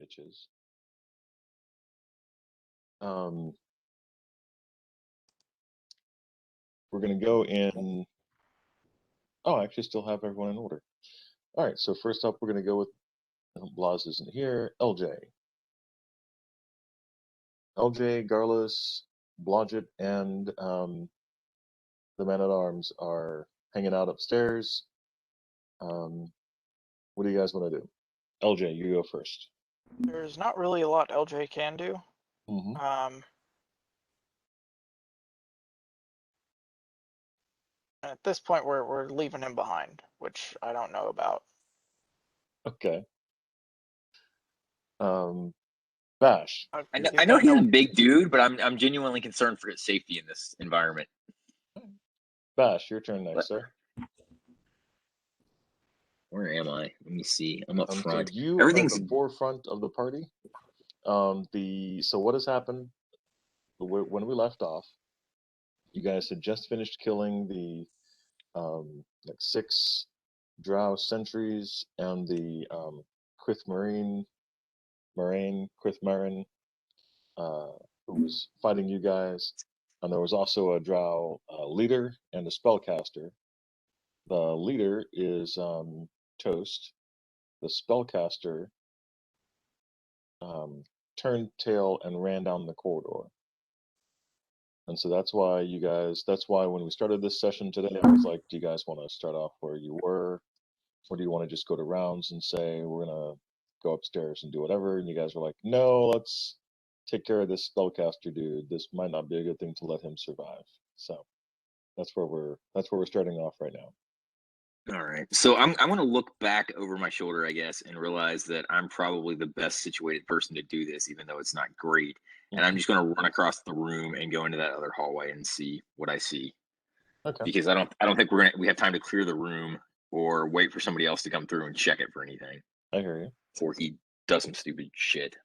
bitches. We're going to go in. Oh, I actually still have everyone in order. All right, so first up, we're going to go with Blaz isn't here. LJ. LJ, Garlus, Blodgett, and the man-at-arms are hanging out upstairs. What do you guys want to do? LJ, you go first. There's not really a lot LJ can do. At this point, we're leaving him behind, which I don't know about. Okay. Bash. I know he's a big dude, but I'm genuinely concerned for his safety in this environment. Bash, your turn next, sir. Where am I? Let me see. I'm up front. So you Everything's at the forefront of the party. So what has happened? When we left off, you guys had just finished killing the like 6 drow sentries and the Krith Marine, who was fighting you guys, and there was also a drow leader and a spellcaster. The leader is Toast. The spellcaster turned tail and ran down the corridor. And so that's why when we started this session today, I was like, do you guys want to start off where you were? Or do you want to just go to rounds and say, we're going to go upstairs and do whatever? And you guys were like, no, let's take care of this spellcaster dude. This might not be a good thing to let him survive. So that's where we're starting off right now. All right. So I'm going to look back over my shoulder, I guess, and realize that I'm probably the best situated person to do this, even though it's not great. And I'm just going to run across the room and go into that other hallway and see what I see. Okay. Because I don't think we have time to clear the room or wait for somebody else to come through and check it for anything. I hear you. Before he does some stupid shit.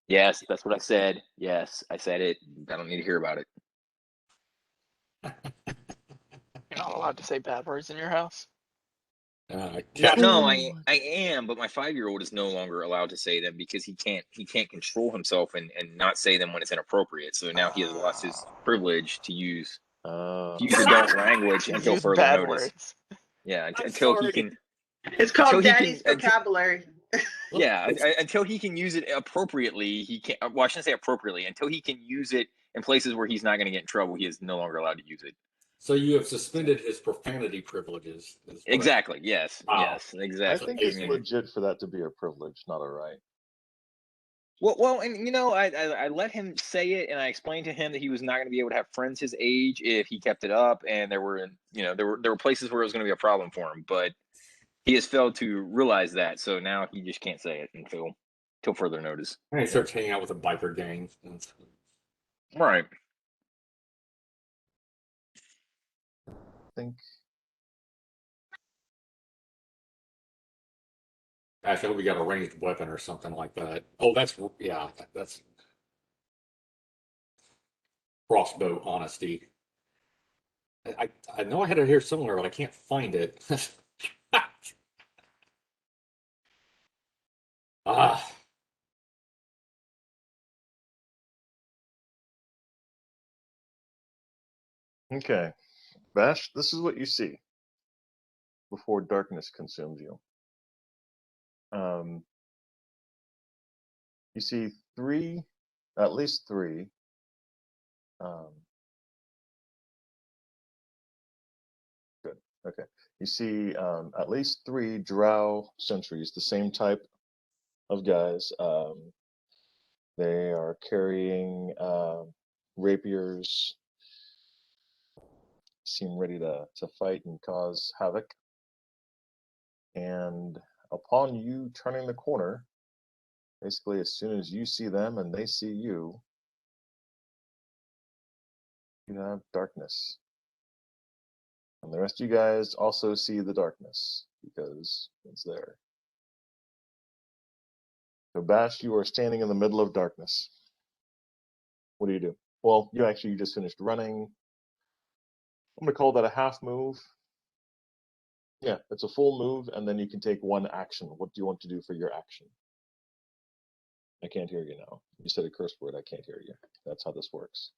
Yes, that's what I said. Yes, I said it. I don't need to hear about it. You're not allowed to say bad words in your house? No, I am, but my 5-year-old is no longer allowed to say them because he can't control himself and not say them when it's inappropriate. So now he has lost his privilege to use adult language until further notice. Words. Yeah, until he can. It's called Daddy's vocabulary. Yeah, until he can use it appropriately, he can't. Well, I shouldn't say appropriately. Until he can use it in places where he's not going to get in trouble, he is no longer allowed to use it. So you have suspended his profanity privileges. Exactly. Yes. Wow. Yes. Exactly. I think it's legit for that to be a privilege, not a right. Well, and I let him say it, and I explained to him that he was not going to be able to have friends his age if he kept it up, and there were places where it was going to be a problem for him, but he has failed to realize that, so now he just can't say it until further notice. And he starts hanging out with a biker gang. Right. I hope we got a ranged weapon or something like that. Oh, that's crossbow honesty. I know I had it here somewhere, but I can't find it. Okay. Bash, this is what you see before darkness consumes you. You see at least three. Good. Okay. You see at least 3 drow sentries, the same type of guys. They are carrying rapiers, seem ready to fight and cause havoc. And upon you turning the corner, basically as soon as you see them and they see you, you have darkness. And the rest of you guys also see the darkness because it's there. So Bash, you are standing in the middle of darkness. What do you do? Well, you just finished running. I'm going to call that a half move. Yeah, it's a full move, and then you can take 1 action. What do you want to do for your action? I can't hear you now. You said a curse word. I can't hear you. That's how this works.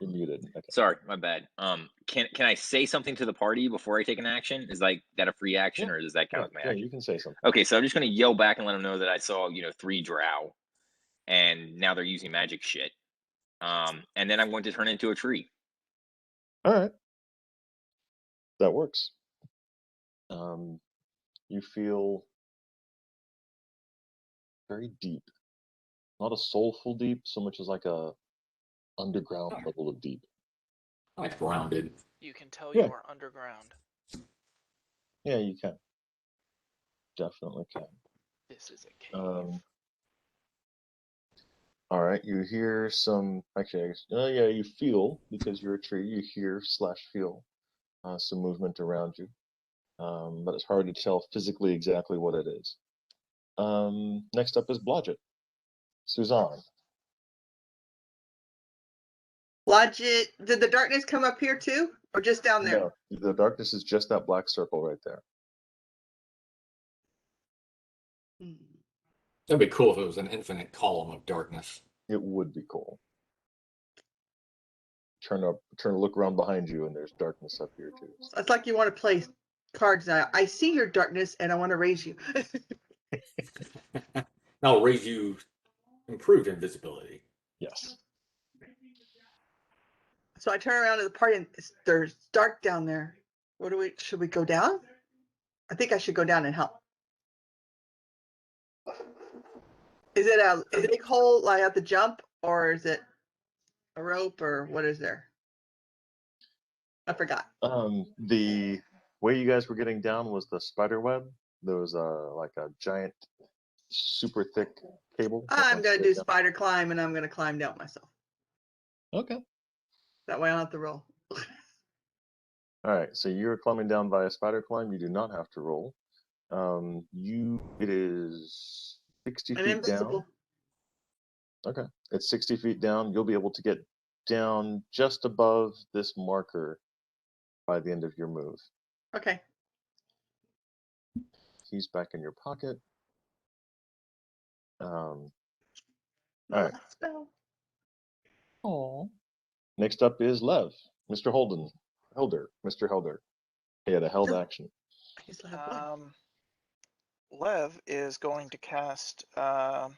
You're muted. Okay. Sorry, my bad. Can I say something to the party before I take an action? Is like that a free action, or does that count as my Yeah, action? you can say something. Okay, so I'm just gonna yell back and let them know that I saw 3 drow, and now they're using magic shit. And then I'm going to turn into a tree. All right. That works. You feel very deep. Not a soulful deep, so much as like a underground level of deep. I like grounded. You can tell Yeah. you are underground. Yeah, you can. Definitely can. This is a cave. All right, you hear some. Actually, I guess, yeah, you feel because you're a tree. You hear/feel some movement around you, but it's hard to tell physically exactly what it is. Next up is Blodgett. Suzanne. Blodgett, did the darkness come up here too, or just down there? No, the darkness is just that black circle right there. That'd be cool if it was an infinite column of darkness. It would be cool. Turn to look around behind you, and there's darkness up here too. So it's like you want to play cards now. I see your darkness, and I want to raise you. I'll raise you improved invisibility. Yes. So I turn around to the party, and there's dark down there. Should we go down? I think I should go down and help. Is it a big hole like I have to jump, or is it a rope, or what is there? I forgot. The way you guys were getting down was the spider web. There was like a giant, super thick cable. I'm gonna do spider climb, and I'm gonna climb down myself. Okay. That way I don't have to roll. All right. So you're climbing down via spider climb. You do not have to roll. It is 60 I'm feet invisible. down. Okay. It's 60 feet down. You'll be able to get down just above this marker by the end of your move. Okay. Keys back in your pocket. All right. Aww. Next up is Lev, Mr. Mr. Helder. He had a held action. Lev is going to cast. Let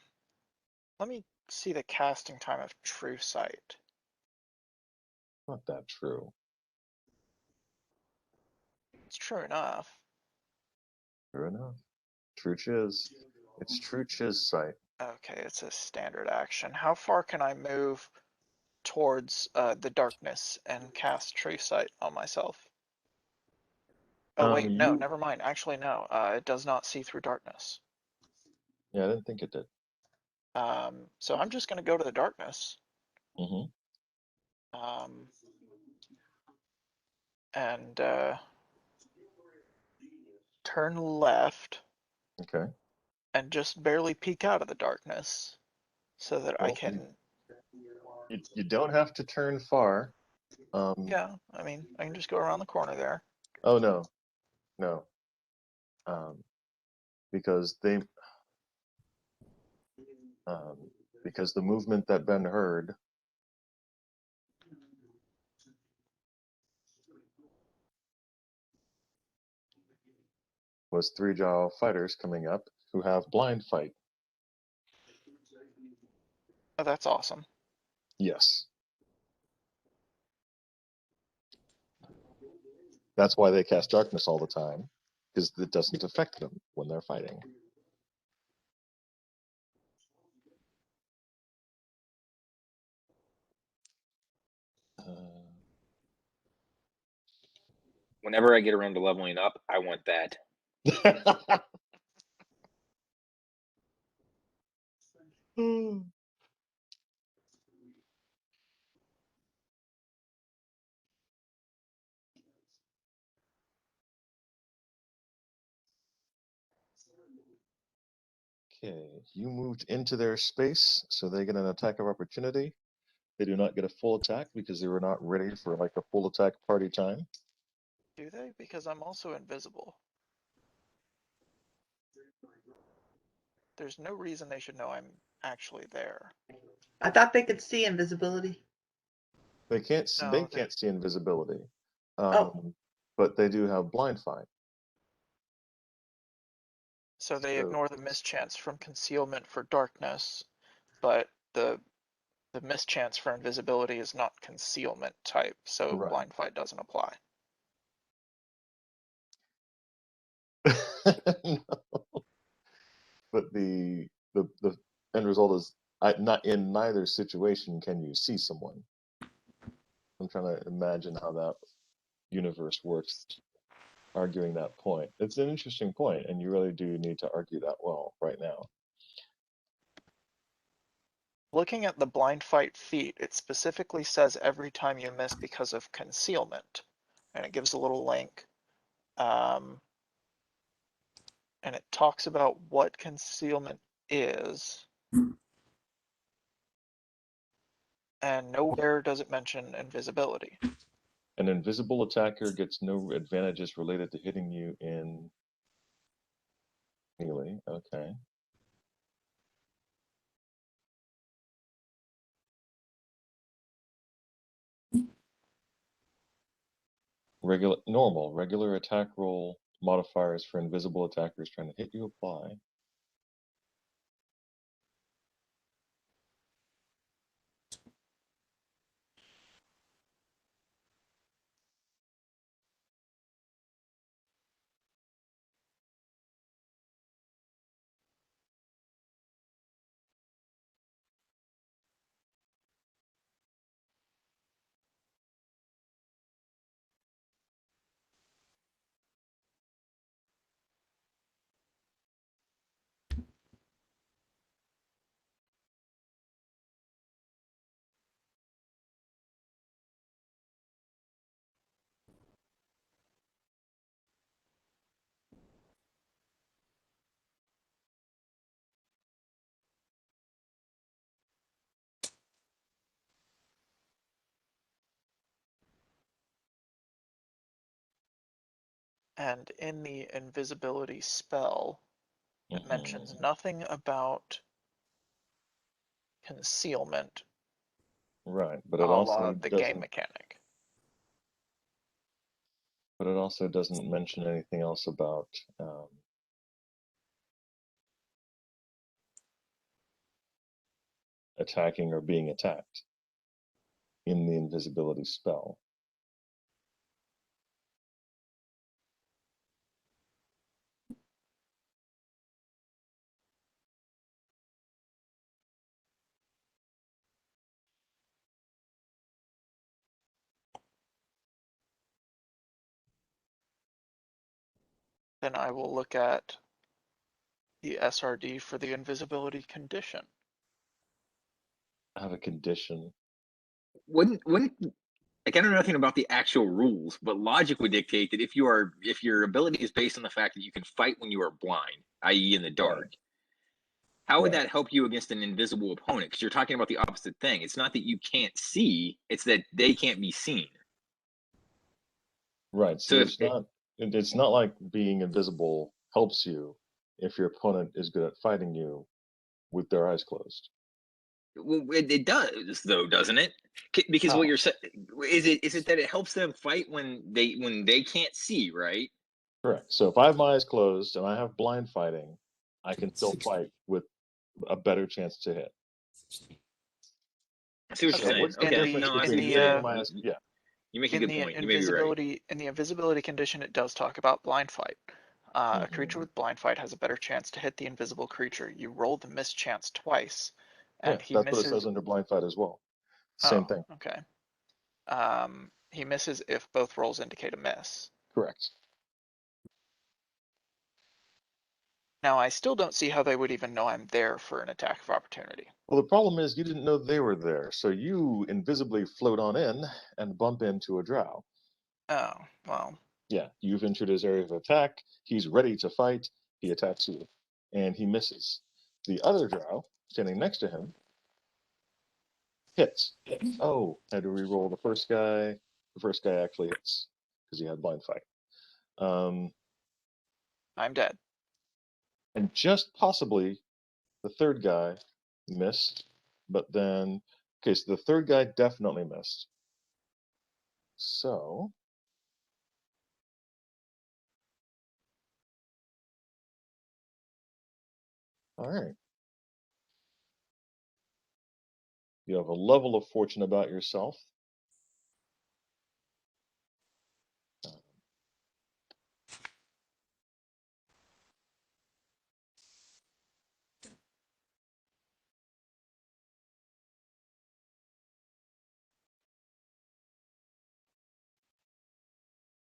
me see the casting time of True Sight. Not that true. It's true enough. True enough. True chiz. It's true chiz sight. Okay, it's a standard action. How far can I move towards the darkness and cast True Sight on myself? Oh wait, no, never mind. Actually, no. It does not see through darkness. Yeah, I didn't think it did. So I'm just gonna go to the darkness. Mm-hmm. And turn left. Okay. And just barely peek out of the darkness, so that I can. You don't have to turn far. Yeah, I mean, I can just go around the corner there. Oh no, no. Because because the movement that Ben heard was 3 Jaw fighters coming up who have blind fight. Oh, that's awesome. Yes. That's why they cast darkness all the time, because it doesn't affect them when they're fighting. Whenever I get around to leveling up, I want that. Okay, you moved into their space, so they get an attack of opportunity. They do not get a full attack because they were not ready for like a full attack party time. Do they? Because I'm also invisible. There's no reason they should know I'm actually there. I thought they could see invisibility. They can't. See, No, they can't see invisibility, Oh. but they do have blind fight. So they So- ignore the mischance from concealment for darkness, but the mischance for invisibility is not concealment type, so Right. blind fight doesn't apply. No. But the end result is not in neither situation can you see someone. I'm trying to imagine how that universe works, arguing that point. It's an interesting point, and you really do need to argue that well right now. Looking at the blind fight feat, it specifically says every time you miss because of concealment, and it gives a little link. And it talks about what concealment is. And nowhere does it mention invisibility. An invisible attacker gets no advantages related to hitting you in melee. Okay. Regular attack roll modifiers for invisible attackers trying to hit you apply. And in the invisibility spell, it mentions nothing about concealment, Right, but a it la also the game doesn't. mechanic. But it also doesn't mention anything else about attacking or being attacked in the invisibility spell. Then I will look at the SRD for the invisibility condition. I have a condition. Wouldn't like, I don't know nothing about the actual rules, but logic would dictate that if your ability is based on the fact that you can fight when you are blind, i.e., in the dark, Right. how would Right. that help you against an invisible opponent? Because you're talking about the opposite thing. It's not that you can't see; it's that they can't be seen. Right. So So if it's not like being invisible helps you if your opponent is good at fighting you with their eyes closed. well, it does though, doesn't it? Because what Oh. you're saying is it that it helps them fight when they can't see, right? Correct. So if I have my eyes closed and I have blind fighting, I can still fight with a better chance to hit. I see what Okay. you're saying. What's the Okay, difference no, I see between what you're hitting saying. my eyes? Yeah. You make a In good the point. You may be right. invisibility condition, it does talk about blind fight. A creature Mhm. with blind fight has a better chance to hit the invisible creature. You roll the mischance twice, Yeah, and he that's what it misses. says under blind fight as well. Same Oh, thing. okay. He misses if both rolls indicate a miss. Correct. Now, I still don't see how they would even know I'm there for an attack of opportunity. Well, the problem is you didn't know they were there, so you invisibly float on in and bump into a drow. Oh, well. Yeah, you've entered his area of attack. He's ready to fight. He attacks you, and he misses. The other drow, standing next to him, hits. Oh, had to re-roll the first guy. The first guy actually hits because he had blind fight. I'm dead. And just possibly the third guy missed, but then okay, so the third guy definitely missed. So all right. You have a level of fortune about yourself.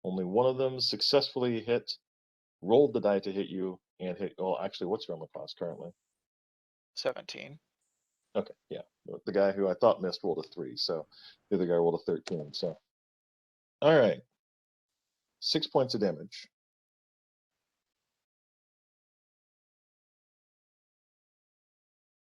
Only one of them successfully hit, rolled the die to hit you, and hit. Well, actually, what's your armor class currently? 17. Okay, yeah. The guy who I thought missed rolled a 3, so the other guy rolled a 13. So, all right, 6 points of damage.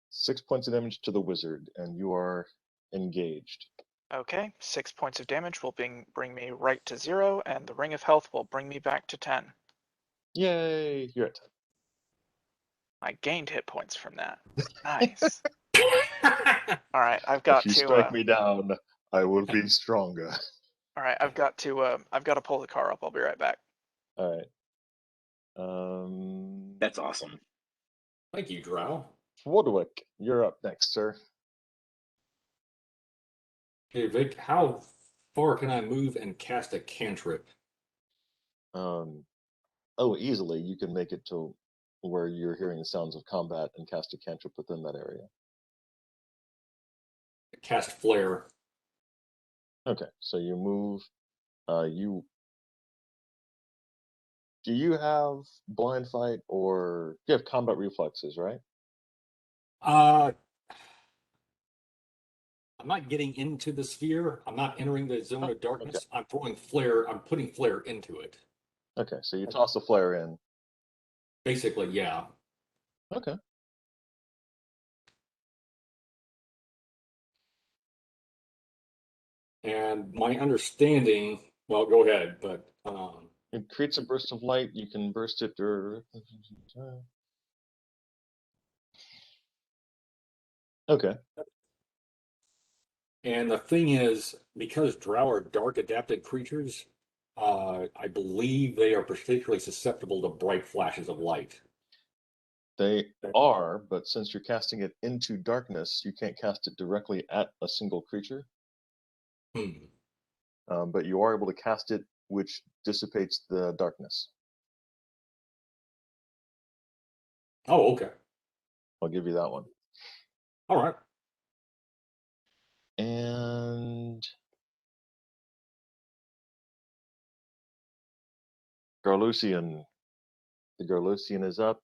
6 points of damage to the wizard, and you are engaged. Okay, 6 points of damage will bring me right to 0, and the Ring of Health will bring me back to 10. Yay! You're at 10. I gained hit points from that. Nice. All right, I've If got you to. strike me down, I will be stronger. All right, I've got to pull the car up. I'll be right back. All right. That's awesome. Thank you, drow. Woodwick, you're up next, sir. Hey, Vic, how far can I move and cast a cantrip? Oh, easily. You can make it to where you're hearing the sounds of combat and cast a cantrip within that area. Cast flare. Okay, so you move. You do you have blind fight or you have combat reflexes, right? Uh, I'm not getting into the sphere. I'm not entering the zone Oh, of darkness. I'm throwing flare. I'm putting flare into it. okay. So you toss the flare in. Basically, yeah. Okay. And my understanding, well, go ahead, but It creates a burst of light. You can burst it or. Okay. and the thing is, because drow are dark adapted creatures, I believe they are particularly susceptible to bright flashes of light. They are, but since you're casting it into darkness, you can't cast it directly at a single creature. Hmm. But you are able to cast it, which dissipates the darkness. Oh, okay. I'll give you that one. All right. And Garlucian. The Garlucian is up.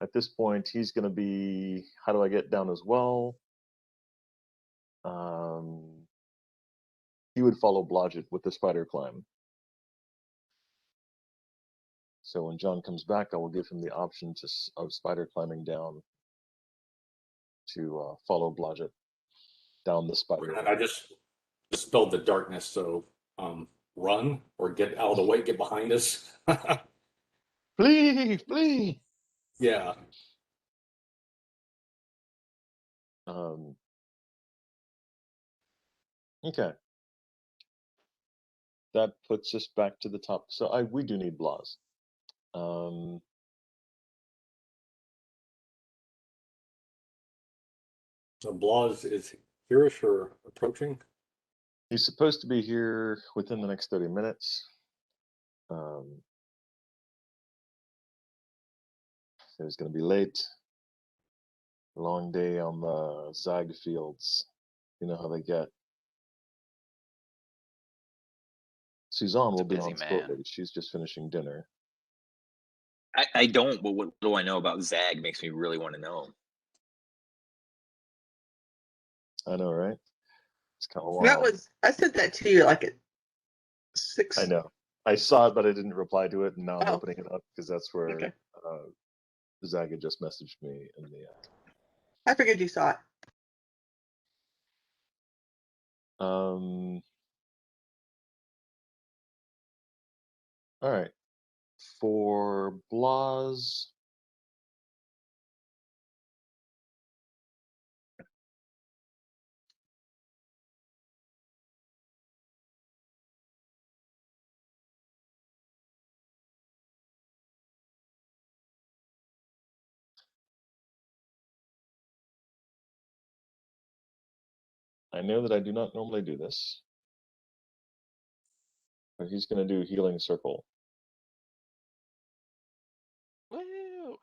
At this point, he's going to be. How do I get down as well? He would follow Blodgett with the spider climb. So when John comes back, I will give him the option of spider climbing down to follow Blodgett down the spider. And I just dispelled the darkness, so run or get out of the way, get behind us. Flee! Flee! Yeah. Okay. That puts us back to the top. So we do need Blas. So Blas is hereish or approaching? He's supposed to be here within the next 30 minutes. So he's going to be late. Long day on the Zag fields. You know how they get. Suzanne will be busy on man. shortly. She's just finishing dinner. I don't, but what do I know about Zag makes me really want to know. I know, right? It's kind of That wild. was I sent that to you like at 6. I know. I saw it, but I didn't reply to it, and now I'm Oh, opening it up because that's where okay. Zag had just messaged me in the. I figured you saw it. All right. For Blas, I know that I do not normally do this, but he's going to do Healing Circle. Woo!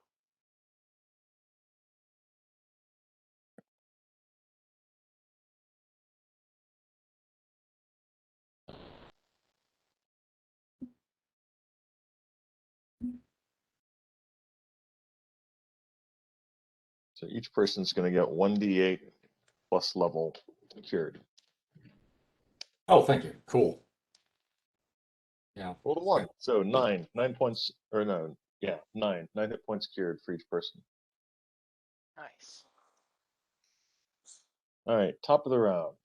So each person's going to get 1d8 plus level cured. Oh, thank you. Cool. Yeah. Roll to 1. So 9 points, or no, yeah, 9 hit points cured for each person. Nice. All right, top of the round.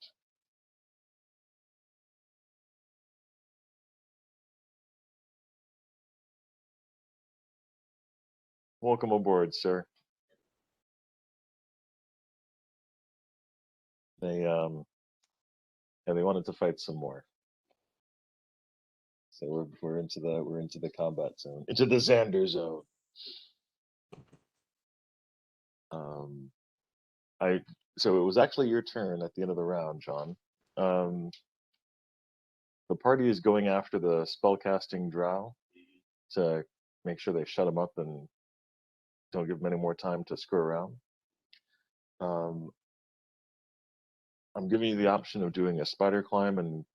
Welcome aboard, sir. They they wanted to fight some more. So we're into the combat zone, into the Xander zone. So it was actually your turn at the end of the round, John. The party is going after the spellcasting drow to make sure they shut him up and don't give him any more time to screw around. I'm giving you the option of doing a spider climb and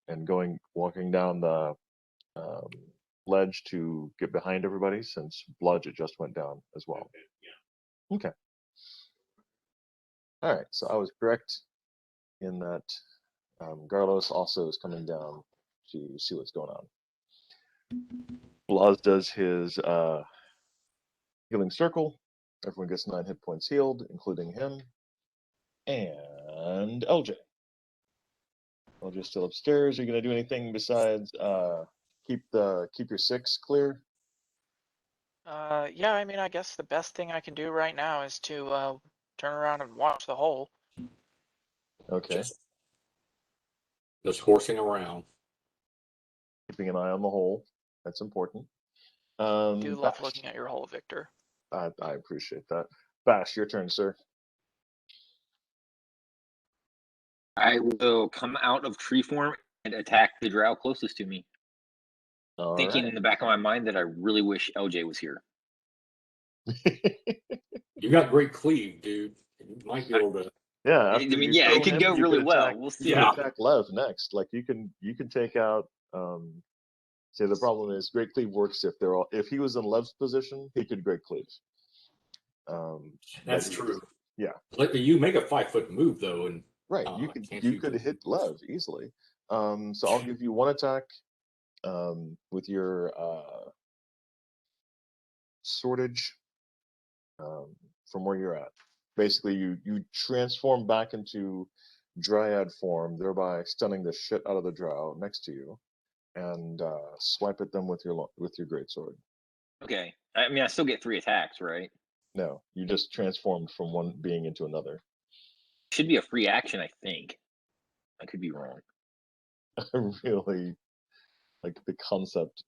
walking down the ledge to get behind everybody, since Bludge just went down as well. Okay. All right, so I was correct in that Garlos also is coming down to see what's going on. Blaz does his healing circle. Everyone gets 9 hit points healed, including him. And LJ. LJ's still upstairs. Are you going to do anything besides keep your 6 clear? Yeah, I mean, I guess the best thing I can do right now is to turn around and watch the hole. Okay. Just horsing around. Keeping an eye on the hole. That's important. Do love Bash. looking at your hole, Victor. I appreciate that. Bash, your turn, sir. I will come out of tree form and attack the drow closest to me. All Thinking right. in the back of my mind that I really wish LJ was here. You got great cleave, dude. You might be able to. Yeah, I after mean, you yeah, kill it could him, go you really could well. attack. We'll You see. could Yeah. attack Lev next. Like you can take out. See, the problem is Great Cleave works if he was in Lev's position, he could Great Cleave. That's but true. Yeah. Like you make a 5-foot move though, and Right. You could hit Lev easily. So I'll give you 1 attack with your sortage from where you're at. Basically, you transform back into dryad form, thereby stunning the shit out of the drow next to you, and swipe at them with your greatsword. Okay. I mean, I still get 3 attacks, right? No, you just transformed from one being into another. Should be a free action, I think. I could be wrong. I really like the concept.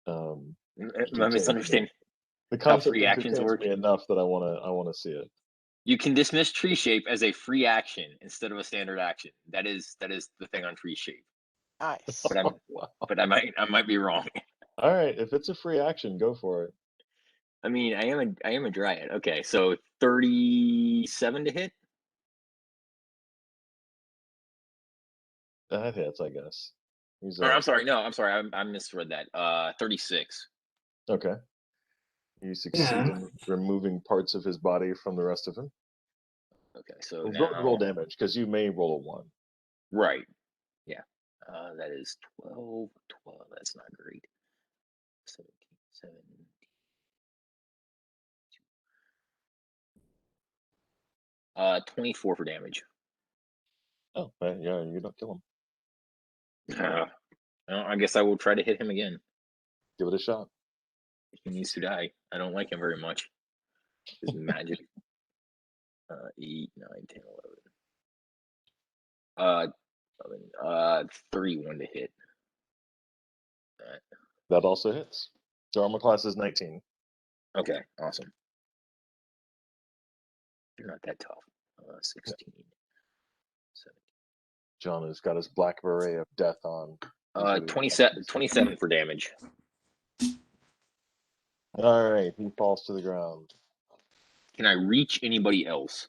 Am I misunderstanding? The concept free actions entertains work? me enough that I wanna see it. You can dismiss tree shape as a free action instead of a standard action. That is the thing on tree shape. Nice. But I might be wrong. All right, if it's a free action, go for it. I mean, I am a dryad. Okay, so 37 to hit. That hits, I guess. I'm sorry. No, I'm sorry. I misread that. 36. Okay. You succeed in removing parts of his body from the rest of him. Okay, so Well, now roll damage, because you may roll a 1. right. Yeah. That is 12. 12. That's not great. 17, 17. Uh, 24 for damage. Oh, yeah, you don't kill him. Well, I guess I will try to hit him again. Give it a shot. He needs to die. I don't like him very much. His magic. 8, 9, 10, 11. 31 to hit. That also hits. So armor class is 19. Okay, awesome. You're not that tough. 16, 17. John has got his black beret of death on. He's ready to 27 for damage. All right, he falls to the ground. Can I reach anybody else?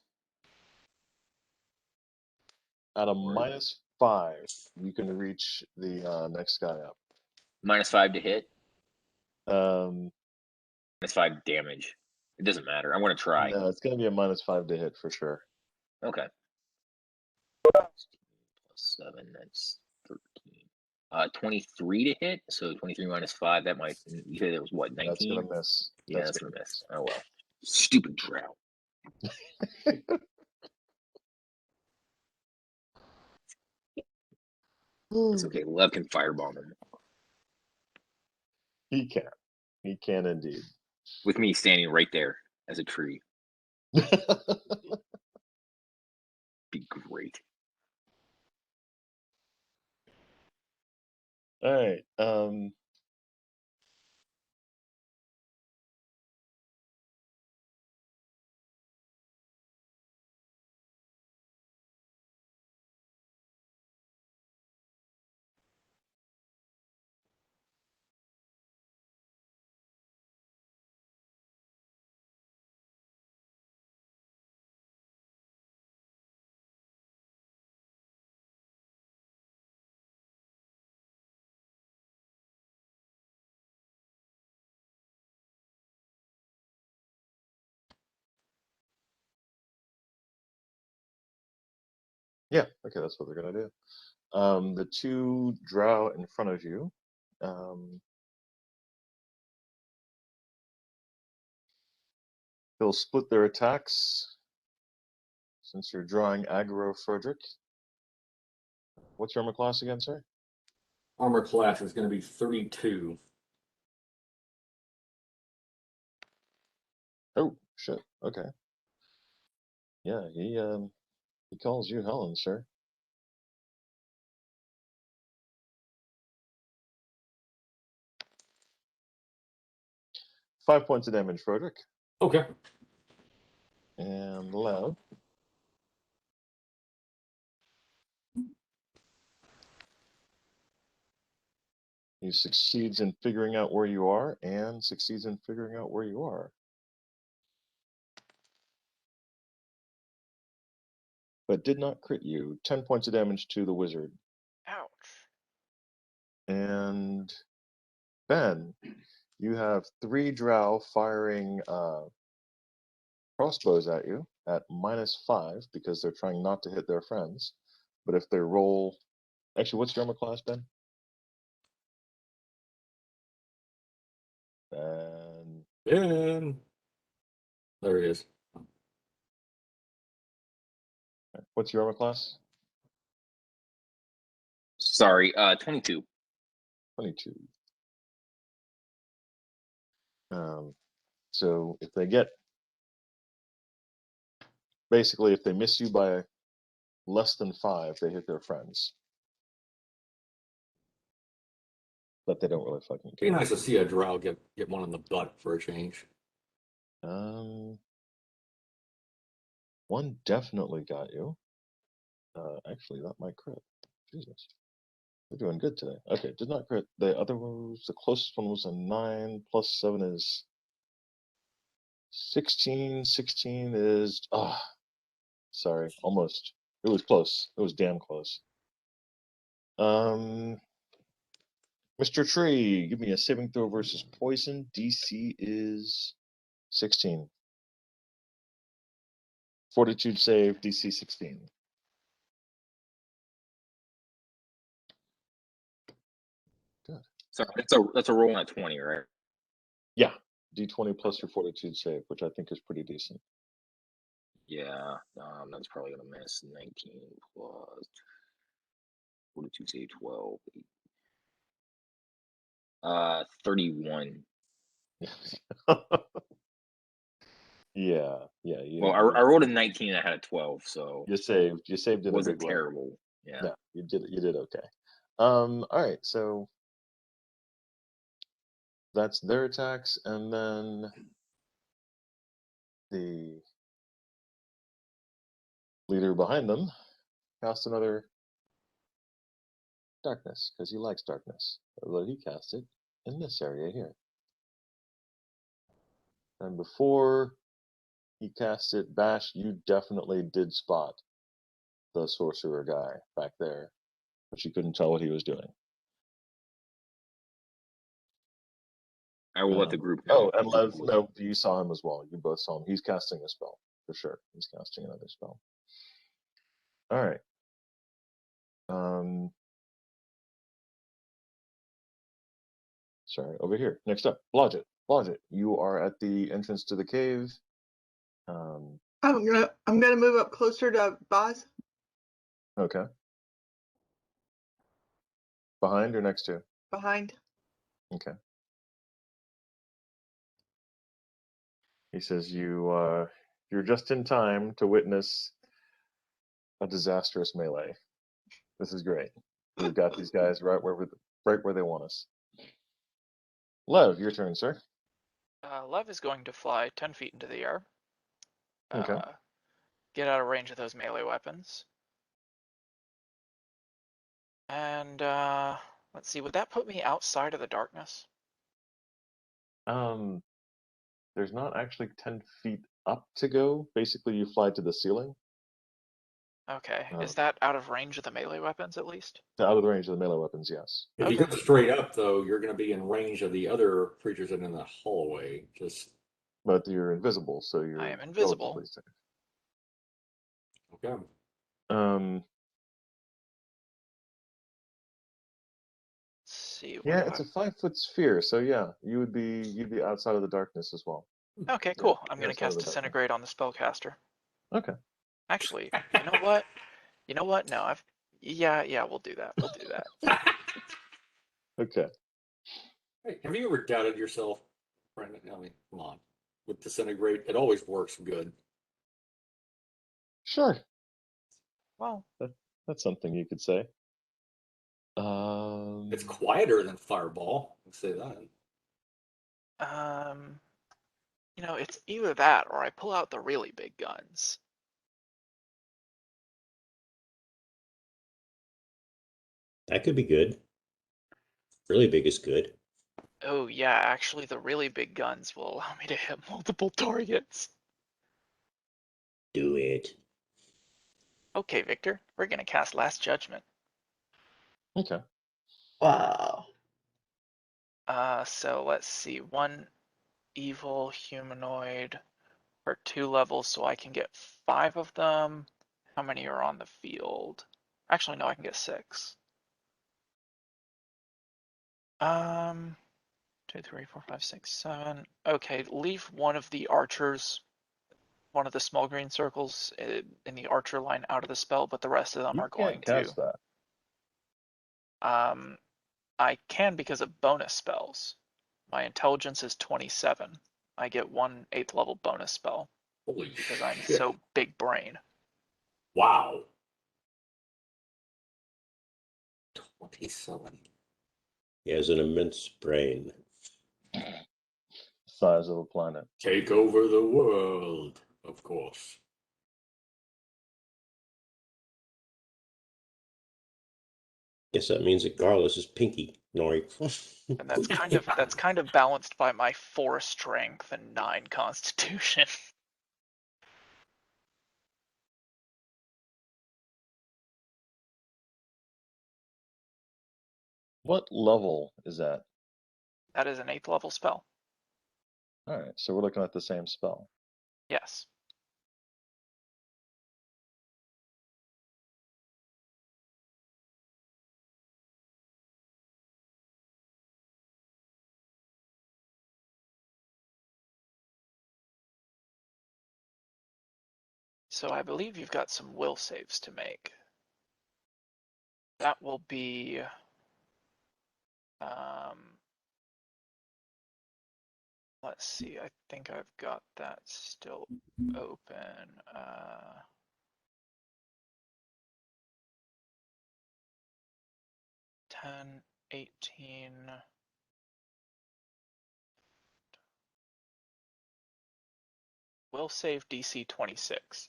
At a -5, you can reach the next guy up. -5 to hit. Um, -5 damage. It doesn't matter. I'm going to try. No, it's going to be a -5 to hit for sure. Okay. +7, that's 13. 23 to hit. So 23 -5. That might. You said it was what? 19. That's going to miss. Yeah, that's going to miss. Oh well. Stupid drow. It's okay. Lev can firebomb him. He can. He can indeed. With me standing right there as a tree. Be great. All right. Yeah, okay, that's what they're going to do. The two drow in front of you. They'll split their attacks since you're drawing aggro, Frederick. What's your armor class again, sir? Armor class is going to be 32. Oh, shit. Okay. Yeah, he calls you Helen, sir. Five points of damage, Frederick. Okay. And Lev. He succeeds in figuring out where you are and succeeds in figuring out where you are. But did not crit you. 10 points of damage to the wizard. Ouch. And Ben, you have 3 drow firing crossbows at you at -5 because they're trying not to hit their friends. But if they roll... Actually, what's your armor class, Ben? Ben. There he is. What's your armor class? Sorry, 22. 22. So if they get... Basically, if they miss you by less than 5, they hit their friends. But they don't really fucking Be care. nice to see a drow get one in the butt for a change. One definitely got you. Actually, that might crit. Jesus. We're doing good today. Okay, did not crit. The other one was, the closest one was a 9, plus 7 is 16. 16 is, sorry, almost. It was close. It was damn close. Mr. Tree, give me a saving throw versus poison. DC is 16. Fortitude save, DC 16. Good. Sorry, that's a roll on a 20, right? Yeah, D20 plus your fortitude save, which I think is pretty decent. Yeah, that's probably gonna miss. 19 plus 42, say 12. 31. Yeah. Well, I rolled a 19 and I had a 12, so you saved. You saved in a wasn't big way. terrible. Yeah. No, you did okay. All right, so that's their attacks, and then the leader behind them cast another darkness, because he likes darkness. Although he cast it in this area here. And before he cast it, Bash, you definitely did spot the sorcerer guy back there, but you couldn't tell what he was doing. I will let the group know. Oh, and Lev, no, you saw him as well. You both saw him. He's casting a spell, for sure. He's casting another spell. All right. Sorry, over here. Next up, Blodgett. Blodgett, you are at the entrance to the cave. I'm gonna move up closer to Boz. Okay. Behind or next to? Behind. Okay. He says you're just in time to witness a disastrous melee. This is great. We've got these guys right where they want us. Lev, your turn, sir. Lev is going to fly 10 feet into the air. Okay. Get out of range of those melee weapons. And let's see, would that put me outside of the darkness? There's not actually 10 feet up to go. Basically, you fly to the ceiling. Okay. Is that out of range of the melee weapons at least? Out of the range of the melee weapons, yes. If you go straight up, though, you're going to be in range of the other creatures in the hallway. But you're invisible, so you're I am invisible. relatively safe. Okay. Let's see. Yeah, it's a 5-foot sphere, so yeah, you'd be outside of the darkness as well. Okay, cool. Yeah, I'm going to cast Disintegrate on the spellcaster. Okay. Actually, you know what? You know what? No, yeah, we'll do that. We'll do that. Okay. Hey, have you ever doubted yourself, Brandon? I mean, come on. With Disintegrate, it always works good. Sure. Well, that's something you could say. It's quieter than Fireball. I'd say that. it's either that or I pull out the really big guns. That could be good. Really big is good. Oh yeah, actually the really big guns will allow me to hit multiple targets. Do it. Okay, Victor, we're gonna cast Last Judgment. Okay. Wow. So let's see, 1 evil humanoid for 2 levels, so I can get 5 of them. How many are on the field? Actually, no, I can get 6. 2, 3, 4, 5, 6, 7. Okay, leave one of the archers, one of the small green circles in the archer line out of the spell, but the rest of them You are going can't cast to. that. I can because of bonus spells. My intelligence is 27. I get 1 8th level bonus spell. Holy because shit. I'm so big brain. Wow. 27. He has an immense brain. Size of a planet. Take over the world, of course. Guess that means that Garlus is pinky. Nori. And that's kind of balanced by my 4 strength and 9 constitution. What level is that? That is an 8th level spell. All right, so we're looking at the same spell. Yes. So I believe you've got some will saves to make. That will be let's see, I think I've got that still open. 10, 18. Will save DC 26.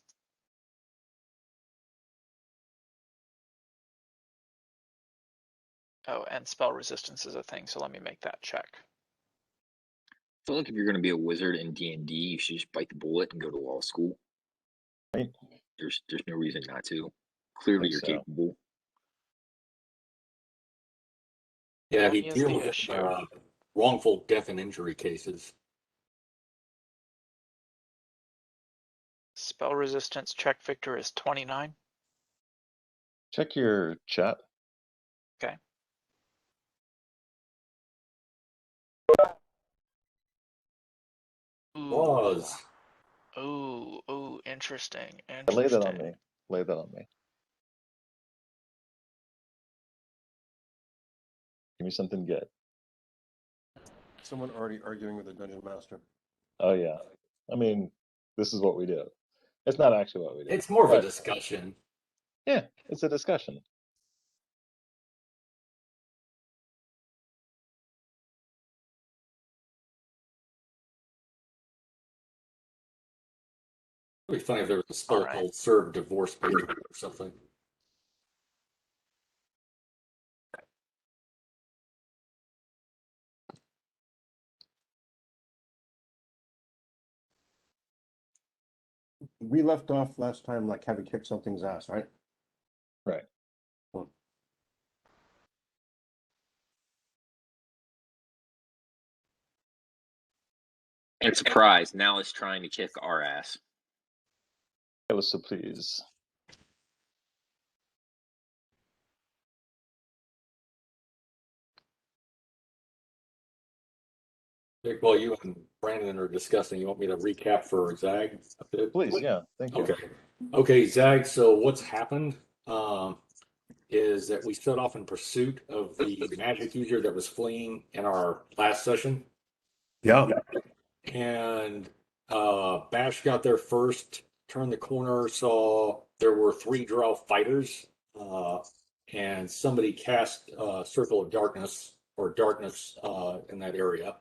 Oh, and spell resistance is a thing, so let me make that check. I feel like if you're going to be a wizard in D&D, you should just bite the bullet and go to law school. Right. There's no reason not to. Clearly, you're so. capable. Yeah, if you Here's deal the with issue. wrongful death and injury cases. Spell resistance check, Victor, is 29. Check your chat. Okay. Was. Ooh, interesting. Lay that on me. Lay that on me. Give me something good. Someone already arguing with the dungeon master. Oh yeah. I mean, this is what we do. It's not actually what we do. It's more of a discussion. Yeah, it's a discussion. It'd be funny if there was a spell called serve divorce paper or something. We left off last time like having kicked something's ass, right? Right. And surprise, now it's trying to kick our ass. I was so pleased. Vic, while you and Brandon are discussing, you want me to recap for Zag a bit? Please, yeah, thank you. Okay, Zag. So what's happened is that we set off in pursuit of the magic user that was fleeing in our last session. Yeah. And Bash got there first, turned the corner, saw there were 3 drow fighters, and somebody cast a circle of darkness or darkness in that area.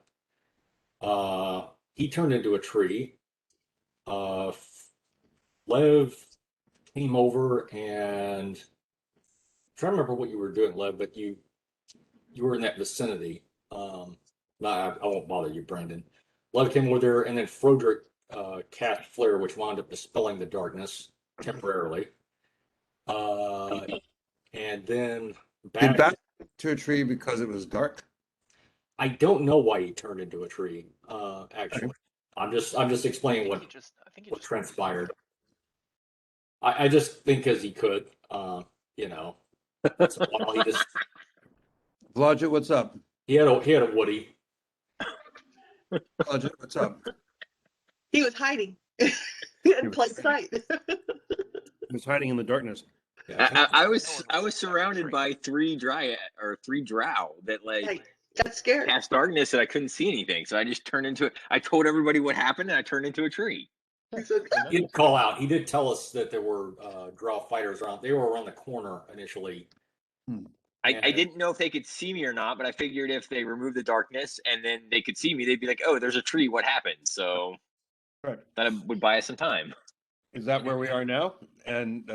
He turned into a tree. Lev came over and I'm trying to remember what you were doing, Lev, but you were in that vicinity. I won't bother you, Brandon. Lev came over there, and then Froderick cast Flare, which wound up dispelling the darkness temporarily. And then Did Bash to a tree because it was dark? I don't know why he turned into a tree. Actually, I'm just explaining what transpired. I just think because he could, you know. Once in a while he just. Blodgett, what's up? He had a Woody. Blodgett, what's up? He was hiding. He had plain sight. He was hiding in the darkness. Yeah, I was surrounded by 3 drow that like got scared. cast darkness and I couldn't see anything, so I just turned into it. I told everybody what happened and I turned into a tree. He did call out. He did tell us that there were drow fighters around. They were around the corner initially. I didn't know if they could see me or not, but I figured if they removed the darkness and then they could see me, they'd be like, "Oh, there's a tree. What happened?" So that would buy us some time. Is that where we are now? And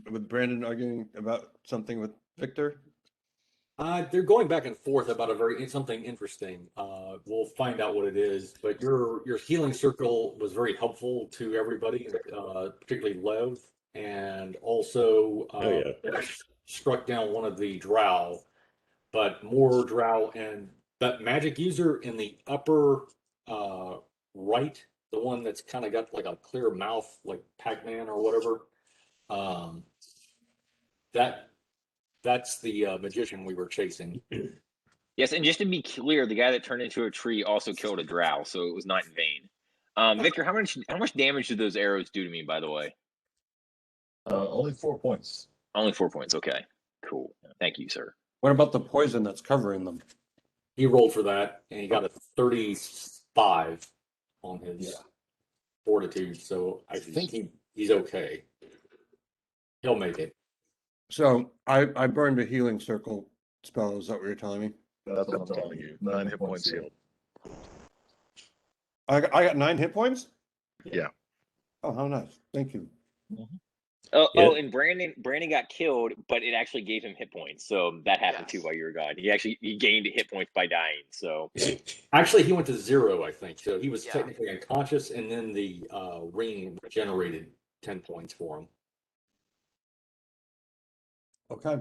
with Brandon arguing about something with Victor? They're going back and forth about something interesting. We'll find out what it is. But your healing circle was very helpful to everybody, particularly Lev, and also struck down one of the drow. But more drow, and that magic user in the upper right, the one that's kind of got like a clear mouth, like Pac-Man or whatever. That's the magician we were chasing. Yes, and just to be clear, the guy that turned into a tree also killed a drow, so it was not in vain. Victor, how much damage did those arrows do to me, by the way? Only 4 points. Only 4 points. Okay, cool. Thank you, sir. What about the poison that's covering them? He rolled for that, and he got a 35 on his fortitude. So I think he's okay. He'll make it. So I burned a healing circle spell. Is that what you're telling me? That's what I'm telling you. 9 hit points healed. I got 9 hit points? Yeah. Oh, how nice. Thank you. Yeah. And Brandon got killed, but it actually gave him hit points. So that happened too Yes. while you were gone. He gained hit points by dying. So Actually, he went to 0, I think. So he was Yeah. technically unconscious, and then the ring generated 10 points for him. Okay.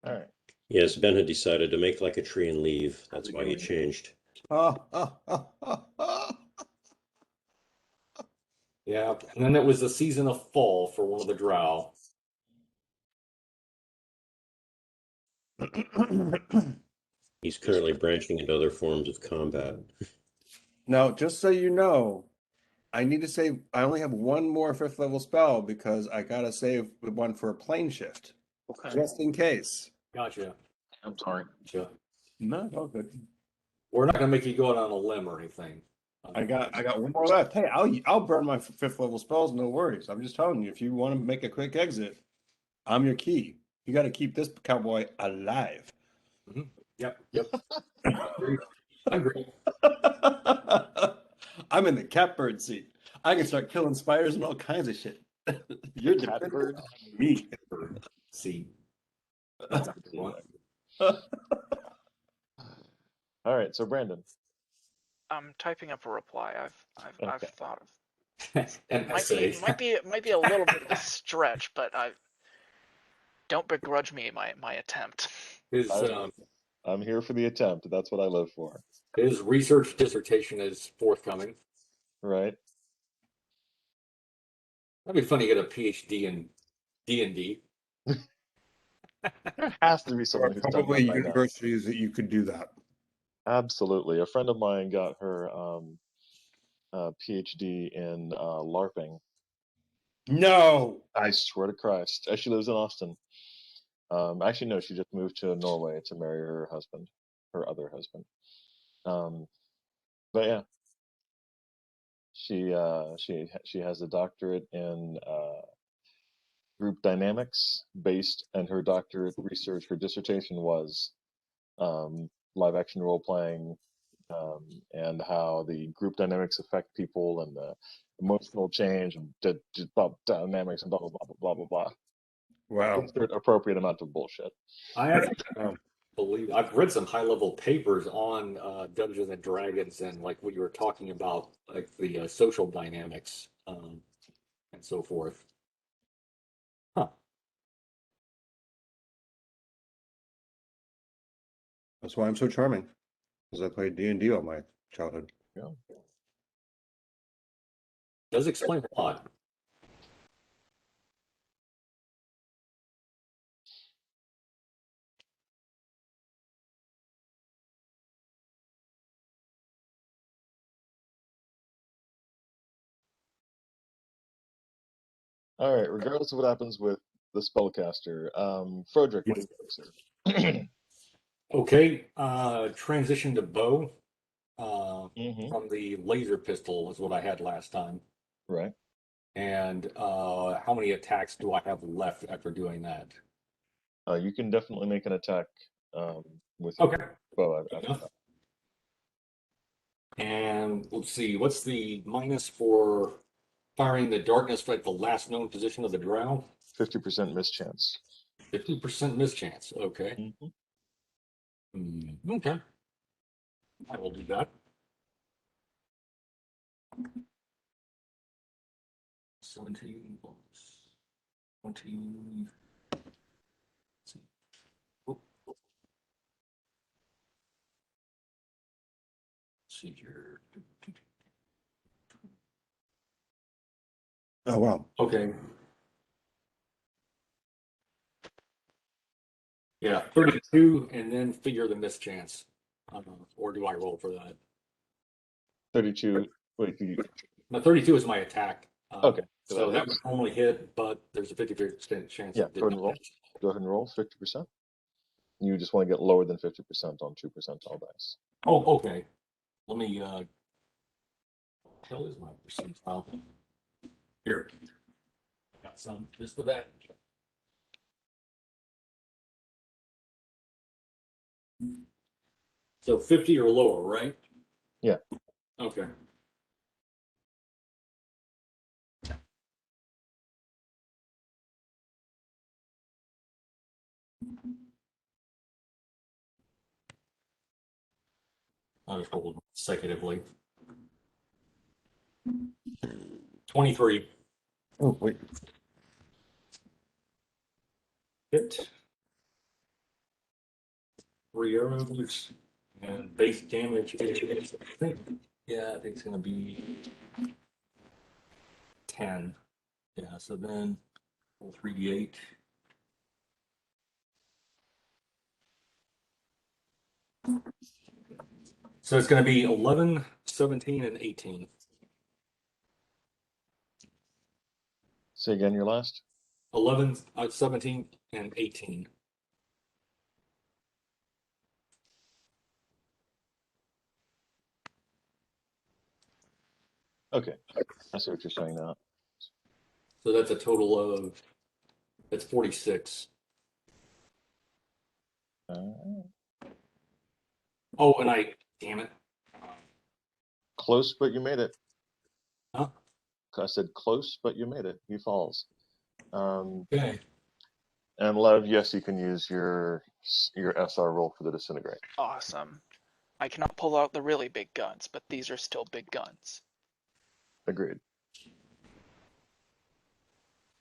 All right. Yes, Ben had decided to make like a tree and leave. That's why he doing? changed. Yeah, and then it was the season of fall for one of the drow. He's currently branching into other forms of combat. Now, just so you know, I need to save. I only have one more 5th level spell because I gotta save one for a plane shift, okay. just in case. Gotcha. I'm sorry. Gotcha. No, all good. We're not going to make you go out on a limb or anything. I got one more left. Hey, I'll burn my 5th level spells. No worries. I'm just telling you, if you want to make a quick exit, I'm your key. You got to keep this cowboy alive. Yep. I agree. I'm in the catbird seat. I can start killing spiders and all kinds of shit. You're dependent Catbird? on me. See. That's a good one. All right. So Brandon. I'm typing up a reply. I've Okay. thought of. An Might essay. be a little bit of a stretch, but I don't begrudge me my attempt. His I'm here for the attempt. That's what I live for. his research dissertation is forthcoming. Right. That'd be funny to get a PhD in D&D. There has to be There are someone who's done probably that by now. universities that you could do that. Absolutely. A friend of mine got her PhD in LARPing. No. I swear to Christ. She lives in Austin. Actually, no, she just moved to Norway to marry her husband, her other husband. But yeah, she has a doctorate in group dynamics and her doctorate research, her dissertation was live action role playing, and how the group dynamics affect people and the emotional change and dynamics and blah blah blah blah blah blah. Wow. Insert appropriate amount of bullshit. I actually believe I've read some high-level papers on Dungeons and Dragons and like what you were talking about, like the social dynamics and so forth. Huh. That's why I'm so charming, because I played D&D all my childhood. Yeah. Does explain a lot. All right. Regardless of what happens with the spellcaster, Frederick, what do you think, sir? Okay, transition to bow Hmm. from the laser pistol is what I had last time. Right. And how many attacks do I have left after doing that? You can definitely make an attack with Okay. your bow after Enough. that. And let's see, what's the minus for firing the darkness at the last known position of the drow? 50% mischance. 50% mischance. Okay. Hmm. Okay. I will do that. 17 plus 20. Let's see. Oh. Let's see here. Oh, wow. Okay. Yeah, 32 and then figure the mischance. Or do I roll for that? 32. Wait, Now, 32 is my attack. okay. So that would normally hit, but there's a 50% chance Yeah, it did go ahead and not roll. hit. Go ahead and roll 50%. You just want to get lower than 50% on 2 percentile dice. Oh, okay. Let me, what the hell is my percentile? Here. Got some just for that. So 50 or lower, right? Yeah. Okay. I'll just roll consecutively. 23. Oh, wait. Hit. 3 arrows. And base damage is, I think it's going to be 10. Yeah, so then roll 3d8. So it's going to be 11, 17, and 18. Say again your last. 11, 17, and 18. Okay, I see what you're saying now. So that's a total of, that's 46. Oh, and damn it. Close, but you made it. Huh? I said close, but you made it. He falls. Okay. And Lev, yes, you can use your SR roll for the disintegrate. Awesome. I cannot pull out the really big guns, but these are still big guns. Agreed.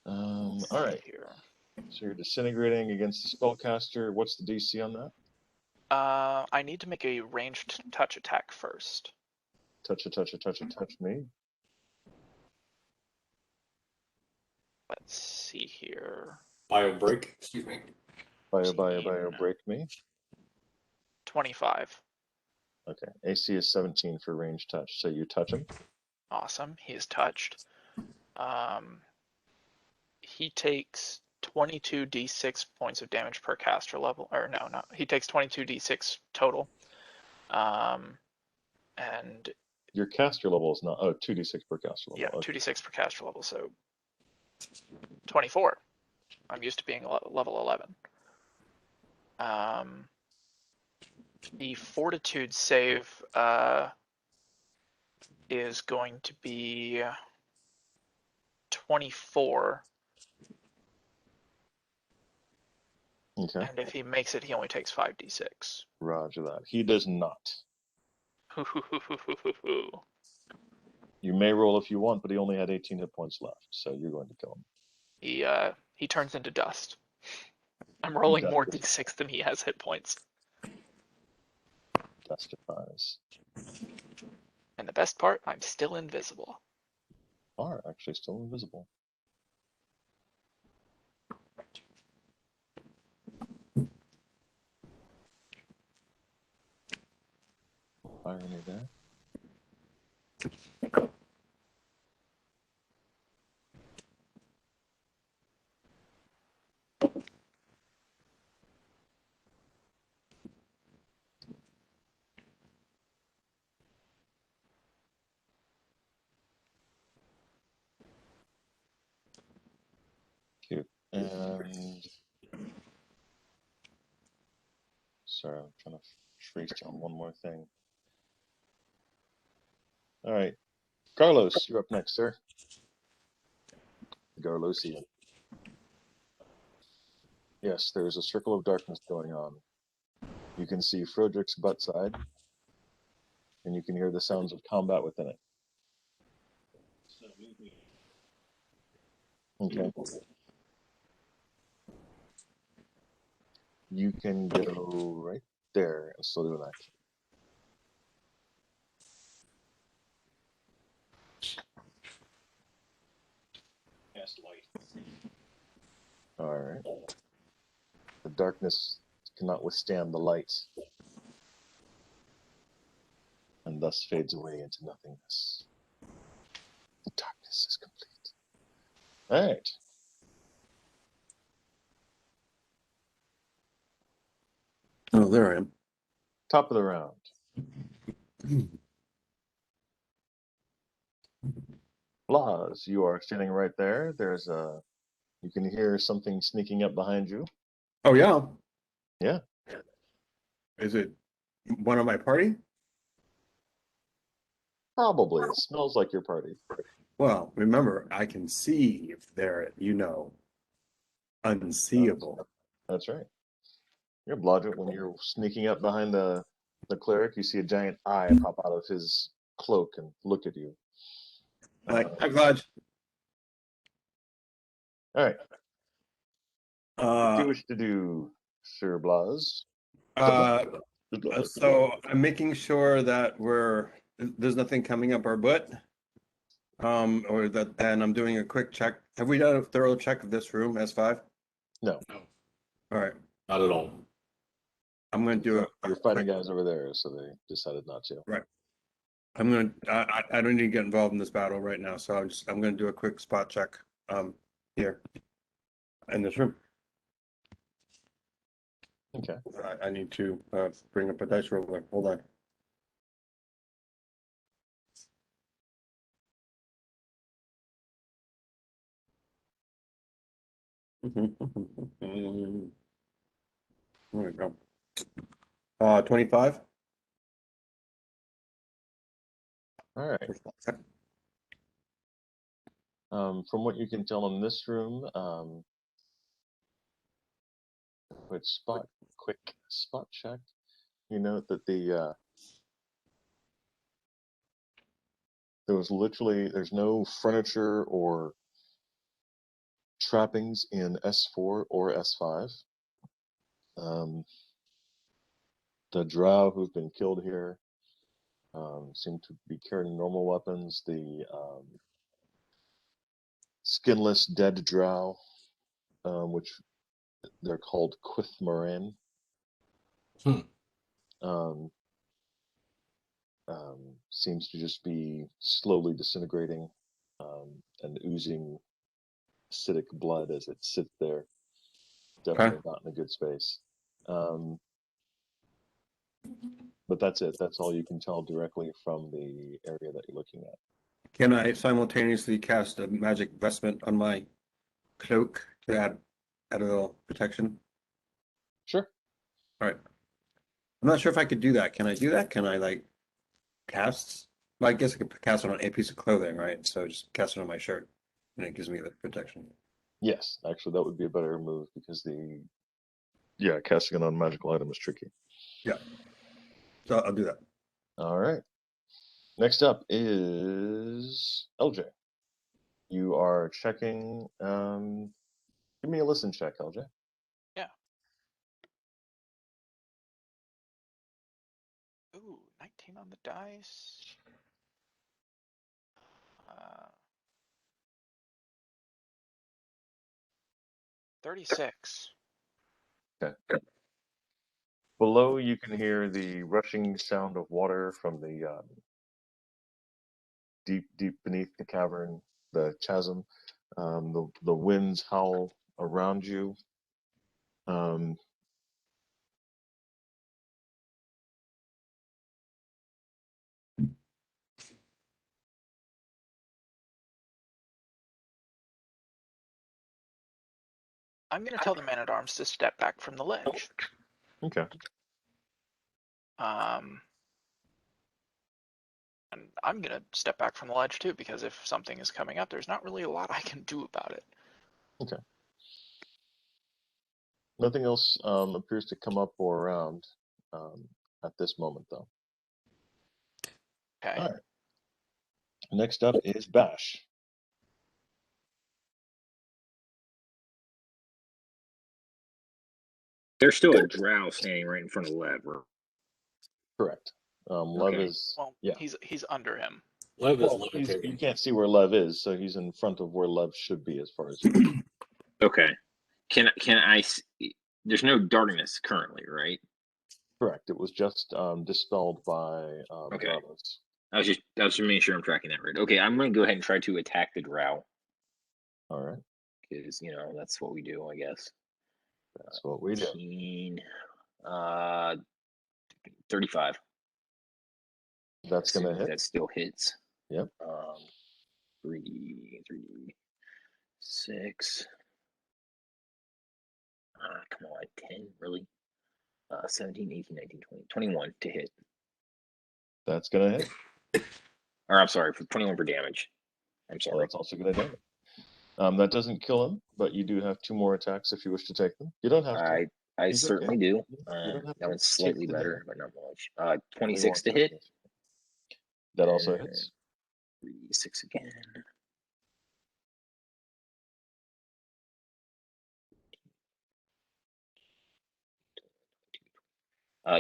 All right. Here. So you're disintegrating against the spellcaster. What's the DC on that? I need to make a ranged touch attack first. Touch me. Let's see here. Bio break, excuse me. Bio, break me. 25. Okay. AC is 17 for range touch. So you touch him. Awesome. He is touched. He takes 22d6 points of damage per caster level. Or no, he takes 22d6 total. And your caster level is not 2d6 per caster level. Yeah, okay. 2d6 per caster level, so 24. I'm used to being level 11. The fortitude save is going to be 24. Okay. And if he makes it, he only takes 5d6. Roger that. He does not. You may roll if you want, but he only had 18 hit points left, so you're going to kill him. He turns into dust. I'm rolling more d6 than he has hit points. Justifies. And the best part, I'm still invisible. You are actually still invisible. Irony there. Cute. And sorry, I'm trying to freeze down one more thing. All right, Carlos, you're up next, sir. Garlosian. Yes, there's a circle of darkness going on. You can see Frodrick's butt side, and you can hear the sounds of combat within it. Okay. You can go right there and still do an action. Cast light. All right. The darkness cannot withstand the light, and thus fades away into nothingness. The darkness is complete. All right. Oh, there I am. Top of the round. Blas, you are standing right there. You can hear something sneaking up behind you. Oh, yeah. Yeah. Is it one of my party? Probably. It smells like your party. Well, remember, I can see if they're, unseeable. That's right. You're Blodgett when you're sneaking up behind the the cleric. You see a giant eye pop out of his cloak and look at you. Hi, Glad. All right. What do you Uh, wish to do, Sir Blas? so I'm making sure that there's nothing coming up our butt. Or that, and I'm doing a quick check. Have we done a thorough check of this room, S5? No. All right. Not at all. I'm going to do it. You're fighting guys over there, so they decided not to. Right. I don't need to get involved in this battle right now, so I'm going to do a quick spot check here in this room. Okay. I need to bring up a dice roller. Hold on. There we go. 25. All right. From what you can tell in this room, quick spot check. You note that there's no furniture or trappings in S4 or S5. The drow who've been killed here seem to be carrying normal weapons. The skinless dead drow, which they're called Quithmoran, seems to just be slowly disintegrating and oozing acidic blood as it sits there. Definitely not in a good space. But that's it. That's all you can tell directly from the area that you're looking at. Can I simultaneously cast a magic vestment on my cloak to add a little protection? Sure. All right. I'm not sure if I could do that. Can I do that? Can I like cast? Well, I guess I could cast it on a piece of clothing, right? So just cast it on my shirt, and it gives me the protection. Yes, actually, that would be a better move because casting it on magical item is tricky. Yeah. So I'll do that. All right. Next up is LJ. You are checking. Give me a listen check, LJ. Yeah. Ooh, 19 on the dice. 36. Okay. Below, you can hear the rushing sound of water from the deep beneath the cavern, the chasm. The winds howl around you. I'm going to tell the man-at-arms to step back from the ledge. Okay. And I'm going to step back from the ledge too, because if something is coming up, there's not really a lot I can do about it. Okay. Nothing else appears to come up or around at this moment, though. Okay. All right. Next up is Bash. There's still a drow standing right in front of Lev. Correct. Lev is. Well, yeah. He's under him. Lev is Well, you levitating. can't see where Lev is, so he's in front of where Lev should be, as far as you know. Okay. Can I? There's no darkness currently, right? Correct. It was just dispelled by Okay. Bravos. I was just making sure I'm tracking that right. Okay, I'm going to go ahead and try to attack the drow. All right. Because that's what we do, I guess. That's what we do. 35. That's going to hit. That still hits. Yep. 3, 6. Come on, 10, really? 17, 18, 19, 20, 21 to hit. That's going to hit. Or I'm sorry, for 21 for damage. I'm sorry. Well, that's also going to hit. That doesn't kill him, but you do have 2 more attacks if you wish to take them. You don't have to. I He's certainly okay. do. You don't have That to one's take slightly the hit. better, but not much. What do you 26 want to for hit. this? That also hits. 3d6 again.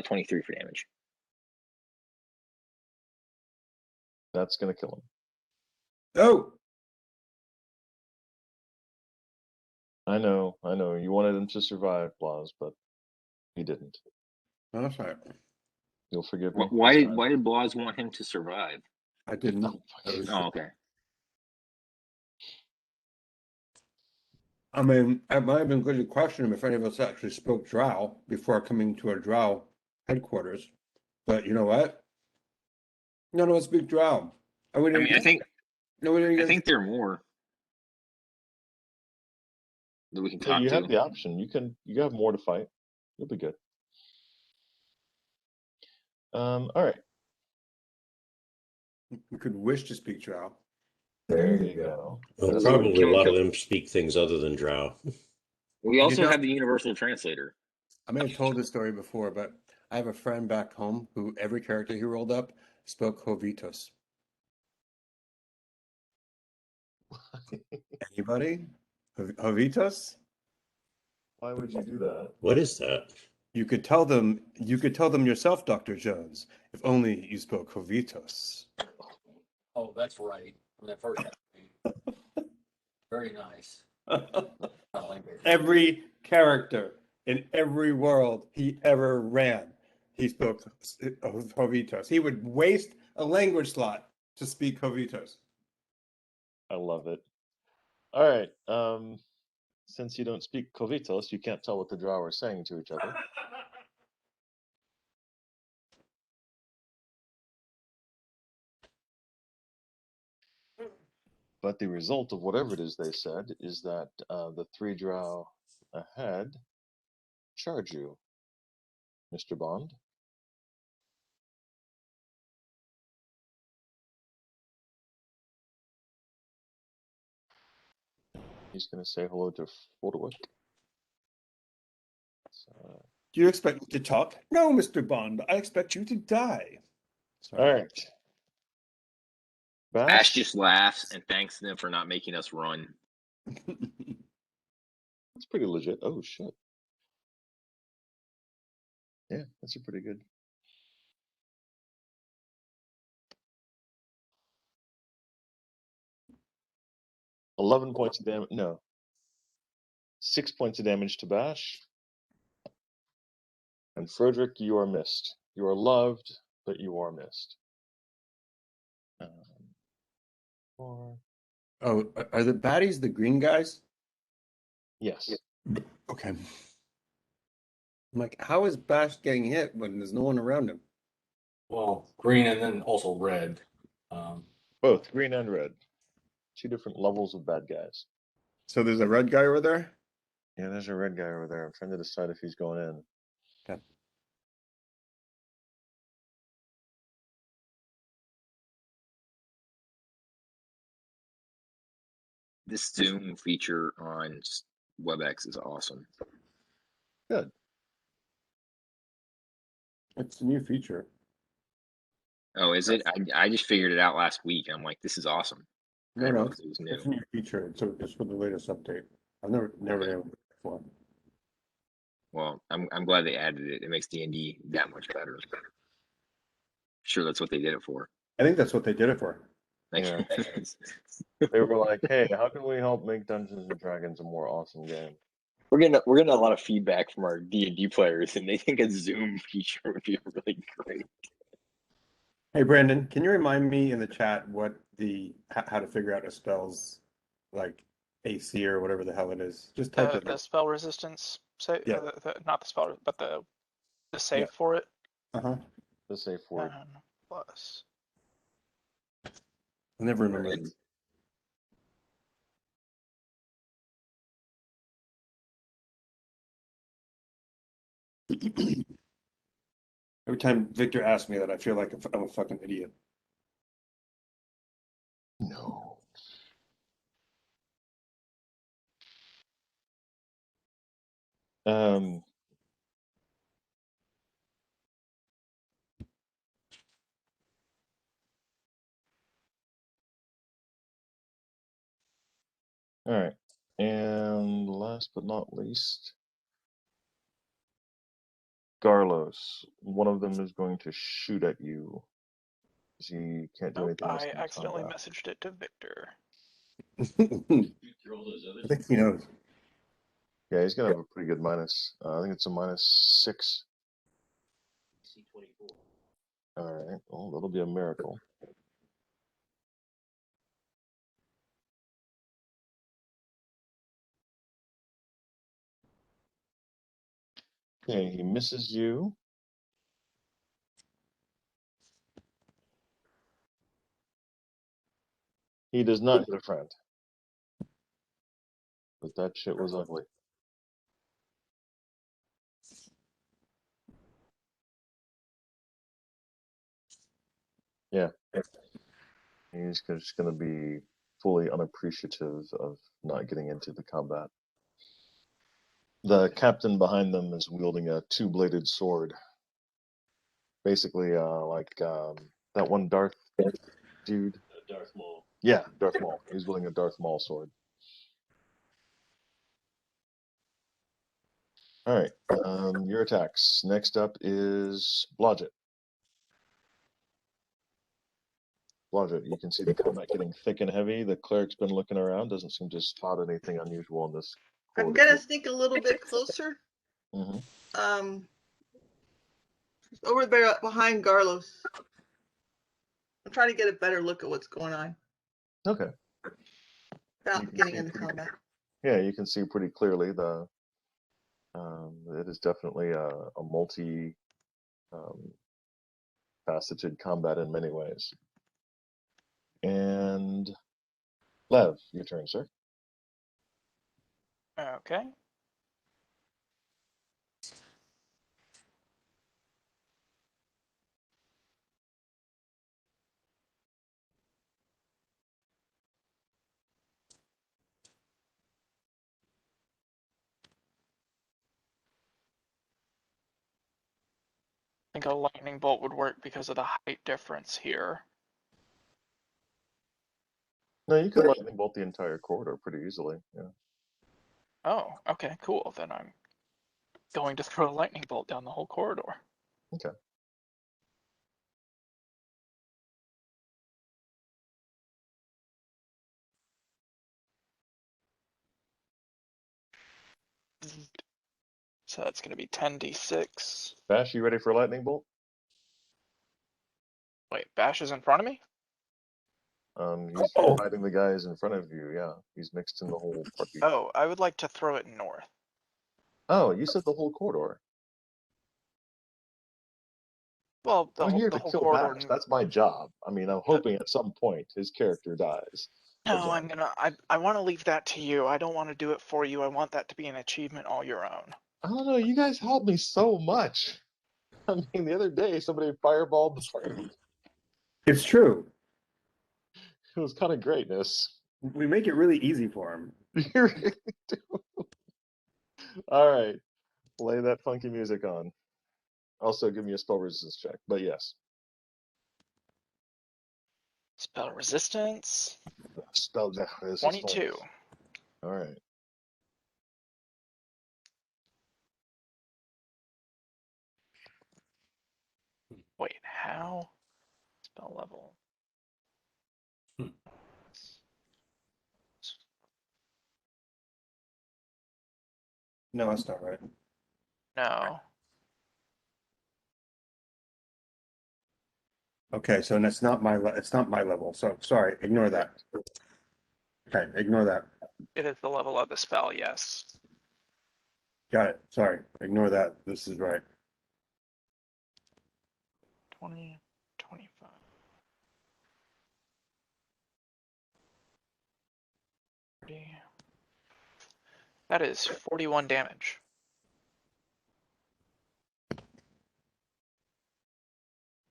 23 for damage. That's gonna kill him. Oh, I know. You wanted him to survive, Blas, but he didn't. no, that's right. You'll forgive me. Why this did time? why did Blas want him to survive? I didn't. Oh, Oh, okay. I mean, it might have been good to question him if any of us actually spoke drow before coming to our drow headquarters. But you know what? None of us speak drow. And we I didn't mean, I get think there are more that we can Yeah, talk you have to. the option. You have more to fight. You'll be good. All right. we could wish to speak drow. There you go. Well, That's probably what a lot of them speak things other than drow. We You also know- have the universal translator. I may have told this story before, but I have a friend back home who every character he rolled up spoke Jovitos. Anybody? Jovitos? Why would you do that? What is that? You could tell them yourself, Dr. Jones, if only you spoke Jovitos. Oh, that's right. From that first movie. Very nice. Every character in every world he ever ran, he spoke Jovitos. He would waste a language slot to speak Jovitos. I love it. All right. Since you don't speak Covitos, you can't tell what the drow are saying to each other. But the result of whatever it is they said is that the three drow ahead charge you, Mr. Bond. He's going to say hello to Fordwick. Do you expect me to talk? No, Mr. Bond. I expect you to die. Sorry. All right. Ash just laughs and thanks them for not making us run. That's pretty legit. Oh, shit. Yeah, that's a pretty good. $11 points of damage. No. 6 points of damage to Bash. And Frederick, you are missed. You are loved, but you are missed. Four. Oh, are the baddies the green guys? Yes. Okay. I'm like, how is Bash getting hit when there's no one around him? Well, green and then also red. Both green and red. Two different levels of bad guys. So there's a red guy over there? Yeah, there's a red guy over there. I'm trying to decide if he's going in. Okay. This Zoom feature on WebEx is awesome. Good. It's a new feature. Oh, is it? I just figured it out last week. And I'm like, this is awesome. I No, didn't no, realize it was new. it's a new feature. It's for the latest update. I've never Okay. done it before. Well, I'm glad they added it. It makes D&D that much better. Sure, that's what they did it for. I think that's what they did it for. Like, Yeah. They were like, hey, how can we help make Dungeons and Dragons a more awesome game? we're getting a lot of feedback from our D&D players, and they think a Zoom feature would be really great. Hey, Brandon, can you remind me in the chat what how to figure out a spell's like AC or whatever the hell it is? Just type it. The spell resistance, say, Yeah. not the spell, but the save Yeah. for it. Uh-huh. The safe word. 10 plus. I never remember. Right. Every time Victor asks me that, I feel like I'm a fucking idiot. No. All right. And last but not least, Garlos. One of them is going to shoot at you. He can't do Nope, anything else I in accidentally combat. messaged it to Victor. I think he knows. Yeah, he's gonna have a pretty good minus. I think it's a -6. All right. Well, that'll be a miracle. Okay, he misses you. He does not hit a friend. But that shit was ugly. Yeah. He's just going to be fully unappreciative of not getting into the combat. The captain behind them is wielding a two-bladed sword. Basically, like that one Darth dude. Darth Maul. Yeah, Darth Maul. He's wielding a Darth Maul sword. All right, your attacks. Next up is Blodgett. Blodgett, you can see the combat getting thick and heavy. The cleric's been looking around, doesn't seem to spot anything unusual in this I'm corridor. gonna sneak a little bit closer. Mm-hmm. Over there behind Garlos. I'm trying to get a better look at what's going on Okay. without getting into combat. Yeah, you can see pretty clearly it is definitely a multi faceted combat in many ways. And Lev, your turn, sir. Okay. I think a lightning bolt would work because of the height difference here. No, you could lightning bolt the entire corridor pretty easily. Yeah. Oh, okay, cool. Then I'm going to throw a lightning bolt down the whole corridor. Okay. So that's going to be 10d6. Bash, you ready for a lightning bolt? Wait, Bash is in front of me? He's Oh, fighting the guys in front of you. Yeah, he's mixed in the whole party. Oh, I would like to throw it north. Oh, you said the whole corridor. Well, I'm here the to whole kill corridor. Bash. That's my job. I mean, I'm hoping at some point his character dies. No, I want to leave that to you. I don't want to do it for you. I want that to be an achievement all your own. I don't know. You guys helped me so much. I mean, the other day somebody fireballed the party. it's true. It was kind of greatness. We make it really easy for him. You really do. All right, lay that funky music on. Also, give me a spell resistance check. But yes, Spell resistance. spell resistance. 22. All right. Wait, how? Spell level. No, that's not right. No. Okay, so it's not my it's not my level. So sorry, ignore that. Okay, ignore that. It is the level of the spell, yes. Got it. Sorry, ignore that. This is right. 20, 25. That is 41 damage.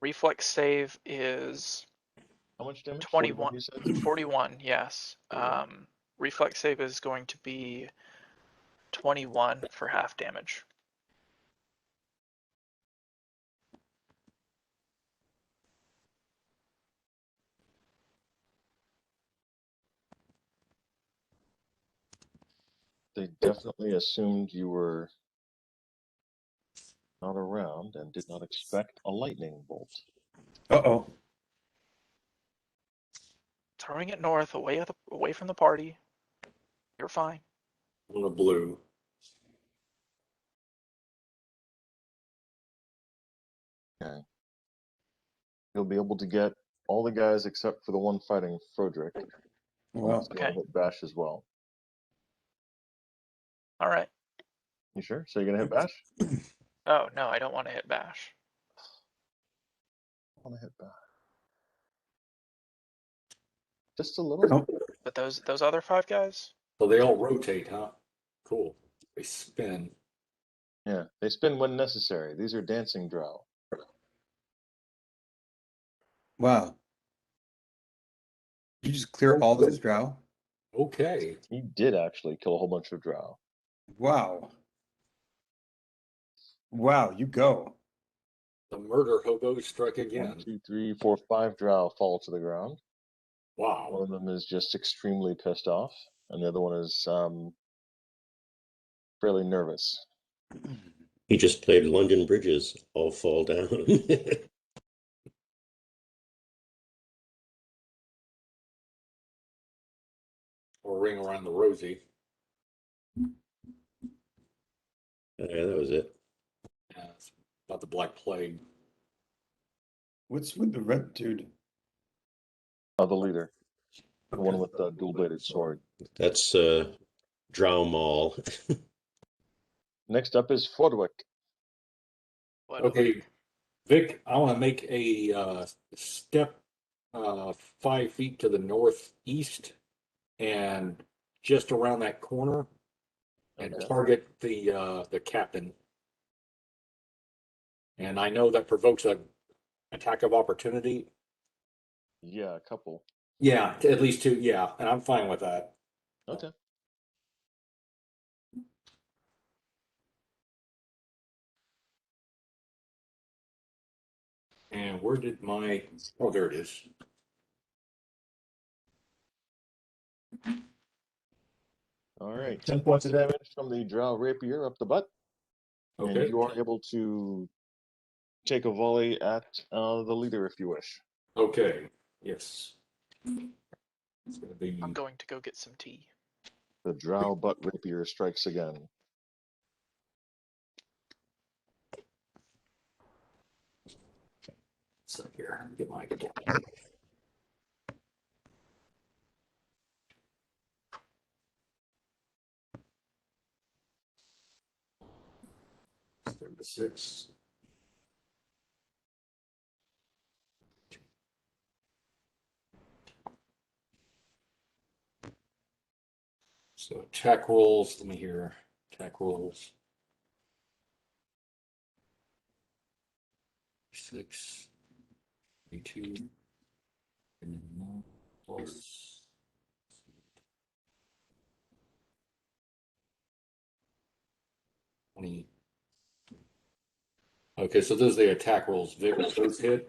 Reflex save is How much damage? 21. 41, you said? 41, yes. Reflex save is going to be 21 for half damage. They definitely assumed you were not around and did not expect a lightning bolt. Uh-oh. Throwing it north, away from the party. You're fine. On a blue. Okay. You'll be able to get all the guys except for the one fighting Frodrick. Well, You want to hit Bash as well. All right. You sure? So you're gonna hit Bash? Oh no, I don't want to hit Bash. I want to hit Bash. Just a little. oh, But those other 5 guys? So they all rotate, huh? Cool. They spin. Yeah, they spin when necessary. These are dancing drow. wow. You just clear all those drow? Okay. He did actually kill a whole bunch of drow. Wow. Wow, you go. The murder hobos strike 1, again. 2, 3, 4, 5 drow fall to the ground. One Wow. of them is just extremely pissed off, and the other one is fairly nervous. He just played London Bridges, all fall down. Or ring around the rosy. Yeah, that was it. Yeah, it's about the Black Plague. What's with the red dude? The leader. The one with the dual-bladed sword. That's Drow Mall. Next up is Frodwick. Okay, Vic, I want to make a step 5 feet to the northeast and just around that corner and Okay. target the captain. And I know that provokes a attack of opportunity. Yeah, a couple. Yeah, at least 2. Yeah, and I'm fine with that. Okay. And where did my? Oh, there it is. All right. 10 points of damage from the drow rapier up the butt. Okay. And you are able to take a volley at the leader if you wish. Okay. Yes. It's gonna be. I'm going to go get some tea. The drow butt rapier strikes again. So here, get my. Six. So attack rolls. Let me hear attack rolls. 6, 2, and plus. Okay, so those are the attack rolls. Vic, those hit?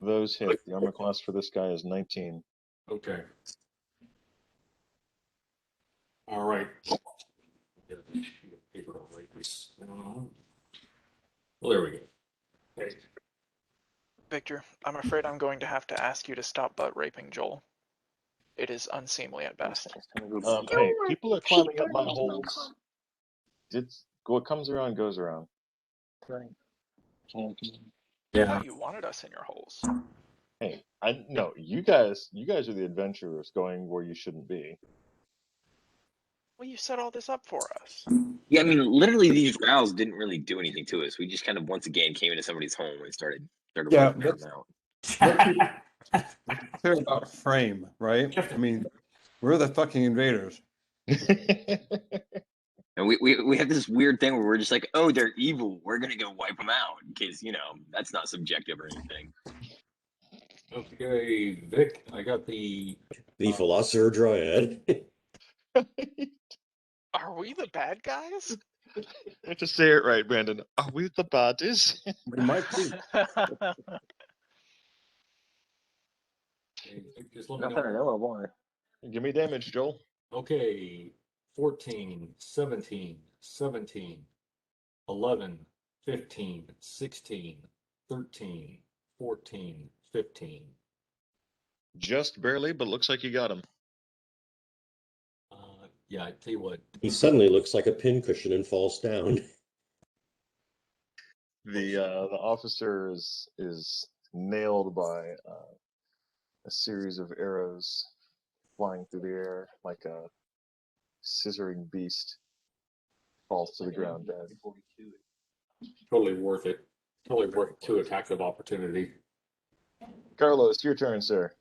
Those hit. The armor class for this guy is 19. Okay. All right. Well, there we go. Okay. Victor, I'm afraid I'm going to have to ask you to stop butt raping Joel. It is unseemly at best. Hey, people are climbing up my holes. What comes around goes around. I Yeah. thought you wanted us in your holes. Hey, no, you guys are the adventurers going where you shouldn't be. Well, you set all this up for us. Yeah, I mean, literally, these drows didn't really do anything to us. We just kind of once again came into somebody's home and started Yeah, wiping them out. Clear about frame, right? I mean, we're the fucking invaders. And we have this weird thing where we're just like, oh, they're evil. We're gonna go wipe them out because that's not subjective or anything. Okay, Vic, I got the Philosopher Dryad. Are we the bad guys? You have to say it right, Brandon. Are we the baddies? We might be. just let me Not that I know. know of, why. Give me damage, Joel. Okay, 14, 17, 17, 11, 15, 16, 13, 14, 15. Just barely, but looks like you got him. Yeah, I tell you what. He suddenly looks like a pincushion and falls down. The officer is nailed by a series of arrows flying through the air like a scissoring beast. Falls to the ground dead. Totally worth it. Totally worth 2 attacks of opportunity. Carlos, your turn, sir.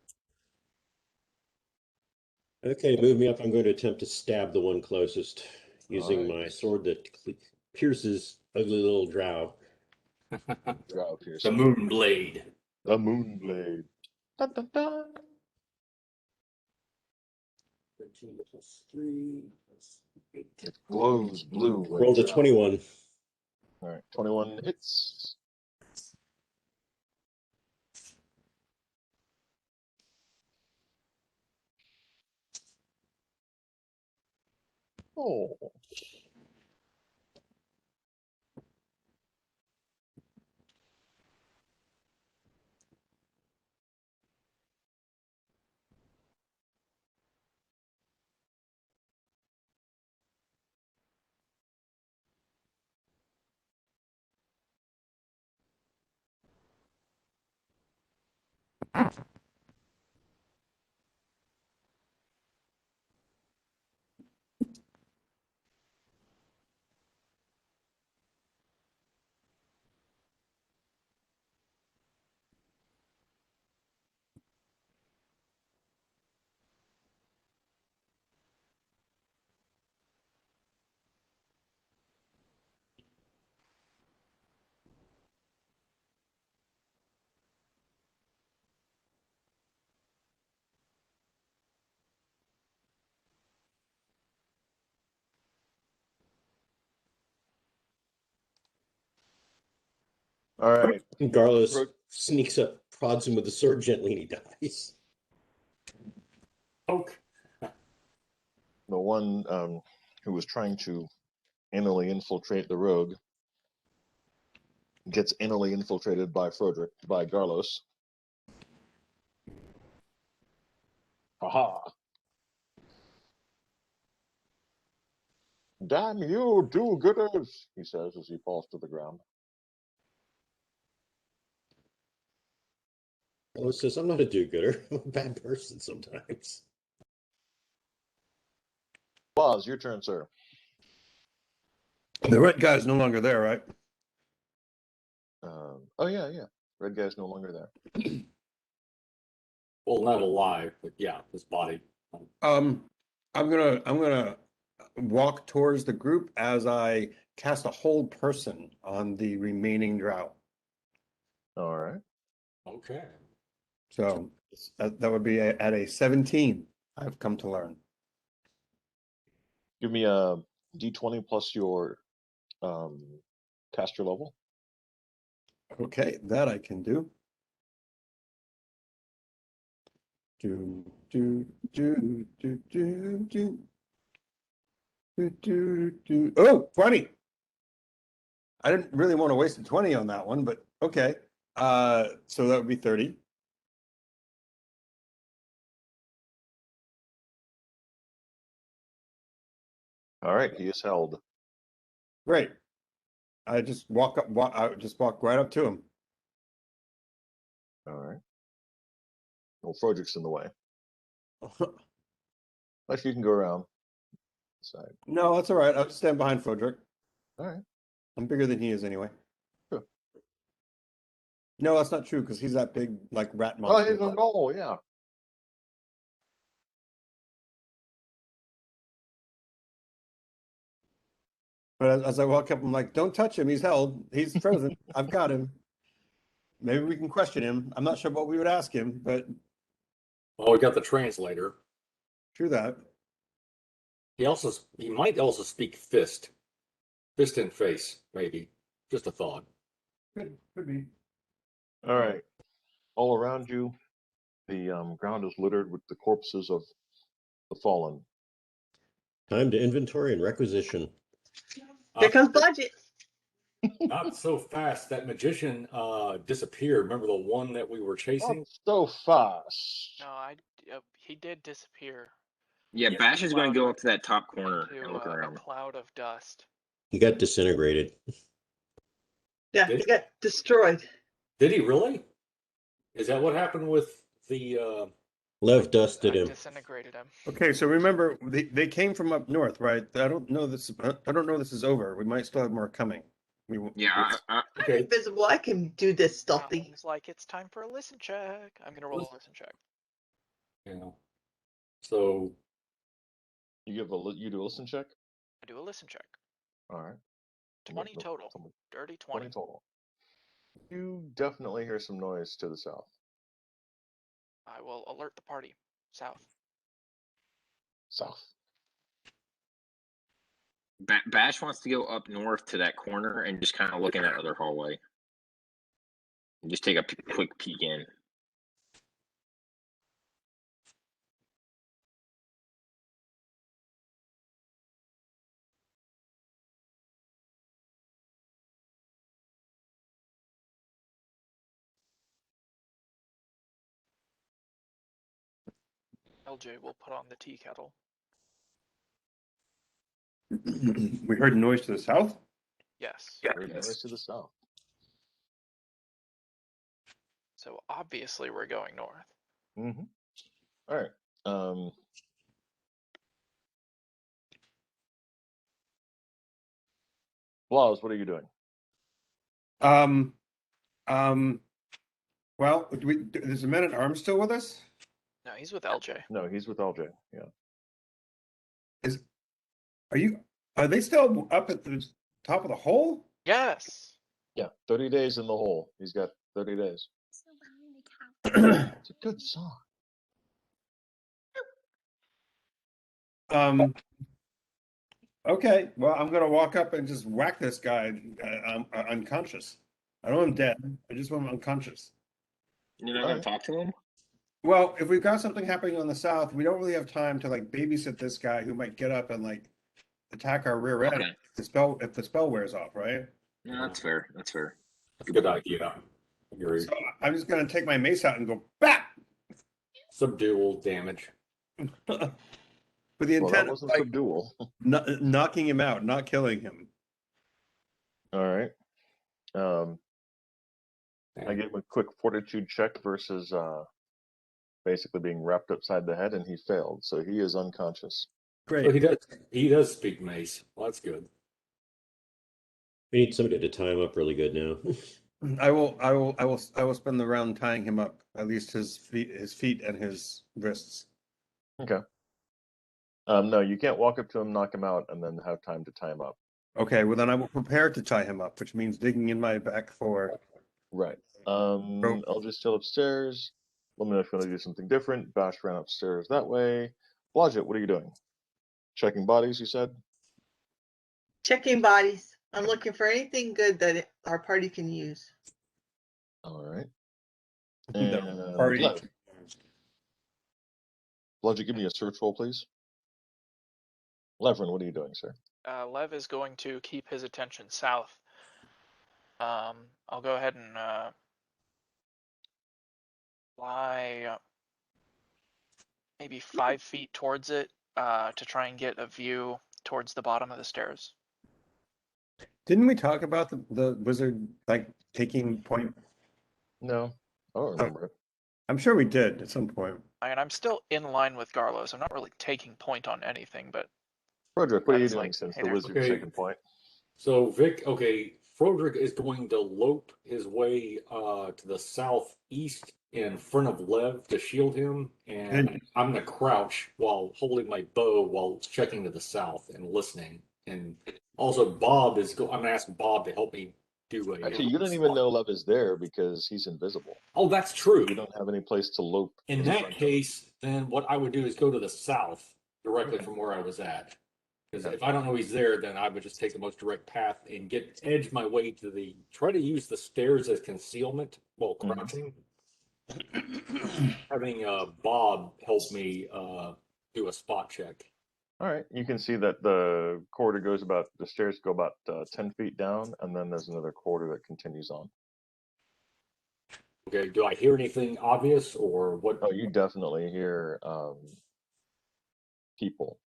Okay, to move me up, I'm going to attempt to stab the one closest using Alright. my sword that pierces ugly little drow. Drow The piercing. moon blade. The moon blade. Dun, dun, dun. 13 plus 3 plus 8. It glows blue. Like Rolled a drow. 21. Alright, 21 hits. Oh. Alright. Garlos sneaks up, prods him with the sword gently, and he dies. Poke. The one who was trying to anally infiltrate the rogue gets anally infiltrated by Garlos. Haha. Damn you, do-gooders, he says as he falls to the ground. Garlos says, I'm not a do-gooder. I'm a bad person sometimes. Boz, your turn, sir. The red guy's no longer there, right? Oh yeah. Red guy's no longer there. Well, not alive, but yeah, his body. I'm gonna walk towards the group as I cast a hold person on the remaining drow. Alright. Okay. So that would be at a 17. I've come to learn. Give me a d20 plus your caster level. Okay, that I can do. Do do do do do do do do do. Oh, 20. I didn't really want to waste a 20 on that one, but okay. So that would be 30. Alright, he is held. Great. I just walk right up to him. Alright. Well, Frodrick's in the way. Like you can go around. Side. No, that's all right. I'll just stand behind Fodrick. Alright. I'm bigger than he is anyway. Sure. No, that's not true because he's that big, like rat Oh, monster. he's a goal, yeah. But as I walk up, I'm like, "Don't touch him. He's held. He's frozen. I've got him. Maybe we can question him. I'm not sure what we would ask him, but Well, we got the translator. true that. He might also speak fist in face, maybe. Just a thought. Could be. Alright. All around you, the ground is littered with the corpses of the fallen. Time to inventory and requisition. Here comes budget. Not so fast. That magician disappeared. Remember the one that we were chasing? Not so fast. No, he did disappear Yeah, Bash is going to go up to that top corner into and look a around. cloud of dust. He got disintegrated. Yeah, he got destroyed. Did he really? Is that what happened with the? Lev dusted I him. disintegrated him. Okay, so remember they came from up north, right? I don't know this is over. We might still have more coming. Yeah, I'm Okay. invisible. I can do this stealthy. Sounds like it's time for a listen check. I'm gonna roll a listen check. Yeah. So You do a listen check. I do a listen check. All right. 20 total. Dirty 20. 20 total. You definitely hear some noise to the south. I will alert the party. South. South. Bash wants to go up north to that corner and just kind of look in that other hallway. And just take a quick peek in. LJ will put on the tea kettle. We heard noise to the south. Yes. Heard noise to the south. So obviously we're going north. Mm-hmm. All right. Laws, what are you doing? Well, is the man at arms still with us? No, he's with LJ. No, he's with LJ. Yeah. Are they still up at the top of the hole? Yes. Yeah. 30 days in the hole. He's got 30 days. It's a good song. Okay, well, I'm gonna walk up and just whack this guy unconscious. I don't want him dead. I just want him unconscious. You're not going to talk to him? Well, if we've got something happening on the south, we don't really have time to like babysit this guy who might get up and like attack our rear end Okay. if the spell wears off, right? No, that's fair. That's fair. that's a good idea. Agreed. So I'm just gonna take my mace out and go BAP! Subdual damage. With the Well, that intent of wasn't like subdual. knocking him out, not killing him. All right. I gave him a quick fortitude check versus basically being wrapped upside the head, and he failed. So he is unconscious. Great. So he does speak mace. Well, that's good. We need somebody to tie him up really good now. I will spend the round tying him up, at least his feet and his wrists. Okay. No, you can't walk up to him, knock him out, and then have time to tie him up. Okay, well then I will prepare to tie him up, which means digging in my back for Right. LJ's still upstairs. Let me know if you want to do something different. Bash ran upstairs that way. Blodgett, what are you doing? Checking bodies, you said? Checking bodies. I'm looking for anything good that our party can use. All right. the And party. Lev. Blodgett, give me a search roll, please. Levrin, what are you doing, sir? Lev is going to keep his attention south. I'll go ahead and fly maybe 5 feet towards it to try and get a view towards the bottom of the stairs. Didn't we talk about the wizard like taking point? No, I don't remember it. I'm sure we did at some point. I'm still in line with Garlos. I'm not really taking point on anything, but Frederick, what are you That's doing like, since hey, the there's- wizard's taking point? So Vic, okay, Froderick is going to lope his way to the southeast in front of Lev to shield him, and I'm gonna crouch while holding my bow while checking to the south and listening. And also, Bob is I'm gonna ask Bob to help me do a. Actually, you don't even know Lev is there because he's invisible. Oh, that's true. You don't have any place to lope. In front that of. case, then what I would do is go to the south directly from where I was at. Because if I don't know he's there, then I would just take the most direct path and edge my way to try to use the stairs as concealment while crouching. Having Bob help me do a spot check. All right, you can see that the corridor goes about, the stairs go about 10 feet down, and then there's another corridor that continues on. Okay, do I hear anything obvious or what? Oh, you definitely hear people,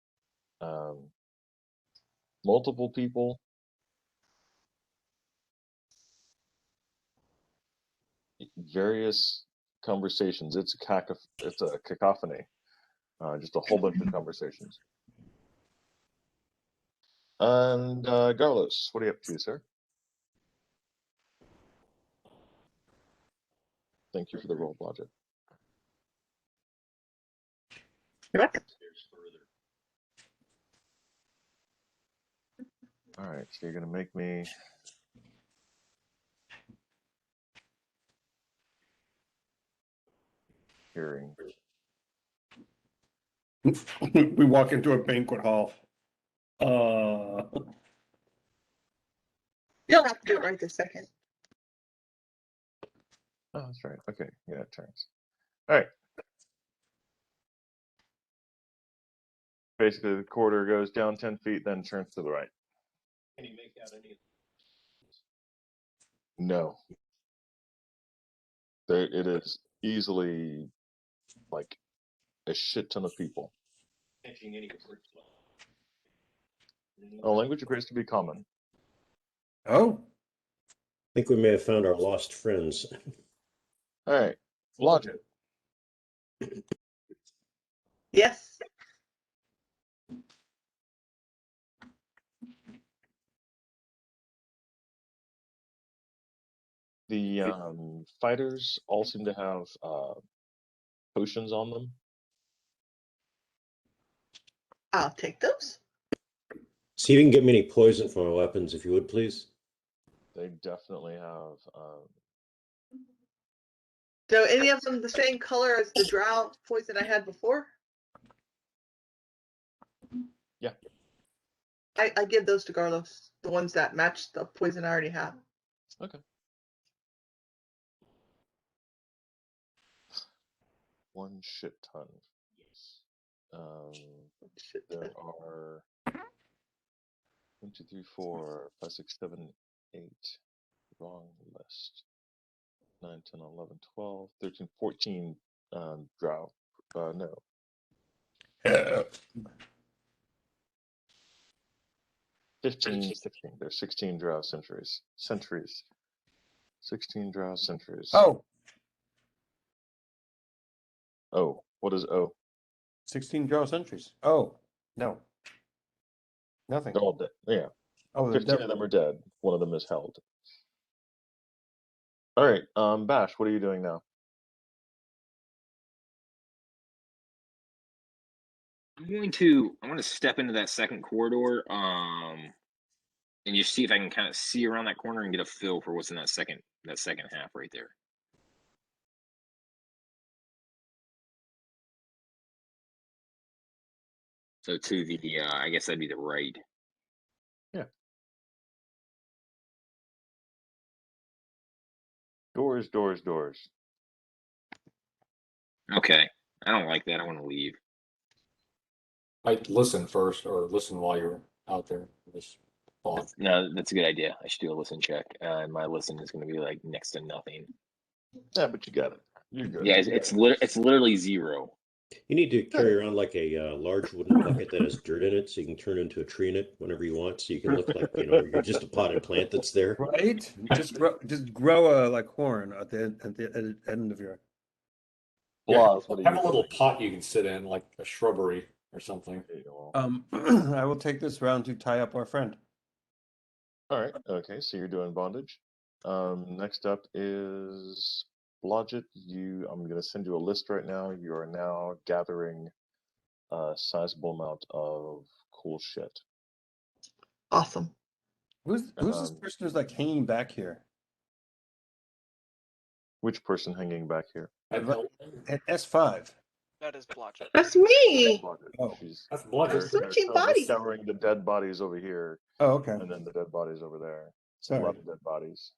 multiple people. Various conversations. It's a cacophony. Just a whole bunch of conversations. And Carlos, what are you up to, sir? Thank you for the roll, Blodgett. You're welcome. All right, so you're gonna make me hearing. We walk into a banquet hall. You don't have to do it right this second. Oh, that's right. Okay, yeah, it turns. All right. Basically, the corridor goes down 10 feet, then turns to the right. Can you make out any? No. There, it is easily like a shit ton of people. Catching any words? Oh, language appears to be common. Oh, I think we may have found our lost friends. All right, Blodgett. Yes. The fighters all seem to have potions on them. I'll take those. See if you can get me any poison for my weapons, if you would, please. They definitely have. So any of them the same color as the drow poison I had before? Yeah. I give those to Carlos, the ones that match the poison I already have. Okay. One shit ton. Shit. There are 1, 2, 3, 4, 5, 6, 7, 8. Wrong list. 9, 10, 11, 12, 13, 14 drow. No. 15, 16. There's 16 drow sentries. 16 drow sentries. oh, Oh, what is O? 16 draw centuries. Oh, no. Nothing. They're all dead. Yeah. Oh, 15 of them are dead. One of them is held. All right, Bash, what are you doing now? I'm going to step into that second corridor, and just see if I can kind of see around that corner and get a feel for what's in that second half right there. So to the, I guess that'd be the right. Yeah. Doors, doors, doors. Okay, I don't like that. I want to leave. I'd listen first, or listen while you're out there. This thought. No, that's a good idea. I should do a listen check, and my listen is going to be like next to nothing. Yeah, but you got it. You're good. Yeah, it's literally 0. You need to carry around like a large wooden bucket that has dirt in it, so you can turn into a tree in it whenever you want. So you can look like you're just a potted plant that's there. Right? Just grow a like horn at the end of your. Blas, Yeah, what do have you a little think? pot you can sit in, like a shrubbery or something. I will take this round to tie up our friend. All right. Okay, so you're doing bondage. Next up is Blodgett. I'm going to send you a list right now. You are now gathering a sizable amount of cool shit. Awesome. Who's this person who's like hanging back here? Which person hanging back here? At S5. That is Blodgett. That's me. Blodgett. Oh. That's Blodgett. Switching They're bodies. scouring the dead bodies over here, Oh, okay. and then the dead bodies over there. A Sorry. lot of dead bodies.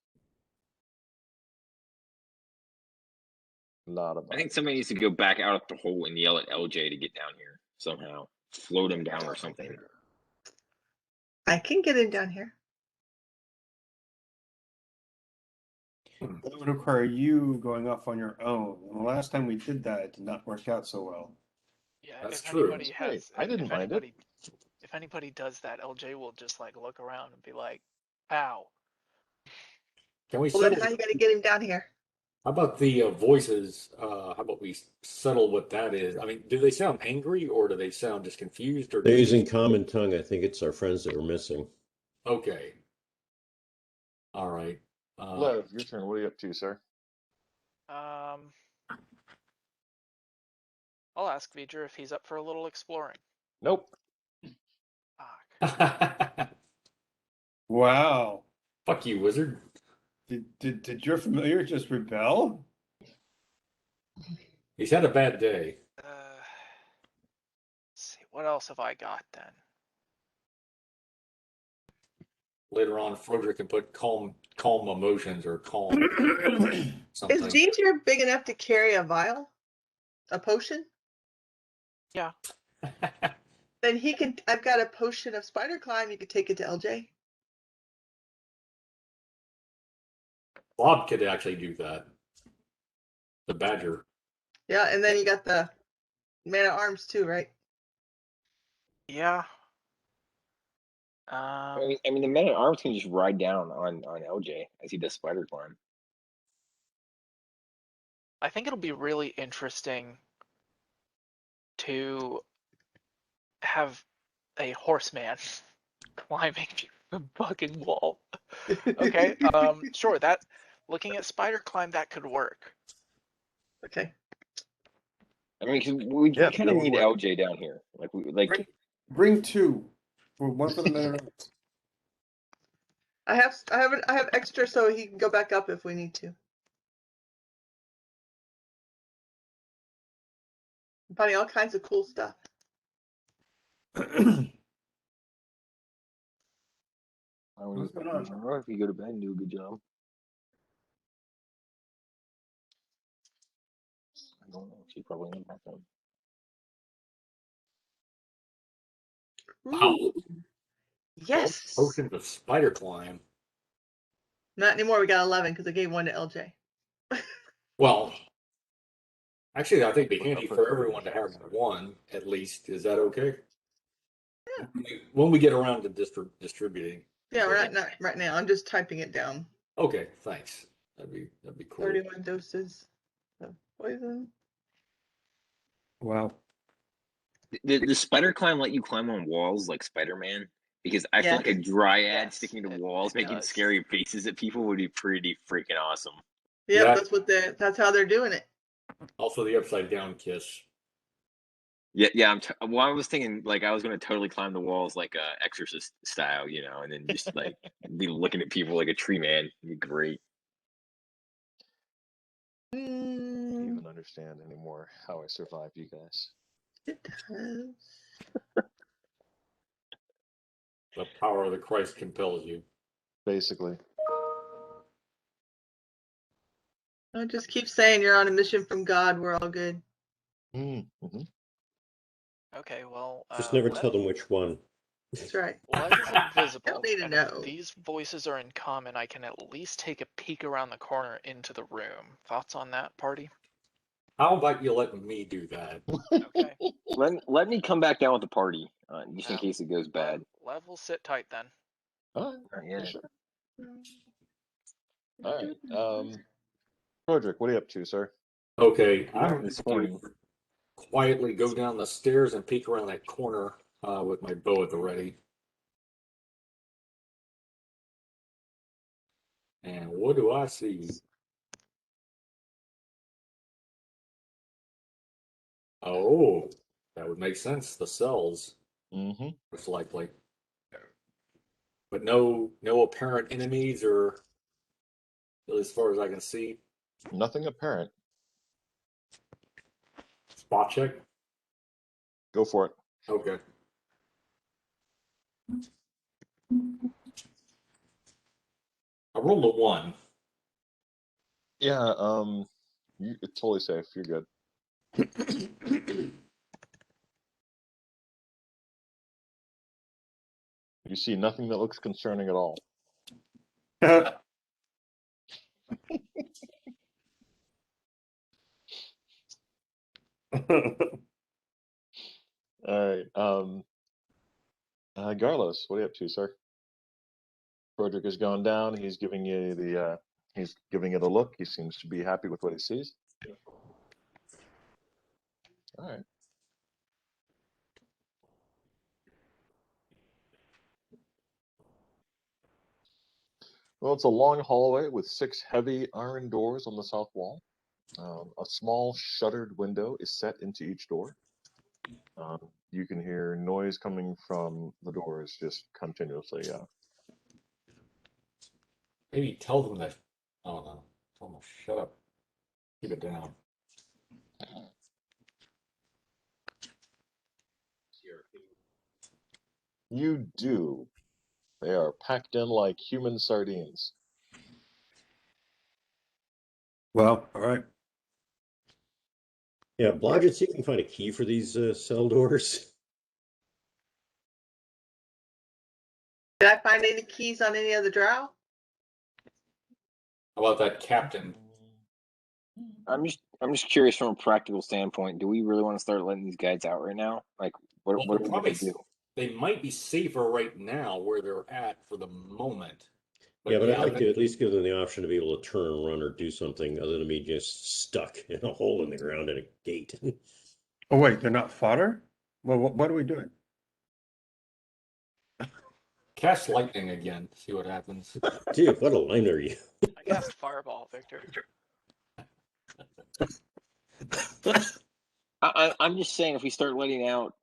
A lot of I think bodies. somebody needs to go back out of the hole and yell at LJ to get down here somehow. float him down or something. I can get him down here. That would require you going off on your own. And the last time we did that, it did not work out so well. Yeah, That's if true. anybody Hey, has, I didn't if mind it. anybody does that, LJ will just like look around and be like, "Ow." Can we Well, then settle? how you gonna get him down here? How about the voices? How about we settle what that is? I mean, do they sound angry or do they sound just confused or They're using common tongue. I think it's our friends that we're missing. Okay. All right. Lev, your turn. What are you up to, sir? I'll ask V'ger if he's up for a little exploring. Nope. Fuck. Wow. Fuck you, wizard. Did your familiar just rebel? He's had a bad day. Let's see, what else have I got then? Later on, Frederick can put calm emotions or calm Is something. V'ger big enough to carry a vial? A potion? Yeah. Then he can. I've got a potion of spider climb. You could take it to LJ. Bob could actually do that. The badger. Yeah, and then you got the man at arms too, right? Yeah. I mean, the man at arms can just ride down on LJ as he does spider climb. I think it'll be really interesting to have a horseman climbing the fucking wall. Okay. Sure. That looking at spider climb, that could work. Okay. I mean, 'cause we Yeah, kind that of would need work. LJ down here. Bring two. One for the men at arms. I have extra so he can go back up if we need to. I'm finding all kinds of cool stuff. What's going on? Or if you go to bed and do a good job. I don't know. She's probably in my phone. Wow. Ooh, yes. Potions of spider climb. Not anymore. We got 11 because I gave one to LJ. Well, actually, I think it'd be handy for everyone to have one at least. Is that okay? Yeah. When we get around to distributing. Yeah, we're not right now. I'm just typing it down. Okay, thanks. That'd be cool. 31 doses of poison. Wow. The spider climb let you climb on walls like Spider-Man? Because I feel like a dryad Yes, sticking to it walls making does. scary faces at people would be pretty freaking awesome. Yeah, Yeah. that's how they're doing it. Also, the upside down kiss. Yeah. Well, I was thinking like I was going to totally climb the walls like Exorcist style, and then just like be looking at people like a tree man. It'd be great. I don't even understand anymore how I survived you guys. It does. The power of the Christ compels you. Basically. I just keep saying you're on a mission from God. We're all good. Mm-hmm. Okay. Well. Just never Lev, tell them which one. That's right. Lev is invisible, Don't need to and know. if these voices are in common, I can at least take a peek around the corner into the room. Thoughts on that, party? How about you let me do that? Okay. Let me come back down with the party just in case it goes bad. Lev will sit tight then. All Not right, yet. sure. All right. Roderick, what are you up to, sir? Okay, Not I'm this going morning. to quietly go down the stairs and peek around that corner with my bow at the ready. And what do I see? Oh, that would make sense. The cells, Mm-hmm. most likely. But no apparent enemies, or as far as I can see. Nothing apparent. Spot check. Go for it. Okay. I rolled a 1. Yeah, you're totally safe. You're good. You see nothing that looks concerning at all. All right. Garlos, what are you up to, sir? Broderick has gone down. He's giving you the. He's giving it a look. He seems to be happy with what he sees. All right. Well, it's a long hallway with 6 heavy iron doors on the south wall. A small shuttered window is set into each door. You can hear noise coming from the doors just continuously. Maybe tell them that. Oh no, tell them to shut up. Keep it down. You do. They are packed in like human sardines. Well, all right. Yeah, Blodgett, see if you can find a key for these cell doors. Did I find any keys on any of the drow? How about that captain? I'm just curious from a practical standpoint. Do we really want to start letting these guys out right now? Like, what Well, are we probably going to do? they might be safer right now where they're at for the moment. Yeah, but I'd like but- to at least give them the option to be able to turn and run or do something other than be just stuck in a hole in the ground at a gate. Oh wait, they're not fodder? Well, what are we doing? Cast lightning again. See what happens. Dude, what a line are you? I cast Fireball, Victor. I'm just saying, if we start letting out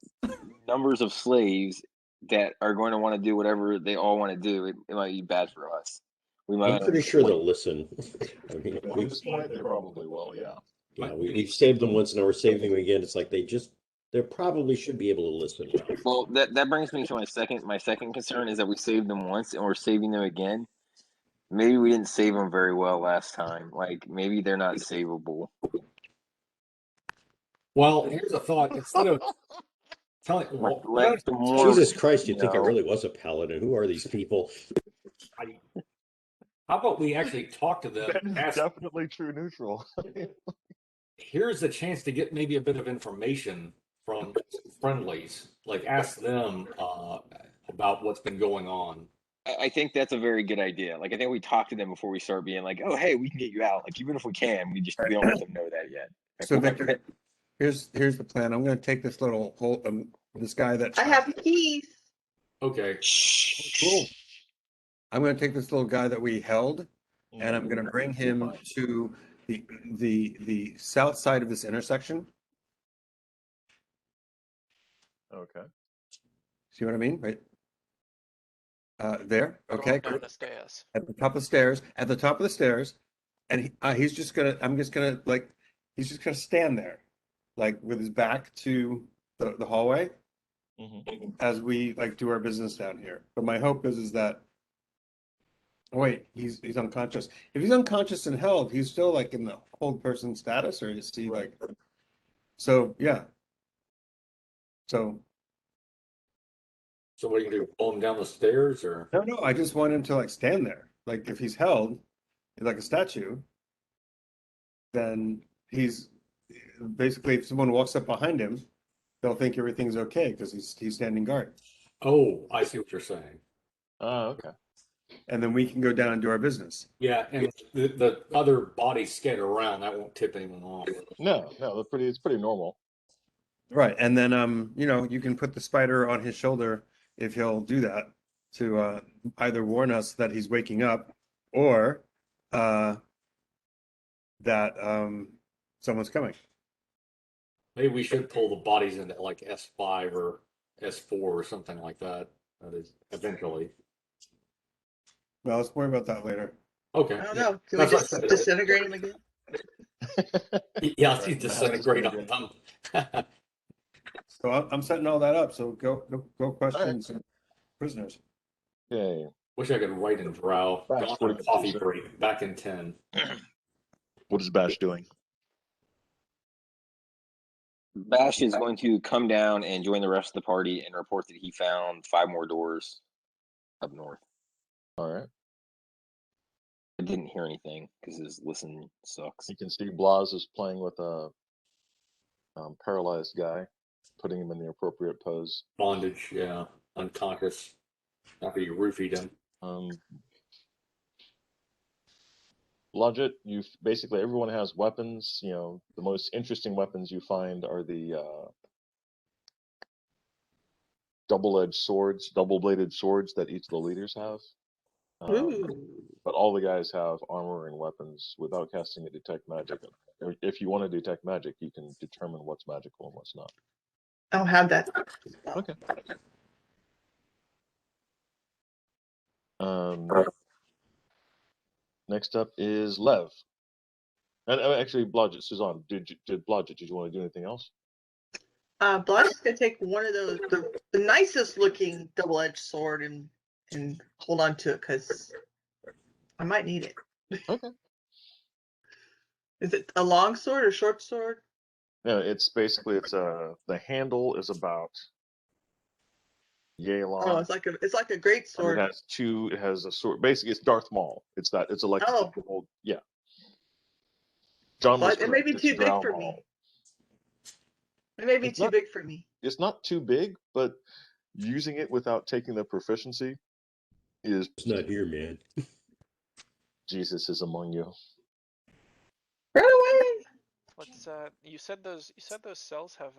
numbers of slaves that are going to want to do whatever they all want to do, it might be bad for us. We might. I'm pretty sure they'll listen. I mean, At this point, they probably will. Yeah. we've saved them once, now we're saving them again. It's like they probably should be able to listen. Well, that brings me to my second concern is that we saved them once and we're saving them again. Maybe we didn't save them very well last time. Like, maybe they're not savable. Well, here's a thought. Instead of telling, well, Let the more, Jesus Christ, you think I know. really was a paladin? Who are these people? how about we actually talk to them? That is Ask, definitely true neutral. here's a chance to get maybe a bit of information from friendlies. Like ask them about what's been going on. I think that's a very good idea. Like, I think we talk to them before we start being like, "Oh, hey, we can get you out." Like, even if we can, we don't let them know that yet. So Victor, here's the plan. I'm going to take this little whole this guy that I have the keys. Okay. Cool. I'm going to take this little guy that we held, and I'm going to bring him to the south side of this intersection. Okay. See what I mean? Right there. Okay. Going down the stairs. At the top of the stairs. At the top of the stairs, and he's just gonna. I'm just gonna He's just gonna stand there, like with his back to the hallway, as we do our business down here. But my hope is that. Oh, wait, he's unconscious. If he's unconscious and held, he's still in the hold person status, or is he So yeah. So what are you gonna do? Pull him down the stairs, or no, I just want him to stand there. Like if he's held, like a statue, then he's basically, if someone walks up behind him, they'll think everything's okay because he's standing guard. Oh, I see what you're saying. Oh, okay. And then we can go down and do our business. Yeah, and the other bodies scatter around. That won't tip anyone off. No, it's pretty normal. Right. And then you can put the spider on his shoulder if he'll do that to either warn us that he's waking up or that someone's coming. Maybe we should pull the bodies into S5 or S4 or something like that. That is eventually. Well, let's worry about that later. Okay. I don't know. Can we just disintegrate him again? Yeah, he's disintegrate on them. So I'm setting all that up. So go question some prisoners. Yay. Wish I could write in drow. Bash, Gone what on do you coffee do? break. Back in 10. What is Bash doing? Bash is going to come down and join the rest of the party and report that he found 5 more doors up north. All right. I didn't hear anything because his listen sucks. You can see Blas is playing with a paralyzed guy, putting him in the appropriate pose. Bondage, yeah. Unconscious. After you roofied him. Blodgett, you basically everyone has weapons. You know, the most interesting weapons you find are the double-edged swords, double-bladed swords that each of the leaders have. Ooh. But all the guys have armor and weapons without casting a detect magic. If you want to detect magic, you can determine what's magical and what's not. I don't have that. Okay. Next up is Lev. And actually, Blodgett, Suzanne, did Blodgett, did you want to do anything else? Blush is gonna take one of those, the nicest looking double-edged sword and hold on to it because I might need it. Okay. Is it a long sword or short sword? No, it's basically the handle is about yay long. Oh, it's like a great sword. And it has a sword. Basically, it's Darth Maul. It's like Oh. Yeah. John was But it may be correct. too It's big Drow for Maul. me. It may be It's too not- big for me. It's not too big, but using it without taking the proficiency is It's not here, man. Jesus is among you. Run away! Let's you said those cells have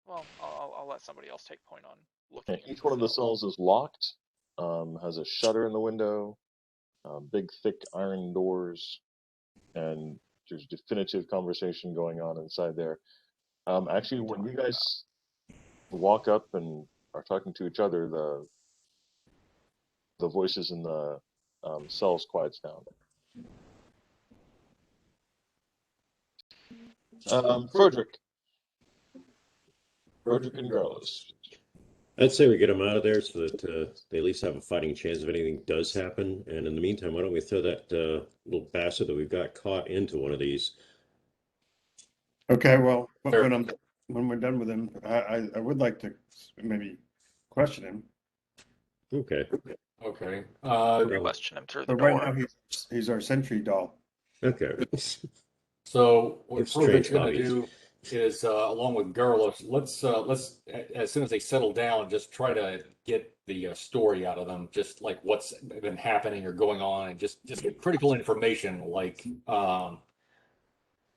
well, I'll let somebody else take point on looking And at each one of the cells. cells is locked, has a shutter in the window, big thick iron doors, and there's definitive conversation going on inside there. Actually, when you guys walk up and are talking to each other, the voices in the cells quiets down. Frederick and Garlos. I'd say we get them out of there so that they at least have a fighting chance if anything does happen. And in the meantime, why don't we throw that little bastard that we've got caught into one of these? Okay, well, when we're done with him, I would like to maybe question him. Okay. Okay. Question him through the But door. right now he's our sentry doll. Okay. So what It's Frodo's strange going to hobbies. do is, along with Garlos, let's as soon as they settle down, just try to get the story out of them, just like what's been happening or going on, and just get critical information, like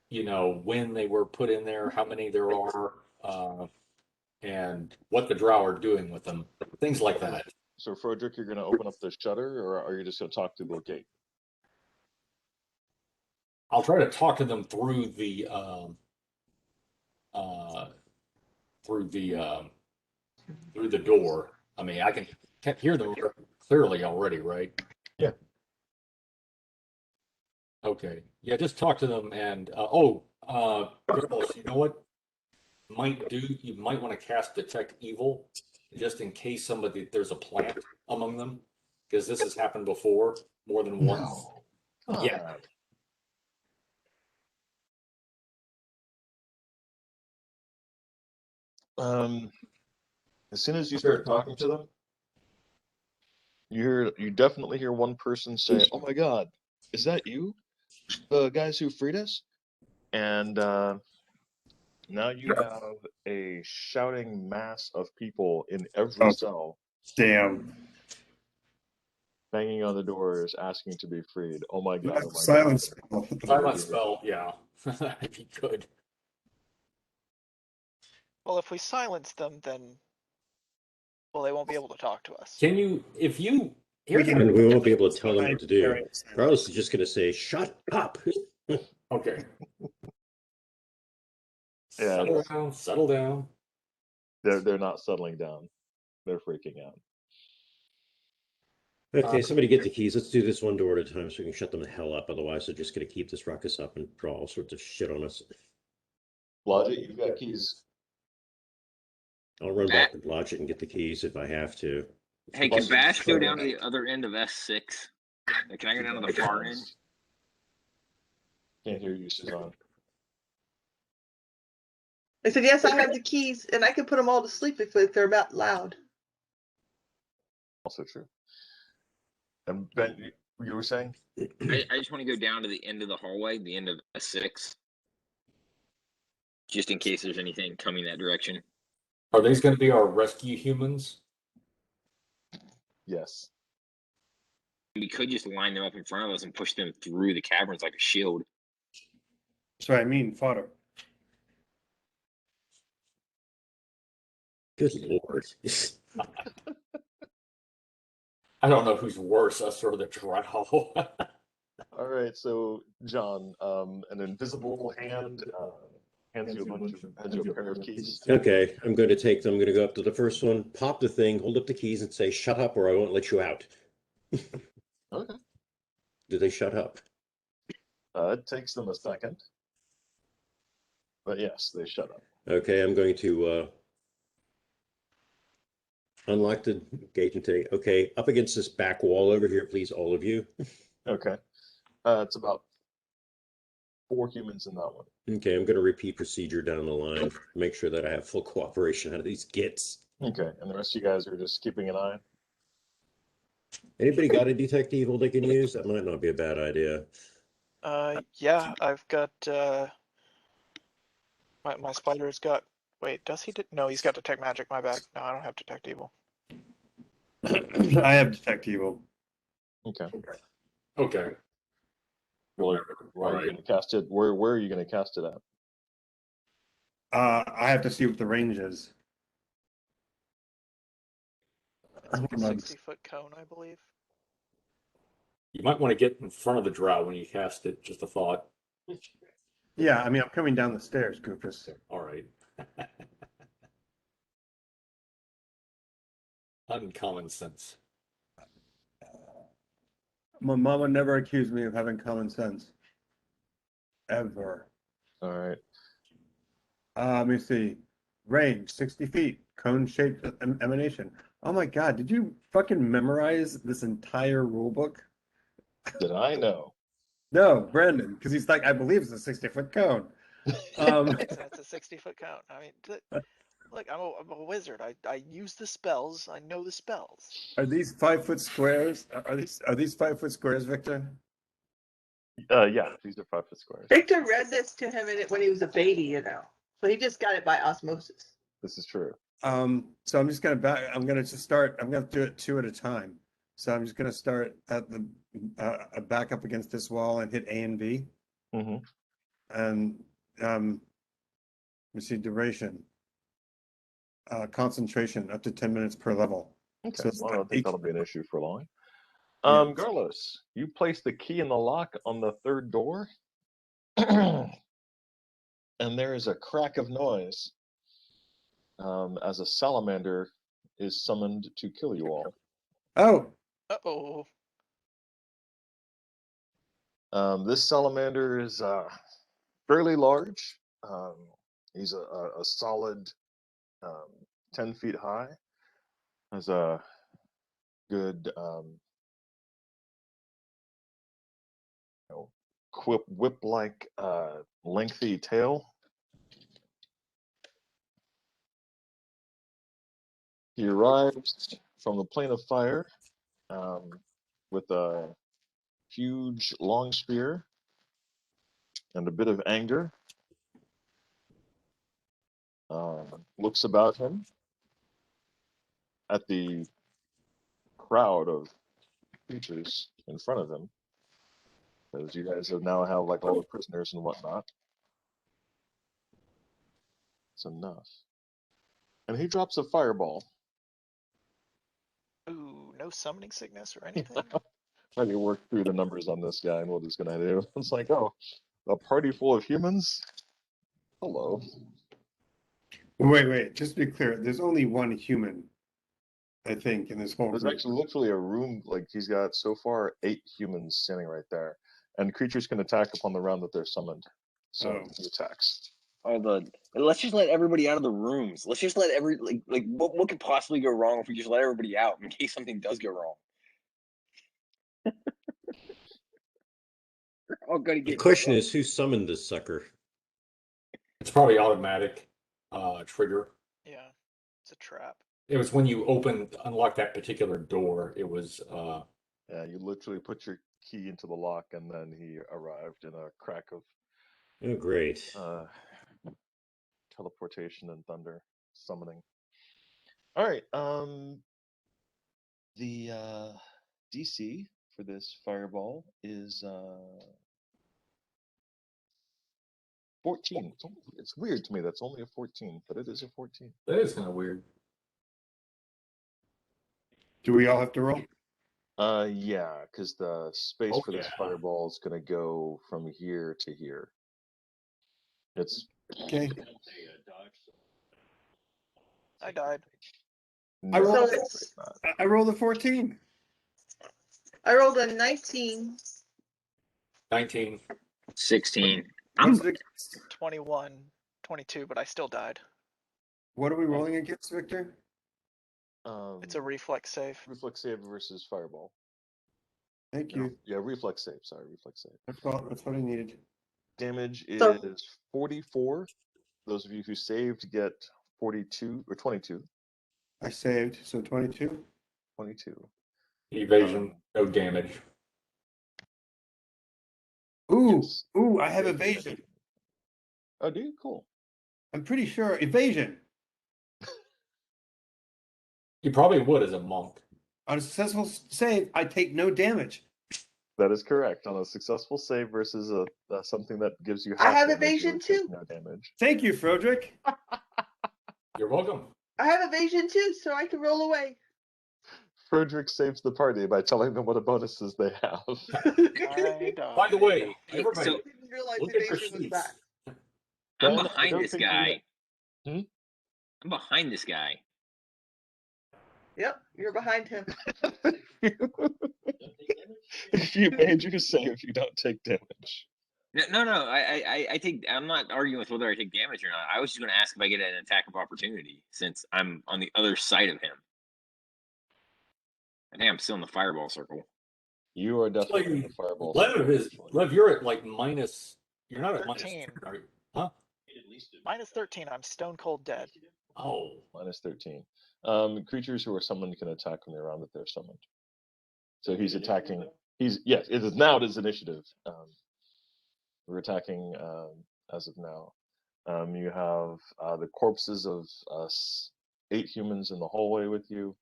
you know, when they were put in there, how many there are, and what the drow are doing with them, things like that. So, Frederick, you're going to open up the shutter, or are you just going to talk through the gate? I'll try to talk to them through the through the door. I mean, I can hear them clearly already, right? Yeah. Okay. Yeah, just talk to them and Girls, you know what? You might want to cast Detect Evil just in case there's a plant among them, because this has happened before more than once. Yeah. As soon as you start talking to them, you definitely hear one person say, "Oh my God, is that you? The guys who freed us?" And now you have a shouting mass of people in every cell. Damn. Banging on the doors, asking to be freed. Oh my God! Oh my Silence. God. Silent spell, yeah. That'd be good. Well, if we silence them, then they won't be able to talk to us. Can you, if you, And we won't be able to tell them what to do. Carlos is just going to say, "Shut up." okay. Yeah, Settle down. they're not settling down. They're freaking out. Okay, somebody get the keys. Let's do this one door at a time so we can shut them the hell up. Otherwise, they're just going to keep this ruckus up and draw all sorts of shit on us. Blodgett, you've got keys. I'll run back to Blodgett and get the keys if I have to. Hey, can Bash go down to the other end of S6? Can I go down to the far end? Can't hear you, Suzanne. I said, yes, I have the keys, and I can put them all to sleep if they're about loud. Also true. And Ben, you were saying? I just want to go down to the end of the hallway, the end of a 6, just in case there's anything coming that direction. Are these going to be our rescue humans? Yes. We could just line them up in front of us and push them through the caverns like a shield. That's what I mean, fodder. Good lord. I don't know who's worse, us or the drow. All right, so John, an invisible hand hands you a pair of keys. Okay, I'm going to take them. I'm going to go up to the first one, pop the thing, hold up the keys, and say, "Shut up, or I won't let you out." Okay. Do they shut up? It takes them a second, but yes, they shut up. Okay, I'm going to unlock the gate and say, "Okay, up against this back wall over here, please, all of you." Okay. It's about 4 humans in that one. Okay, I'm going to repeat procedure down the line. Make sure that I have full cooperation out of these gits. Okay, and the rest of you guys are just keeping an eye. Anybody got a detect evil they can use? That might not be a bad idea. Yeah, I've got my spider's got. Wait, does he? No, he's got detect magic. My bad. No, I don't have detect evil. I have detect evil. Okay. Okay. Well, where are you going to cast it? Where are you going to cast it at? I have to see what the range is. It's like a 60-foot cone, I believe. You might want to get in front of the drow when you cast it. Just a thought. Yeah, I mean, I'm coming down the stairs, Goofus. All right. Uncommon sense. My mama never accused me of having common sense. Ever. All right. Let me see. Range, 60 feet. Cone-shaped emanation. Oh my God, did you fucking memorize this entire rule book? Did I know? No, Brandon, because he's like, I believe it's a 60-foot cone. It's a 60-foot cone. I mean, look, I'm a wizard. I use the spells. I know the spells. Are these 5-foot squares? Are these 5-foot squares, Victor? Yeah, these are 5-foot squares. Victor read this to him when he was a baby, you know. So he just got it by osmosis. This is true. So I'm just gonna I'm gonna do it 2 at a time. So I'm just gonna start at the back up against this wall and hit A and B. Mm-hmm. And let me see, duration. Concentration up to 10 minutes per level. Okay, So well, I don't think that'll be an issue for long. Yeah. Carlos, you place the key in the lock on the 3rd door, and there is a crack of noise as a salamander is summoned to kill you all. Oh, Uh-oh. This salamander is fairly large. He's a solid 10 feet high. Has a good whip-like lengthy tail. He arrives from the plane of fire with a huge long spear and a bit of anger. Looks about him at the crowd of creatures in front of him, because you guys now have like all the prisoners and whatnot. It's enough. And he drops a fireball. Ooh, no summoning sickness or anything? Trying to work through the numbers on this guy and what he's gonna do. It's like, oh, a party full of humans? Hello. wait. Just to be clear, there's only one human, I think, in this whole There's group. actually literally a room, like he's got so far 8 humans standing right there. And creatures can attack upon the round that they're summoned. So he attacks. Let's just let everybody out of the rooms. Let's just let what could possibly go wrong if we just let everybody out in case something does go wrong? Oh, gotta The get question is, who summoned this sucker? It's probably automatic trigger. Yeah, it's a trap. It was when you unlocked that particular door. It was Yeah, you literally put your key into the lock, and then he arrived in a crack of Oh, great. teleportation and thunder summoning. All right. The DC for this fireball is 14. It's weird to me that's only a 14, but it is a 14. that is kind of weird. Do we all have to roll? Yeah, because the space Oh, for this yeah. fireball is going to go from here to here. It's Okay. I died. I no, rolled. it's not. I rolled a 14. I rolled a 19. 19. 16. What's it against? 21, 22, but I still died. What are we rolling against, Victor? It's a reflex save. Reflex save versus fireball. Thank No, you. yeah, reflex save. Sorry, reflex save. That's what I needed. Damage So- is 44. Those of you who saved get 42 or 22. I saved, so 22. 22. Evasion, no damage. Ooh, Yes. ooh, I have Yeah, evasion. Oh, do you? Cool. I'm pretty sure evasion. You probably would as a monk. On a successful save, I take no damage. That is correct. On a successful save versus something that gives you I half have damage, you evasion would take too. no damage. Thank you, Frederick. You're welcome. I have evasion too, so I can roll away. Frederick saves the party by telling them what bonuses they have. I died. By the way, Hey, everybody, so didn't realize look at your evasion was sheets. back. I'm Ben, I behind don't this think we guy. Hmm? I'm behind this guy. Yep, you're behind him. If you made your save, you don't take damage. No. I take. I'm not arguing with whether I take damage or not. I was just going to ask if I get an attack of opportunity since I'm on the other side of him. I think I'm still in the fireball circle. You are definitely in the fireball. Lev, you're at like minus. You're not at minus 13. 10, are you? Huh? Minus 13, I'm stone cold dead. Oh, Minus 13. Creatures who are summoned can attack when they're around that they're summoned. So he's attacking. Yes, it is now his initiative. We're attacking as of now. You have the corpses of 8 humans in the hallway with you.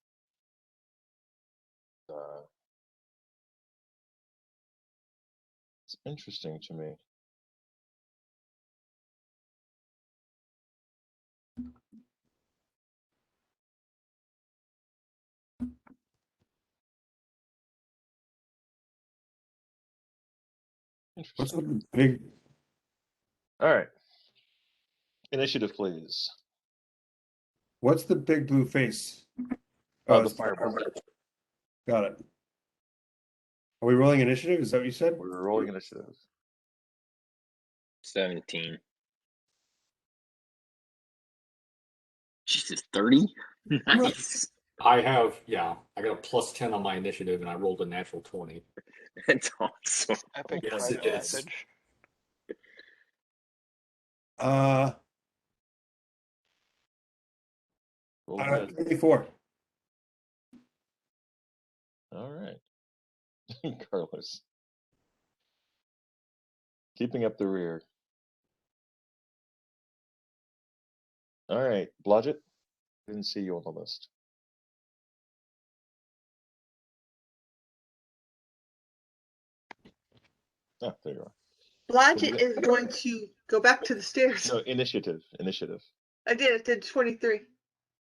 It's interesting to me. What's Interesting. the big? All right. Initiative, please. What's the big blue face? The it's fireball. Got it. Are we rolling initiative? Is that what you said? We're rolling initiative. 17. Jesus, 30? Nice. I got a plus 10 on my initiative, and I rolled a natural 20. That's awesome. Epic Yes, private it is. message. Roll ahead. 24. All right. Carlos. Keeping up the rear. All right. Blodgett. Didn't see you on the list. Ah, there you are. Blodgett is going to go back to the stairs. No, initiative. Initiative. I did 23.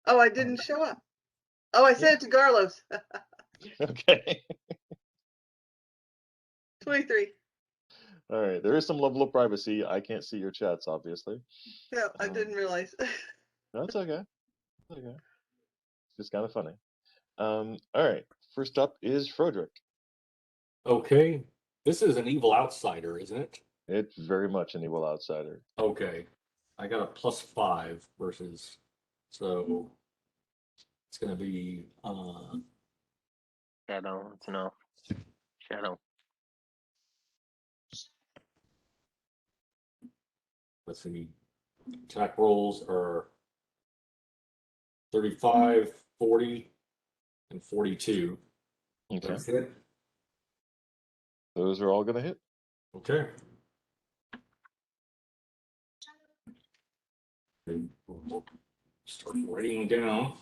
Oh, I didn't show up. Oh, I sent it to Garlos. Okay. 23. All right. There is some level of privacy. I can't see your chats, obviously. No, I didn't realize. That's okay. It's okay. It's just kind of funny. All right. First up is Frederick. Okay. This is an evil outsider, isn't it? It's very much an evil outsider. Okay. I got a plus 5 versus. So it's going to be. Shadow, it's enough. Shadow. Let's see. Attack rolls are 35 40, and 42. Okay. That's it. Those are all going to hit. Okay. Start writing down.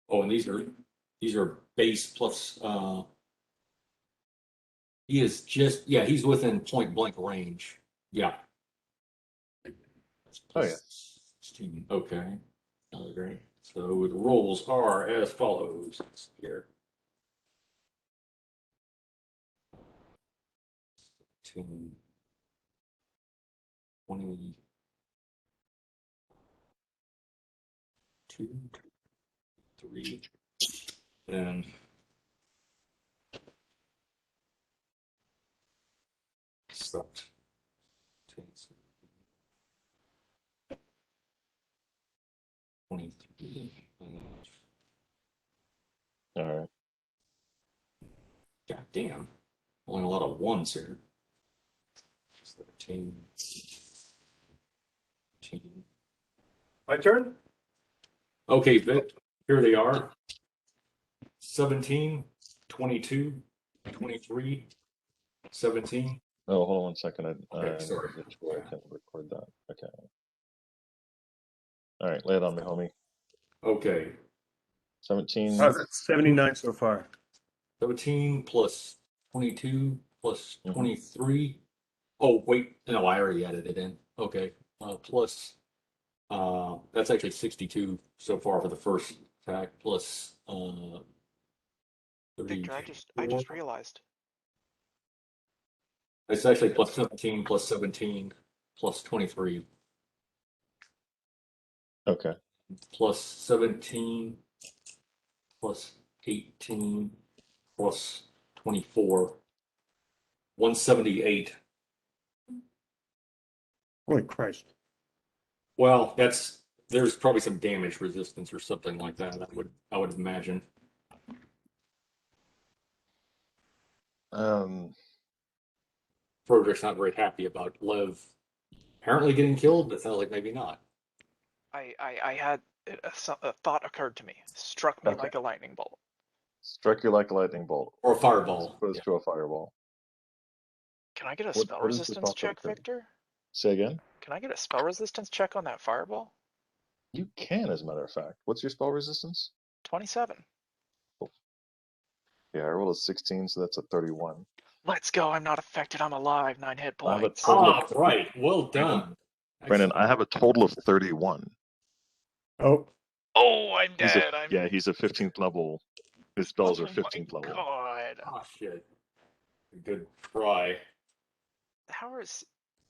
Oh, and these are base plus. He is just he's within point blank range. Yeah. That's Oh, yeah. 16. Okay. Great. So the rolls are as follows. Let's see here. 10, 22, 3, and sucked. 23. All right. God damn. Only a lot of ones here. 17. 18. My turn? Okay, Vic, here they are. 17, 22, 23, 17. Oh, hold on 1 second. Okay, sorry. Which way I can record that. Okay. All right, lay it on me, homie. Okay. 17. Oh, that's 79 so far. 17 plus 22 plus Mhm. 23. Oh, wait. No, I already added it in. Okay. Plus, that's actually 62 so far for the first attack, plus, Victor, I 34. just realized. It's actually plus 17 plus 17 plus 23 Okay. plus 17 plus 18 plus 24. 178. Holy Christ. Well, there's probably some damage resistance or something like that. I would imagine. Frederick's not very happy about Lev apparently getting killed, but it sounds like maybe not. I had a thought occurred to me. Struck me Okay. like a lightning bolt. Struck you like a lightning bolt. Or a As fireball. opposed to a fireball. Can I get a What spell does the resistance software check, say? Victor? Say again? Can I get a spell resistance check on that fireball? You can, as a matter of fact. What's your spell resistance? 27. Yeah, I rolled a 16, so that's a 31. Let's go. I'm not affected. I'm alive. 9 hit I have a points. total Ah, right. Well done. Brandon, I have a total of 31. Oh, Oh, I'm He's a dead. he's a 15th level. His spells are Oh my 15th level. god. Ah, shit. Good try. How is...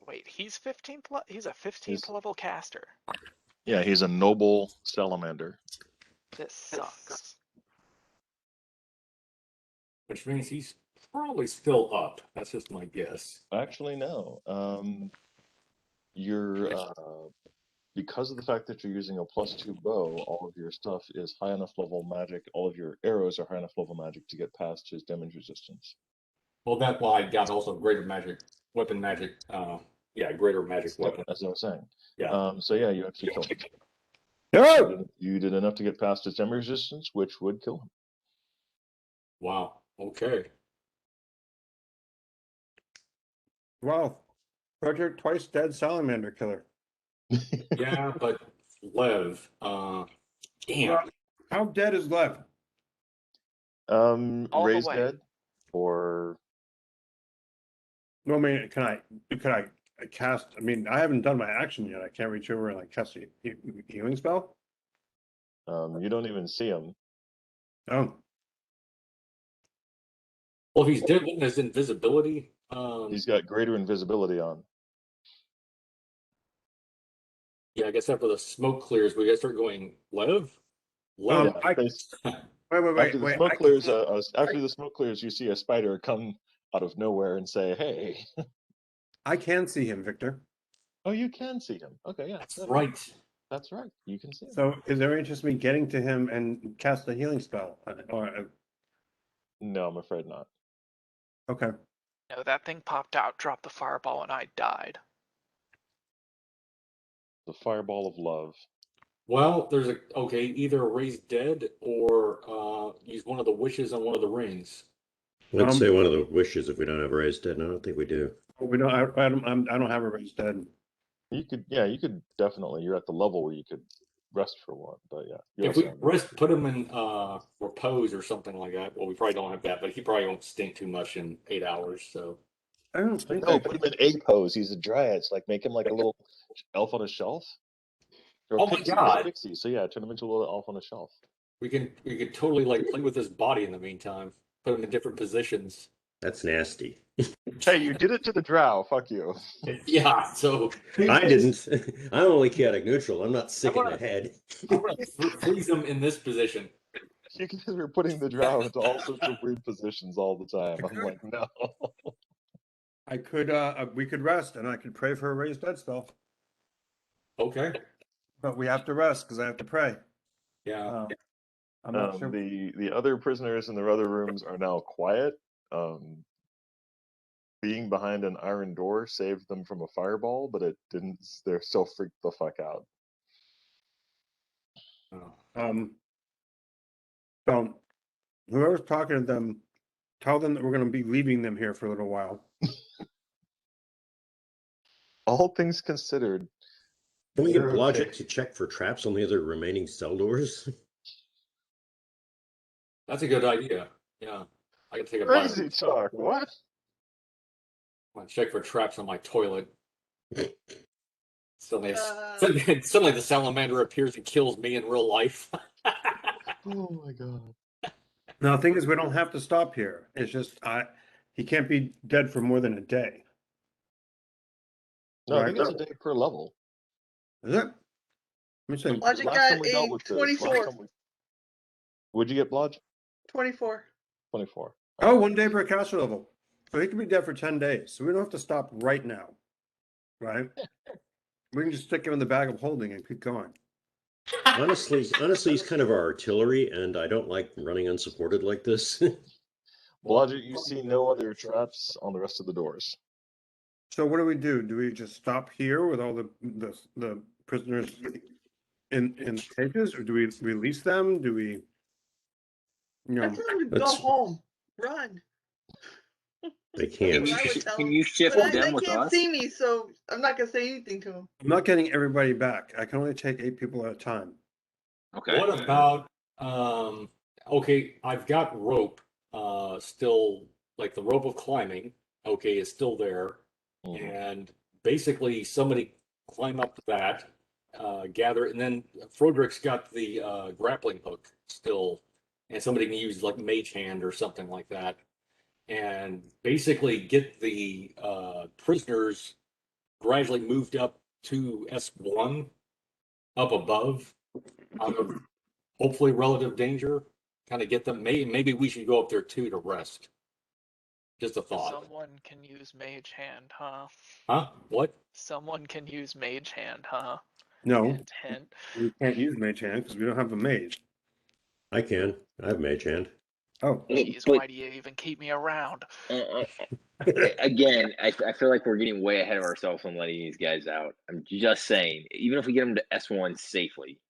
Wait, he's 15th he's a 15th He's- level caster. Yeah, he's a noble salamander. This sucks. Which means he's probably still up. That's just my guess. Actually, no. You're because of the fact that you're using a +2 bow, all of your stuff is high enough level magic. All of your arrows are high enough level magic to get past his damage resistance. Well, that's why I got also greater magic, weapon magic. Greater magic weapon. As I was saying. Yeah. So yeah, you actually killed him. no! You did enough to get past his damage resistance, which would kill him. Wow. Okay. Wow. Frederick twice dead salamander killer. Yeah, but Lev, damn. Well, how dead is Lev? All the Ray's way. dead, or No, I mean, can I cast? I mean, I haven't done my action yet. I can't reach over and like cast a healing spell. you don't even see him. Oh, Well, if he's dead, wouldn't his invisibility? He's got greater invisibility on. Yeah, I guess after the smoke clears, we gotta start going Lev. Lev. Yeah, wait, after the wait. smoke clears, after the smoke clears, you see a spider come out of nowhere and say, "Hey." I can see him, Victor. Oh, you can see him. Okay, yeah, That's right. That's right. You can see him. So, is there interest in me getting to him and cast a healing spell? Or No, I'm afraid not. okay, No, that thing popped out, dropped the fireball, and I died. The fireball of love. Well, there's either raise dead or use one of the wishes on one of the rings. Let's say one of the wishes if we don't have a raised dead. And I don't think we do. We don't. I don't have a raised dead. You could definitely. You're at the level where you could rest for one, but yeah. If we put him in repose or something like that. Well, we probably don't have that, but he probably won't stink too much in 8 hours. So I don't think. No, put him in a pose. He's a dryad. It's like make him like a little elf on a shelf. Or oh my god! Pixie. So yeah, turn him into a little elf on a shelf. We can totally like play with his body in the meantime. Put him in different positions. That's nasty. Hey, you did it to the drow. Fuck you. Yeah, so I didn't. I'm only chaotic neutral. I'm not sick in the head. I'm gonna freeze him in this position. You guys are putting the drow into all sorts of weird positions all the time. I'm like, no. I could. We could rest, and I could pray for a raised dead spell. Okay. But we have to rest because I have to pray. Yeah. I'm not sure. The other prisoners in their other rooms are now quiet. Being behind an iron door saved them from a fireball, but it didn't. They're still freaked the fuck out. So whoever's talking to them, tell them that we're going to be leaving them here for a little while. All things considered. Can we get logic to check for traps on the other remaining cell doors? That's a good idea. Yeah. I can take a Crazy talk. What? I'm gonna check for traps on my toilet. Suddenly the salamander appears and kills me in real life. Oh my god. Now the thing is, we don't have to stop here. It's just he can't be dead for more than a day. No, I think it's a day per level. Is it? Let me see. Logic got a 24. Would you get Blodge? 24. 24. Oh, 1 day per caster level. So he can be dead for 10 days. So we don't have to stop right now. Right? We can just stick him in the bag of holding and keep going. Honestly, he's kind of our artillery, and I don't like running unsupported like this. Blodge, you see no other traps on the rest of the doors. So what do we do? Do we just stop here with all the prisoners in cages, or do we release them? Do we, I tell them to go home. Run. They can't. Can you shift But them they with can't us? see me, so I'm not gonna say anything to them. I'm not getting everybody back. I can only take 8 people at a time. Okay. What about okay, I've got rope still, like the rope of climbing, okay, is still there. And basically somebody climb up that, gather, and then Froderick's got the grappling hook still, and somebody can use like mage hand or something like that, and basically get the prisoners gradually moved up to S1, up above, out of hopefully relative danger. Kind of get them. Maybe we should go up there too to rest. Just a thought. Someone can use mage hand, huh? Huh? What? Someone can use mage hand, huh? No, Hint, hint. we can't use mage hand because we don't have a mage. I can. I have mage hand. Oh, Jeez, why do you even keep me around? Again, I feel like we're getting way ahead of ourselves on letting these guys out. I'm just saying, even if we get them to S1 safely,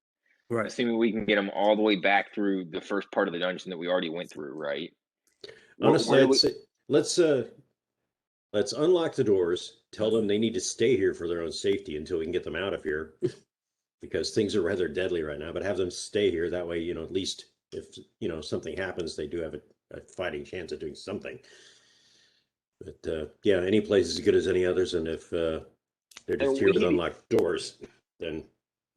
right. assuming we can get them all the way back through the first part of the dungeon that we already went through, right? Honestly, I'd say let's unlock the doors. Tell them they need to stay here for their own safety until we can get them out of here, because things are rather deadly right now. But have them stay here. That way, at least if something happens, they do have a fighting chance of doing something. But yeah, any place is as good as any others, and if they're just here with unlocked doors, then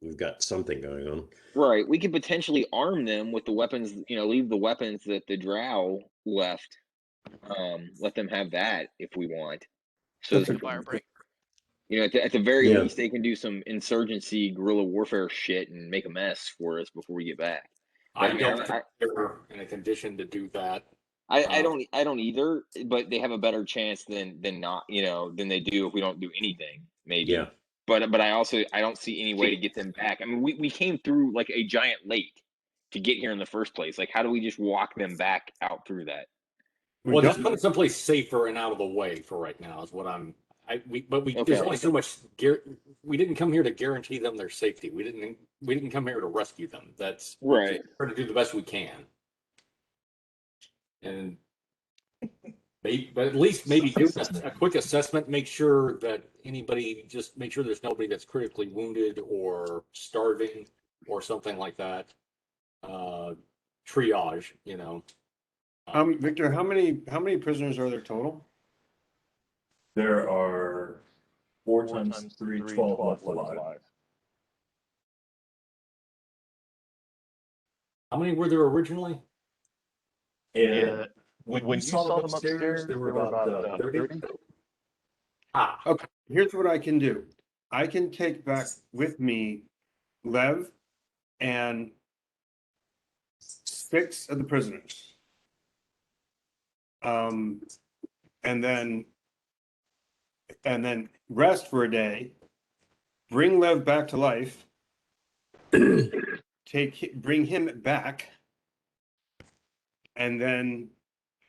we've got something going on. Right. We could potentially arm them with the weapons, leave the weapons that the drow left. Let them have that if we want. So Fire break. at the very least, they can do some insurgency, guerrilla warfare shit and make a mess for us before we get back. I don't think they're in a condition to do that. I don't either, but they have a better chance than not, than they do if we don't do anything, maybe. Yeah. But I don't see any way to get them back. I mean, we came through like a giant lake to get here in the first place. Like, how do we just walk them back out through that? Well, just put it someplace safer and out of the way for right now is what I'm Okay. There's only so much. We didn't come here to guarantee them their safety. We didn't come here to rescue them. That's Right. We're trying to do the best we can. And but at least maybe do a quick assessment. Make sure that make sure there's nobody that's critically wounded or starving or something like that. Triage, you know. Victor, how many prisoners are there total? There are 4 times 3, 12 left alive. How many were there originally? Yeah. When you saw them upstairs, there were about 30. Ah, Okay, here's what I can do. I can take back with me Lev and 6 of the prisoners. And then rest for a day, bring Lev back to life, bring him back, and then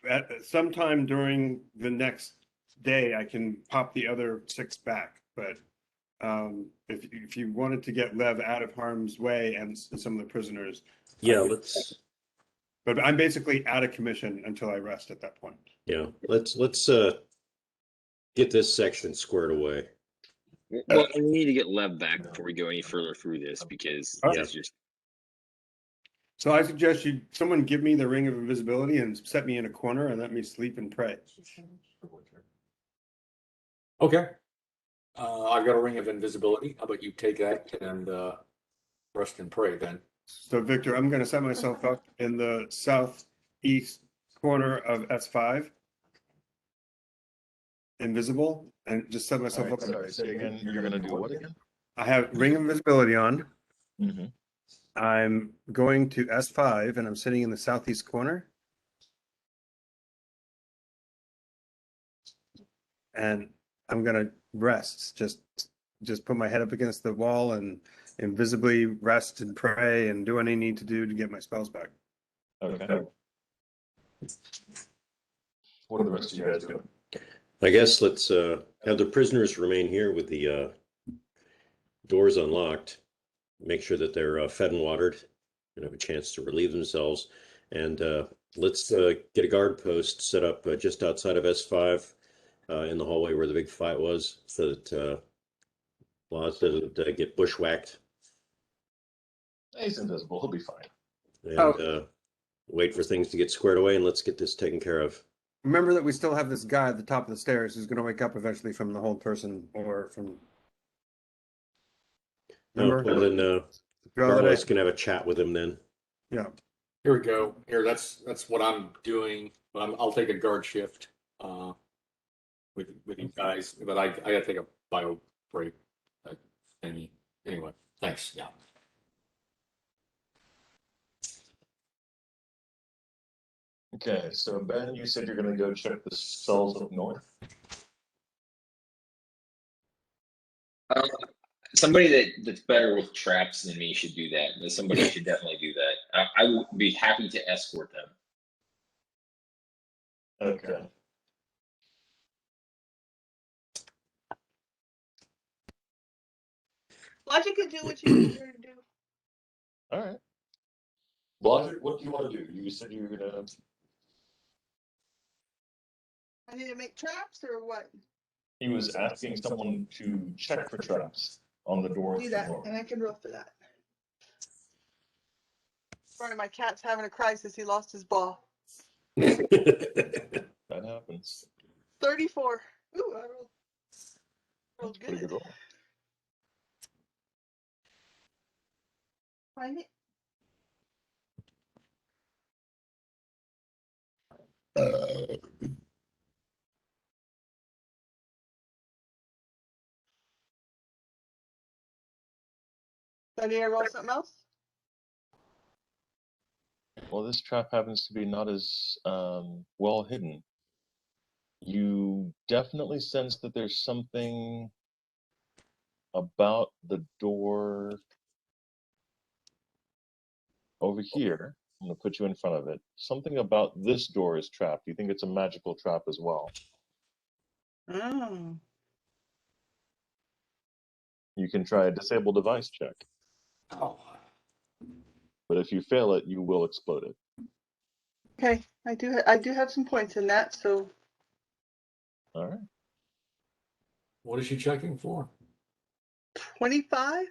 at sometime during the next day I can pop the other 6 back. But if you wanted to get Lev out of harm's way and some of the prisoners, Yeah, let's but I'm basically out of commission until I rest at that point. let's get this section squared away. Well, we need to get Lev back before we go any further through this because Yeah. it's just. So I suggest someone give me the ring of invisibility and set me in a corner and let me sleep and pray. okay. I've got a ring of invisibility. How about you take that and rest and pray then? So Victor, I'm going to set myself up in the southeast corner of S5, invisible, and just set myself up. Sorry, say again. You're going to do what again? I have ring of invisibility on. Mm-hmm. I'm going to S5 and I'm sitting in the southeast corner. And I'm going to rest, just put my head up against the wall and invisibly rest and pray and do what I need to do to get my spells back. Okay. What are the rest of you guys doing? I guess let's have the prisoners remain here with the doors unlocked. Make sure that they're fed and watered and have a chance to relieve themselves. And let's get a guard post set up just outside of S5 in the hallway where the big fight was, so that Laws doesn't get bushwhacked. He's invisible. He'll be fine. And wait for things to get squared away, and let's get this taken care of. Remember that we still have this guy at the top of the stairs who's going to wake up eventually from the hold person or from. Remember? Well, then Carlos can have a chat with him then. Yeah. Here we go. Here, that's what I'm doing. But I'll take a guard shift with you guys. But I gotta take a bio break. Anyway, thanks. Yeah. Okay, so Ben, you said you're going to go check the cells up north. Somebody that's better with traps than me should do that. Somebody should definitely do that. I would be happy to escort them. Okay. Logic can do what you need her to do. All right. Blodgett, what do you want to do? You said you were going to. I need to make traps or what? He was asking someone to check for traps on the doors. Do that, and I can roll for that. Sorry, my cat's having a crisis. He lost his ball. That happens. 34. Ooh, I rolled Pretty good. good roll. Find it. So need I roll something else? Well, this trap happens to be not as well hidden. You definitely sense that there's something about the door over here. I'm going to put you in front of it. Something about this door is trapped. You think it's a magical trap as well. Oh. You can try a disable device check. Oh. But if you fail it, you will explode it. Okay, I do have some points in that, so. All right. What is she checking for? 25?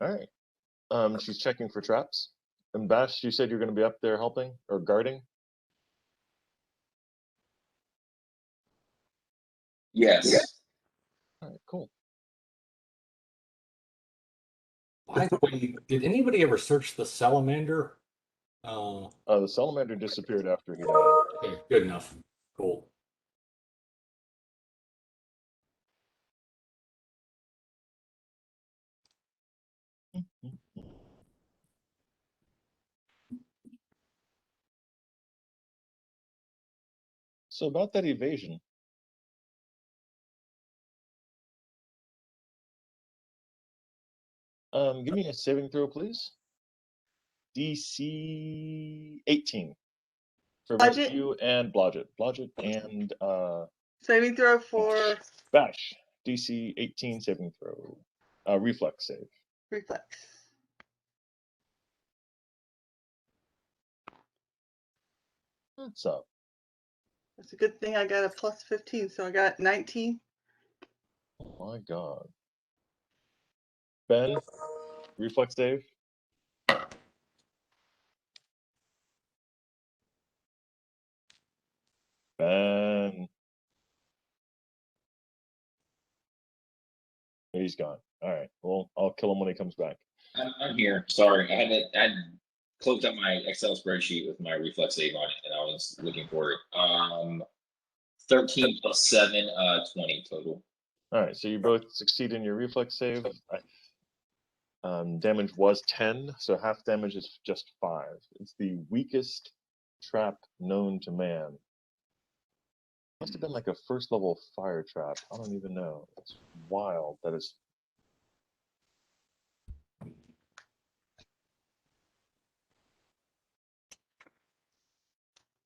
All right. She's checking for traps. And Bash, you said you're going to be up there helping or guarding? Yes. All right, cool. By the way, did anybody ever search the salamander? The salamander disappeared after he died. Okay, good enough. Cool. So about that evasion. Give me a saving throw, please. DC 18 for both Blodgett? you and Blodgett. Blodgett and Saving throw for Bash. DC 18 saving throw. Reflex save. reflex. What's up? It's a good thing I got a plus 15, so I got 19. Oh my god. Ben, reflex save. Ben. He's gone. All right. Well, I'll kill him when he comes back. I'm here. Sorry, I had closed up my Excel spreadsheet with my reflex save on it, and I was looking for it. 13 plus 7, 20 total. All right. So you both succeed in your reflex save. Damage was 10, so half damage is just 5. It's the weakest trap known to man. Must have been like a first level fire trap. I don't even know. It's wild. That is.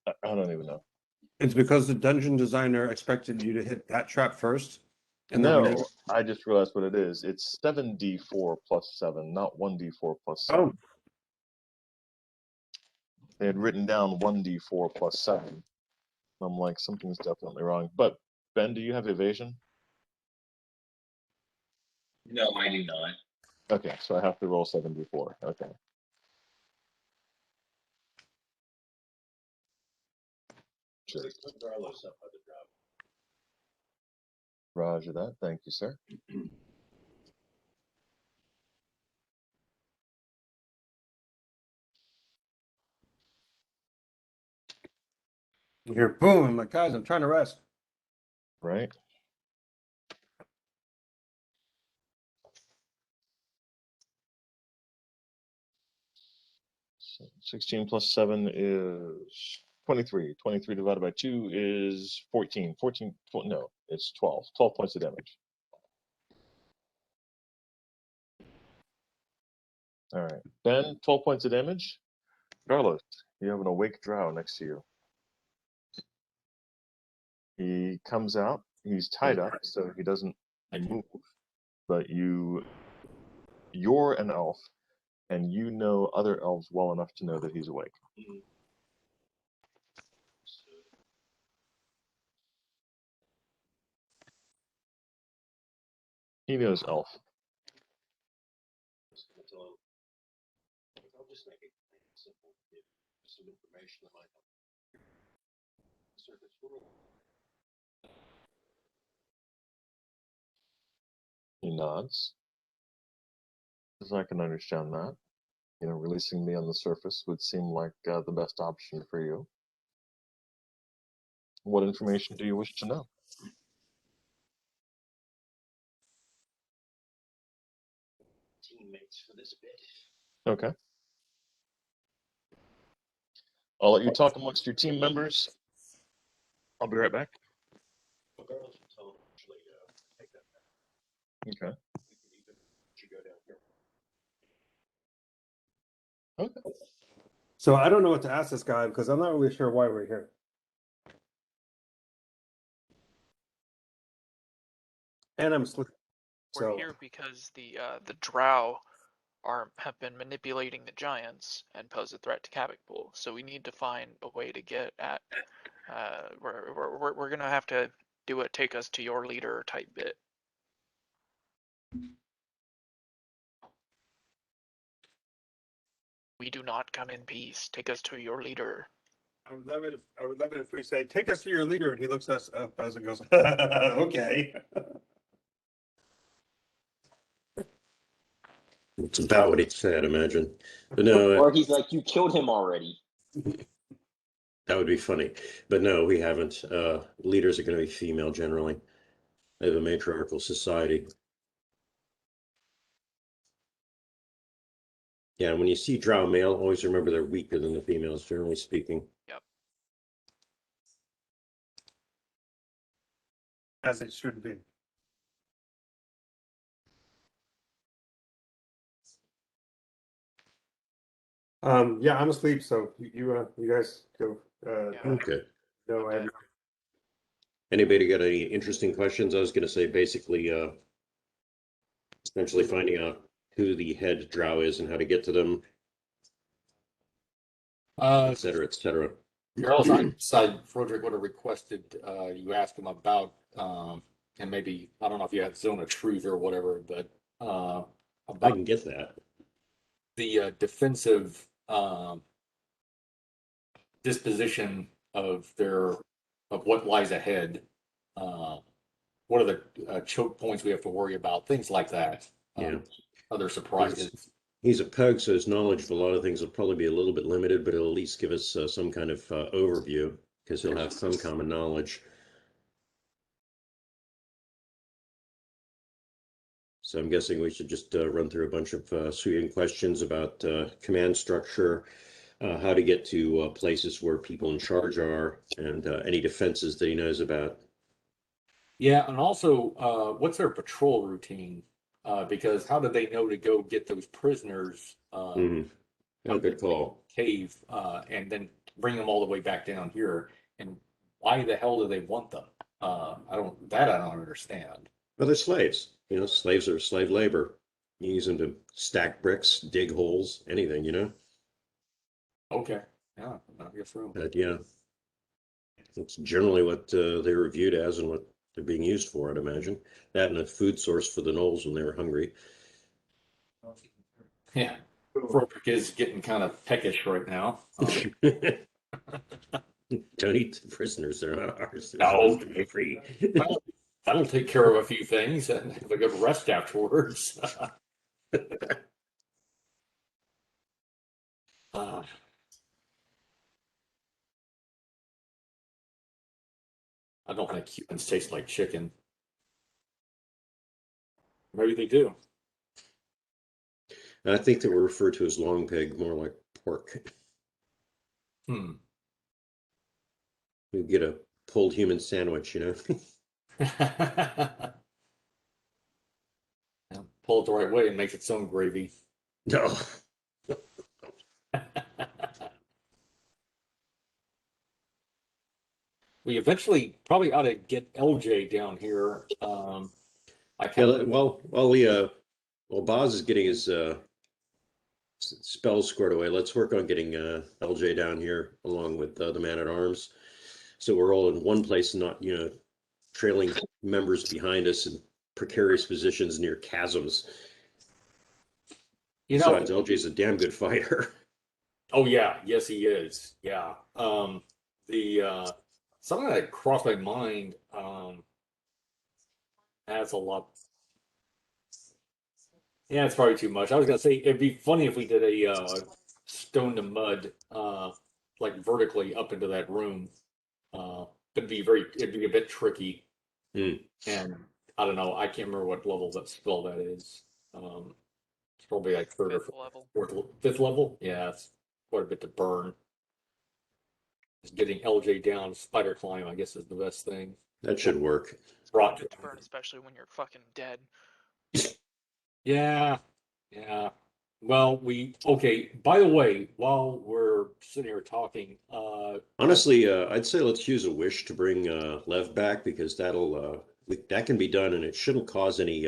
I don't even know. It's because the dungeon designer expected you to hit that trap first. And then when No, you... I just realized what it is. It's 7d4 plus 7, not 1d4 plus 7. Oh, They had written down 1d4 plus 7. I'm like, something's definitely wrong. But Ben, do you have evasion? No, I do not. Okay, so I have to roll 7d4. Okay. Sure. Roger that. Thank you, sir. you hear boom. I'm like, guys, I'm trying to rest. Right. So 16 plus 7 is 23. 23 divided by 2 is 14. 14, no, it's 12. 12 points of damage. All right. Ben, 12 points of damage. Carlos, you have an awake drow next to you. He comes out. He's tied up, so he doesn't move. But you're an elf, and you know other elves well enough to know that he's awake. He knows elf. He nods. Because I can understand that. You know, releasing me on the surface would seem like the best option for you. What information do you wish to know? Teammates for this bit. Okay. I'll let you talk amongst your team members. I'll be right back. Okay. Okay. So I don't know what to ask this guy because I'm not really sure why we're here. And I'm sleeping. We're So- here because the drow have been manipulating the giants and pose a threat to Kavik Pool. So we need to find a way to get at. We're gonna have to do a take us to your leader type bit. We do not come in peace. Take us to your leader. I would love it if we say, take us to your leader, and he looks us up as it goes, okay. It's about what he said, imagine. But no, Or he's like, you killed him already. that would be funny. But no, we haven't. Leaders are going to be female generally. They have a matriarchal society. Yeah, when you see drow male, always remember they're weaker than the females, generally speaking. Yep. As it should be. Yeah, I'm asleep, so you guys go. Yeah. Okay. No, I Okay. Anybody got any interesting questions? I was going to say basically, essentially finding out who the head drow is and how to get to them, et cetera, et cetera. Charles, I decided Frederick would have requested you ask him about, and maybe, I don't know if you have Zone of Truth or whatever, but I about can get that. the defensive disposition of what lies ahead. What are the choke points we have to worry about? Things like that. Yeah. Other surprises. He's a pug, so his knowledge of a lot of things will probably be a little bit limited, but it'll at least give us some kind of overview because he'll have some common knowledge. So I'm guessing we should just run through a bunch of sweeping questions about command structure, how to get to places where people in charge are, and any defenses that he knows about. Yeah, and also, what's their patrol routine? Because how do they know to go get those prisoners Mm-hmm. Oh, good call. cave and then bring them all the way back down here? And why the hell do they want them? I don't understand. Well, they're slaves. You know, slaves are slave labor. You use them to stack bricks, dig holes, anything, you know? Okay, yeah, I guess so. But yeah, it's generally what they were viewed as and what they're being used for, I'd imagine. That and a food source for the gnolls when they were hungry. Yeah, Frederick is getting kind of peckish right now. Don't eat the prisoners, they're not ours. They're No. supposed to be free. Well, that'll take care of a few things and have a good rest afterwards. I don't think humans taste like chicken. Maybe they do. I think they were referred to as long pig, more like pork. Hmm. You get a pulled human sandwich, you know? Yeah, pull it the right way and makes its own gravy. No. We eventually probably ought to get LJ down here. I Yeah, can't. while Boz is getting his spells squared away, let's work on getting LJ down here along with the man-at-arms. So we're all in one place and not, you know, trailing members behind us in precarious positions near chasms. You know, Besides, LJ's a damn good fighter. oh yeah, yes he is. Yeah. The something that crossed my mind. That's a lot. Yeah, it's probably too much. I was gonna say it'd be funny if we did a stone to mud, like vertically up into that room. It'd be a bit tricky. Mm. And I don't know. I can't remember what level that spell that is. It's probably like third or Fifth level. fifth level. Yeah, it's quite a bit to burn. Just getting LJ down, spider climb, I guess, is the best thing. That should work. Rock. To burn, especially when you're fucking dead. Yeah, yeah. Well, okay. By the way, while we're sitting here talking, Honestly, I'd say let's use a wish to bring Lev back because that'll That can be done, and it shouldn't cause any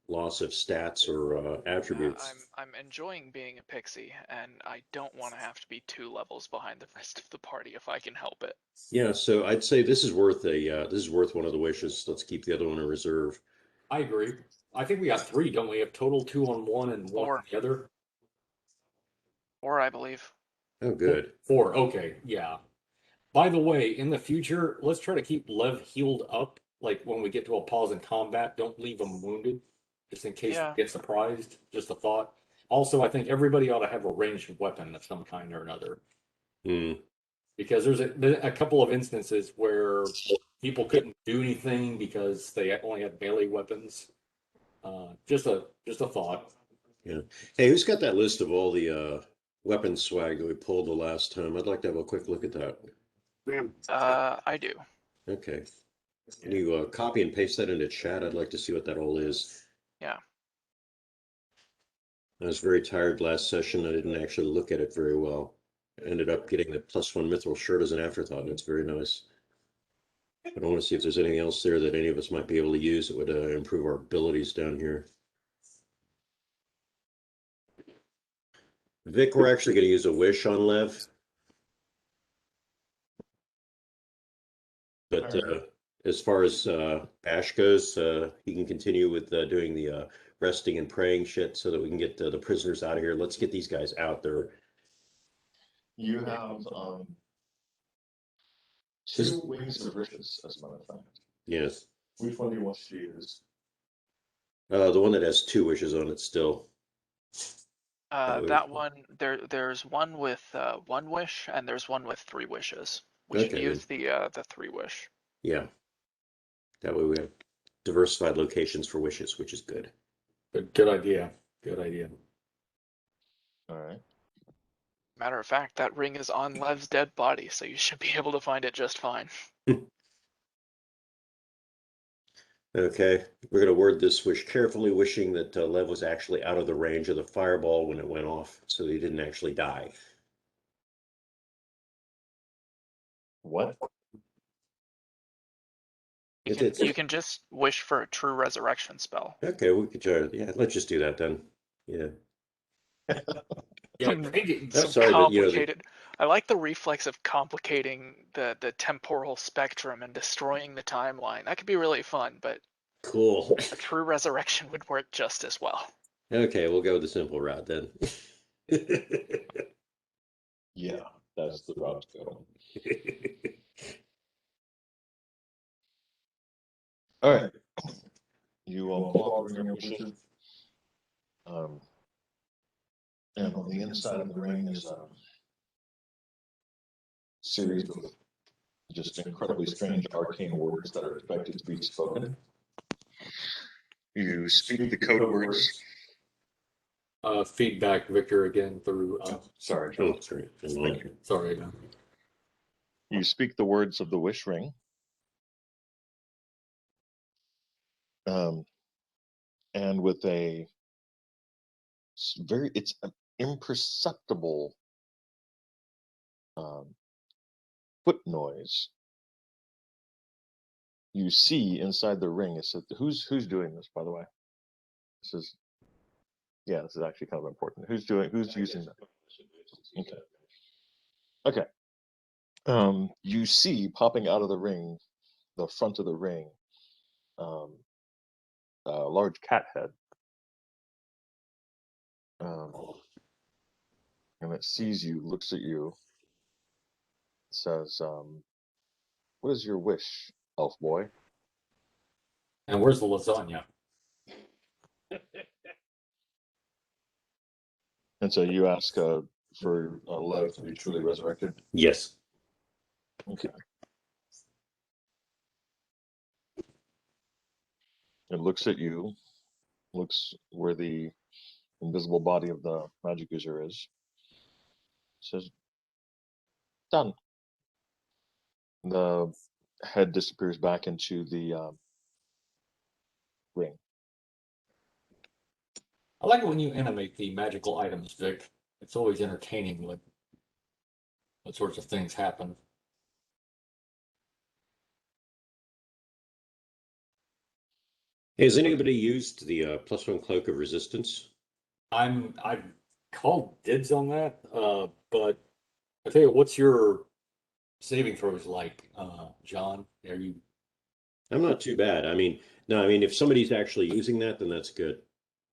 loss of stats or attributes. I'm enjoying being a pixie, and I don't want to have to be 2 levels behind the rest of the party if I can help it. Yeah, so I'd say this is worth one of the wishes. Let's keep the other one in reserve. I agree. I think we got 3, don't we? Have total 2 on one and 1 on the other. 4, I believe. Oh, good. 4. Okay, yeah. By the way, in the future, let's try to keep Lev healed up. Like when we get to a pause in combat, don't leave him wounded, just in case Yeah. we get surprised. Just a thought. Also, I think everybody ought to have a ranged weapon of some kind or another. Because there's a couple of instances where people couldn't do anything because they only had melee weapons. Just a thought. Yeah. Hey, who's got that list of all the weapon swag that we pulled the last time? I'd like to have a quick look at that. I do. Okay. Can you copy and paste that into chat? I'd like to see what that all is. Yeah. I was very tired last session. I didn't actually look at it very well. I ended up getting the +1 mithril shirt as an afterthought, and it's very nice. I don't want to see if there's anything else there that any of us might be able to use that would improve our abilities down here. Vic, we're actually going to use a wish on Lev. But as far as Ash goes, he can continue with doing the resting and praying shit so that we can get the prisoners out of here. Let's get these guys out there. You have 2 wings of riches, as a matter of fact. Yes. Which one do you want to use? The one that has 2 wishes on it still. That one, there's one with 1 wish, and there's one with 3 wishes. We should use the 3 wish. Yeah. That way we have diversified locations for wishes, which is good. Good idea. Good idea. All right. Matter of fact, that ring is on Lev's dead body, so you should be able to find it just fine. Okay, we're going to word this wish carefully, wishing that Lev was actually out of the range of the fireball when it went off, so that he didn't actually die. What? You can just wish for a true resurrection spell. Okay, we could try. Yeah, let's just do that then. Yeah. Yeah, sorry, complicated. I like the reflex of complicating the temporal spectrum and destroying the timeline. That could be really fun, but cool. A true resurrection would work just as well. Okay, we'll go the simple route then. Yeah, that's the route to go. All right. You pull out the ring of wishes. And on the inside of the ring is a series of just incredibly strange arcane words that are expected to be spoken. You speak the code words. Feedback, Victor, again through. Sorry. Oh, sorry. Thank you. Sorry. You speak the words of the wish ring. And with it's an imperceptible foot noise. You see inside the ring. It says, "Who's doing this?" By the way, this is actually kind of important. Who's using that? Okay. You see popping out of the ring, the front of the ring, a large cat head. And it sees you, looks at you, says, "What is your wish, elf boy?" And where's the lasagna? And so you ask for Lev to be truly resurrected? Yes. Okay. It looks at you, looks where the invisible body of the magic user is, says, "Done." The head disappears back into the ring. I like it when you animate the magical items, Vic. It's always entertaining when what sorts of things happen. Hey, has anybody used the +1 cloak of resistance? I've called dibs on that, but I tell you, what's your saving throws like, John? Are you I'm not too bad. I mean, no, I mean if somebody's actually using that, then that's good.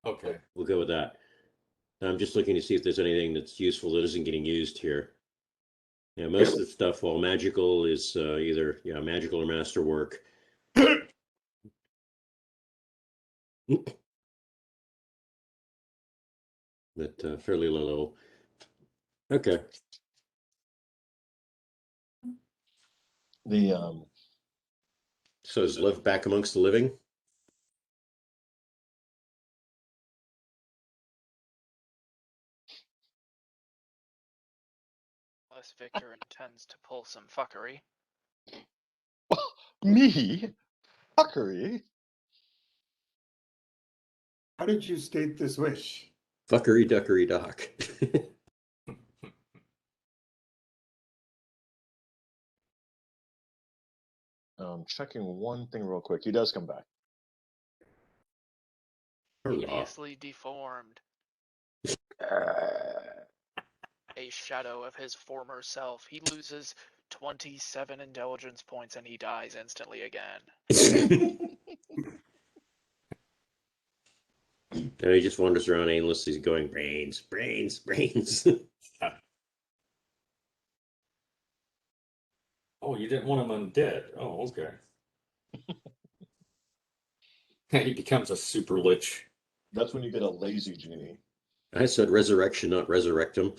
okay? We'll go with that. I'm just looking to see if there's anything that's useful that isn't getting used here. Yeah, most of the stuff, while magical, is either magical or masterwork. But fairly low level. Okay. The So is Liv back amongst the living? Unless Victor intends to pull some fuckery. me fuckery. How did you state this wish? Fuckery duckery dock. Checking one thing real quick. He does come back. Hideously deformed. A shadow of his former self. He loses 27 intelligence points and he dies instantly again. And he just wanders around aimlessly going, brains, brains, brains. Oh, you didn't want him undead. Oh, okay. He becomes a super lich. That's when you get a lazy genie. I said resurrection, not resurrect him.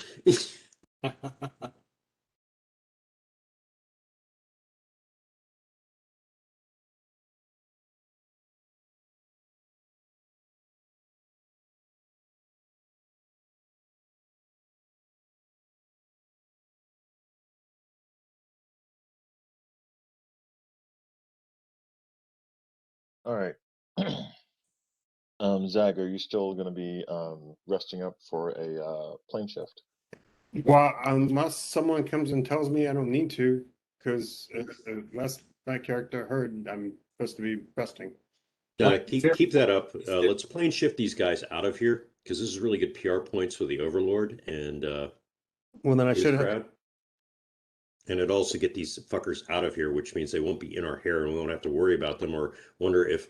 All right. Zag, are you still going to be resting up for a plane shift? Well, unless someone comes and tells me I don't need to, because last my character heard, I'm supposed to be resting. Keep that up. Let's plane shift these guys out of here because this is really good PR points with the Overlord and Well, then I his should have. crowd. And it also get these fuckers out of here, which means they won't be in our hair and we won't have to worry about them or wonder if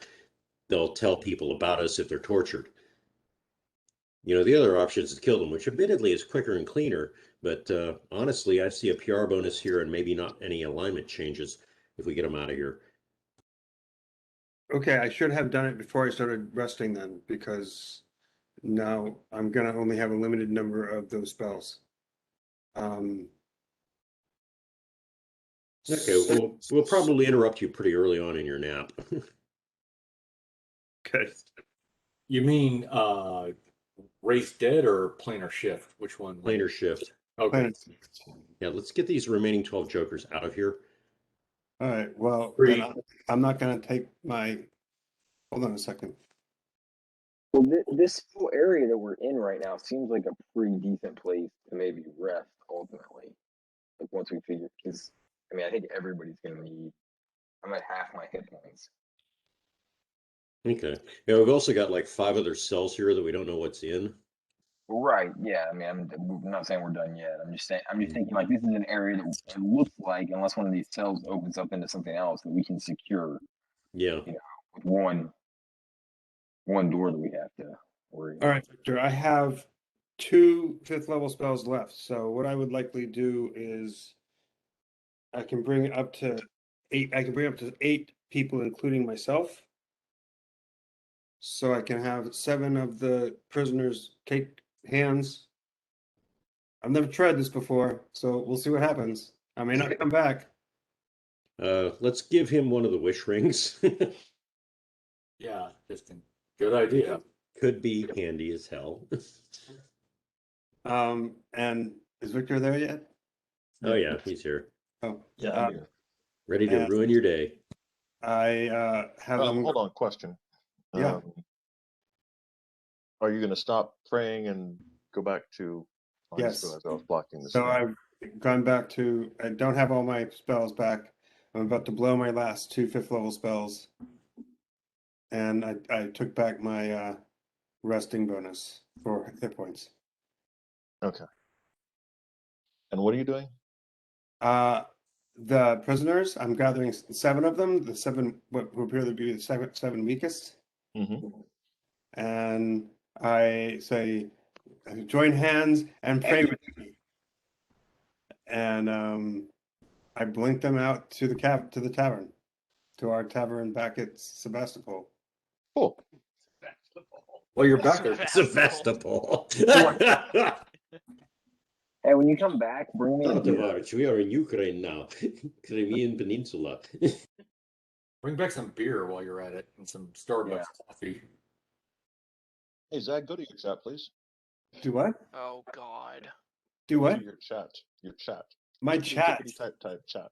they'll tell people about us if they're tortured. You know, the other option is to kill them, which admittedly is quicker and cleaner, but honestly, I see a PR bonus here and maybe not any alignment changes if we get them out of here. Okay, I should have done it before I started resting then, because now I'm gonna only have a limited number of those spells. Okay, we'll probably interrupt you pretty early on in your nap. Okay. You mean race dead or planar shift? Which one? Planar shift. Okay. Yeah, let's get these remaining 12 jokers out of here. All right, well, Three. then I'm not gonna take my, hold on a second. Well, this whole area that we're in right now seems like a pretty decent place to maybe rest ultimately. Like once we figure, because I mean, I think everybody's gonna need. I'm at half my hit points. Okay. Yeah, we've also got like 5 other cells here that we don't know what's in. Right. Yeah. I mean, I'm not saying we're done yet. I'm just saying. I'm just thinking like this is an area that it looks like, unless one of these cells opens up into something else, that we can secure. Yeah. You know, with one door that we have to worry about. All right, Victor, I have 2 5th level spells left. So what I would likely do is I can bring up to 8. I can bring up to 8 people, including myself. So I can have 7 of the prisoners take hands. I've never tried this before, so we'll see what happens. I may not come back. Let's give him one of the wish rings. Yeah, just a good idea. Could be handy as hell. And is Victor there yet? Oh yeah, he's here. Oh, Yeah, I'm here. Ready to ruin your day. I have them. Hold on, question. Yeah. Are you going to stop praying and go back to? I Yes. just realized I was blocking the So screen. I've gone back to. I don't have all my spells back. I'm about to blow my last 2 5th level spells. and I took back my resting bonus for hit points. Okay. And what are you doing? The prisoners, I'm gathering 7 of them, the 7 what who appear to be the seven weakest. Mm-hmm. And I say, join hands and pray with me. And I blink them out to the tavern, to our tavern back at Sebastopol. Cool. Well, you're back there. Sevastopol. Hey, when you come back, bring me a Oh, beer. Tavares, we are in Ukraine now. Crimean Peninsula. Bring back some beer while you're at it and some Starbucks coffee. Hey, Zach, go to your chat, please. Do what? Oh God. Do Go what? to your chat. Your chat. My Tippity, chat. tippity, type chat.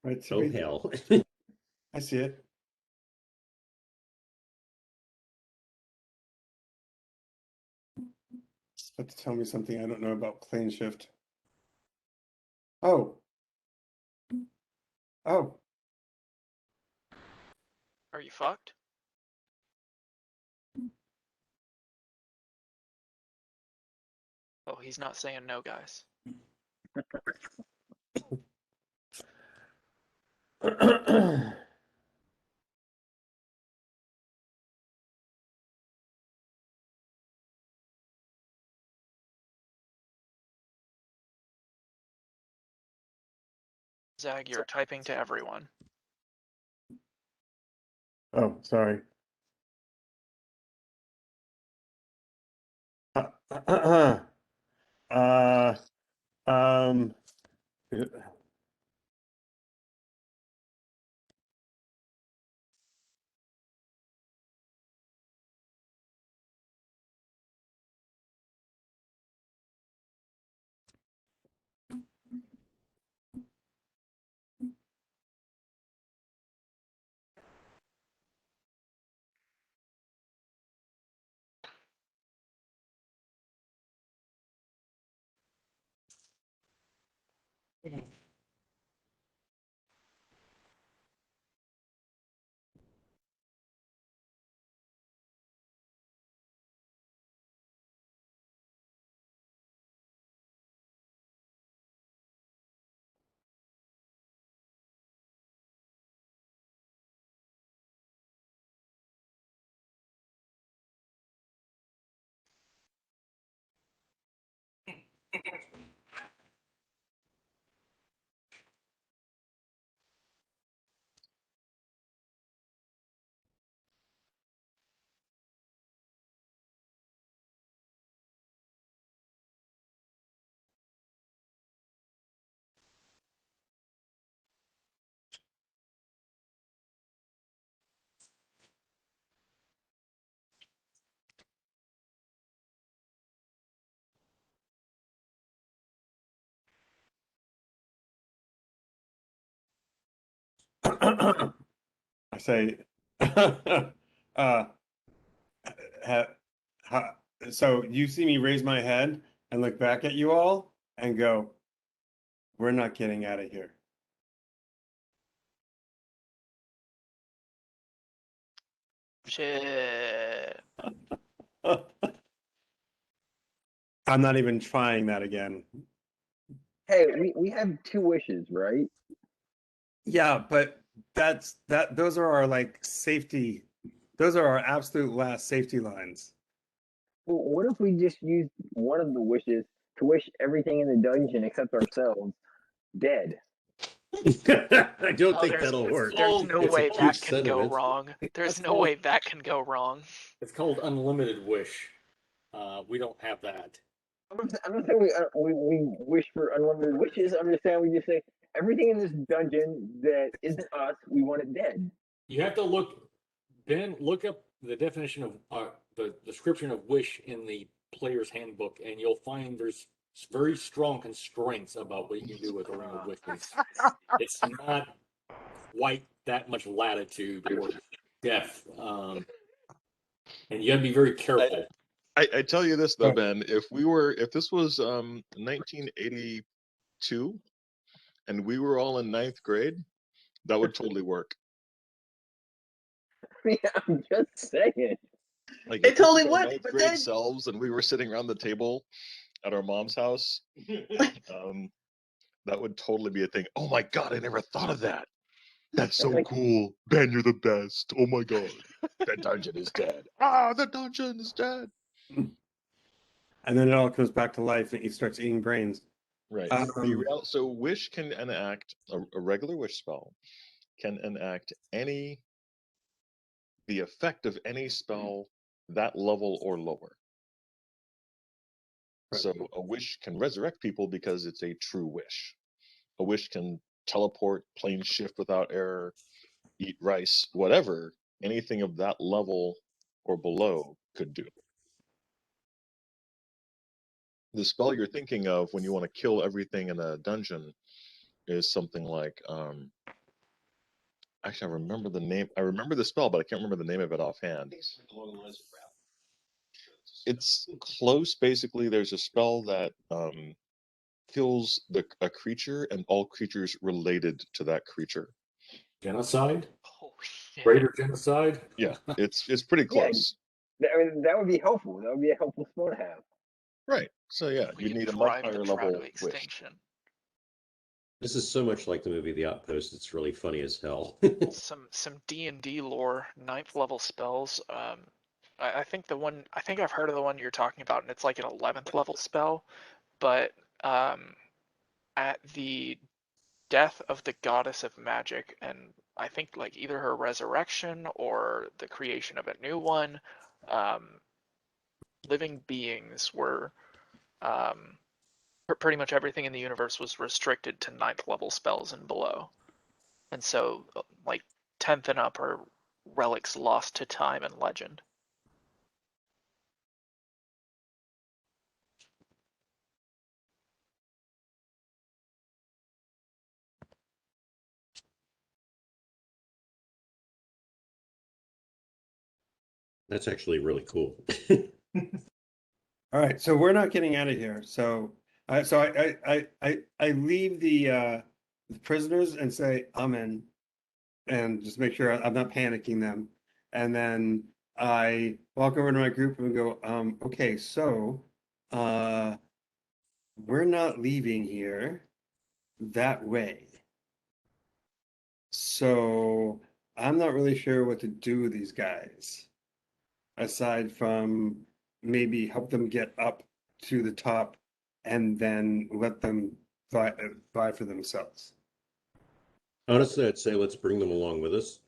Right, Oh, tippity- hell. I see it. It's about to tell me something I don't know about plane shift. Oh. Oh. Are you fucked? Oh, he's not saying no, guys. Zag, you're typing to everyone. Oh, sorry. Uh, um, I say, uh, ha, so you see me raise my head and look back at you all and go, we're not getting out of here. Shit. I'm not even trying that again. Hey, we have 2 wishes, right? Yeah, but those are our like safety, those are our absolute last safety lines. Well, what if we just use one of the wishes to wish everything in the dungeon except ourselves dead? I don't Oh, think that'll work. There's no It's a way cute that can go sentiment. wrong. There's That's no called- way that can go wrong. It's called unlimited wish. We don't have that. I'm not saying we wish for unlimited wishes. I'm just saying we just say everything in this dungeon that isn't us, we want it dead. You have to look, Ben, look up the definition of the description of wish in the player's handbook, and you'll find there's very strong constraints about what you can do with a ring of wishes. It's not quite that much latitude or depth, and you got to be very careful. I tell you this though, Ben, if this was 1982 and we were all in 9th grade, that would totally work. I'm just saying. Like, It if we totally took our would, ninth but grade then- selves and we were sitting around the table at our mom's house, that would totally be a thing. Oh my god, I never thought of that. That's so Like- cool. Ben, you're the best. Oh my god. The dungeon is dead. Ah, the dungeon is dead. And then it all comes back to life and he starts eating brains. Right. Um, So wish can enact a regular wish spell can enact the effect of any spell that level or lower. Right. So a wish can resurrect people because it's a true wish. A wish can teleport, plane shift without error, eat rice, whatever, anything of that level or below could do. The spell you're thinking of when you want to kill everything in a dungeon is something like, actually, I remember the name. I remember the spell, but I can't remember the name of it offhand. It's close. Basically, there's a spell that kills a creature and all creatures related to that creature. Genocide? Holy shit. Greater genocide? Yeah, it's pretty Yeah. close. I mean, that would be helpful. That would be a helpful spell to have. Right. So yeah, We you could need a much drive the higher drow level to wish. extinction. This is so much like the movie The Outpost. It's really funny as hell. Some D&D lore, 9th level spells. I think I've heard of the one you're talking about, and it's like an 11th level spell. But at the death of the goddess of magic, and I think like either her resurrection or the creation of a new one, living beings were pretty much everything in the universe was restricted to 9th level spells and below. And so, like, 10th and up are relics lost to time and legend. That's actually really cool. all right, so we're not getting out of here. So I leave the prisoners and say I'm in, and just make sure I'm not panicking them. And then I walk over to my group and go, okay, so we're not leaving here that way. So I'm not really sure what to do with these guys, aside from maybe help them get up to the top and then let them vie for themselves. Honestly, I'd say let's bring them along with us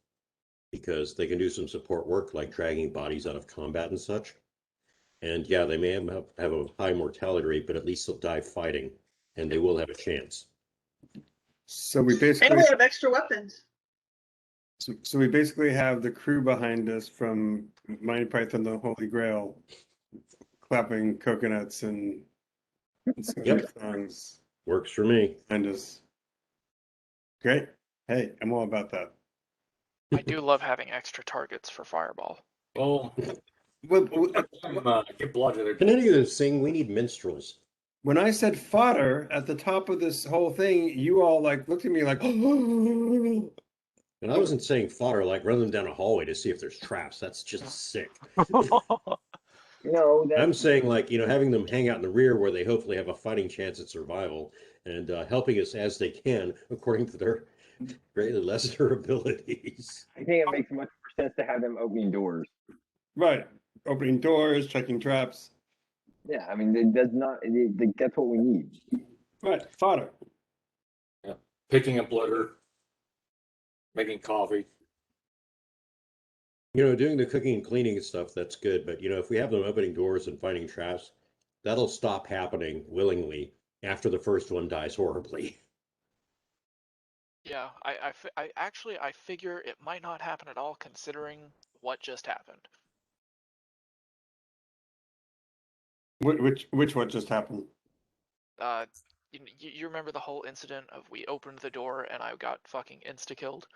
because they can do some support work like dragging bodies out of combat and such. And yeah, they may have a high mortality rate, but at least they'll die fighting and they will have a chance. So we And basically we have extra weapons. so we basically have the crew behind us from Monty Python the Holy Grail clapping coconuts and singing songs Works for me. behind us. Great. Hey, I'm all about that. I do love having extra targets for Fireball. Well, get blooded. Can any of them sing? We need minstrels. When I said fodder at the top of this whole thing, you all like looked at me like, And I wasn't saying fodder like run them down a hallway to see if there's traps. That's just sick. No, I'm saying like, having them hang out in the rear where they hopefully have a fighting chance at survival and helping us as they can according to their greatly lesser abilities. I think it makes much more sense to have them opening doors. right, opening doors, checking traps. Yeah, I mean, it does not. That's what we need. Right, fodder. Yeah. Picking up litter, making coffee. Doing the cooking and cleaning and stuff, that's good. But, if we have them opening doors and finding traps, that'll stop happening willingly after the first one dies horribly. Yeah, I figure it might not happen at all considering what just happened. Which one just happened? You remember the whole incident of we opened the door and I got fucking insta-killed?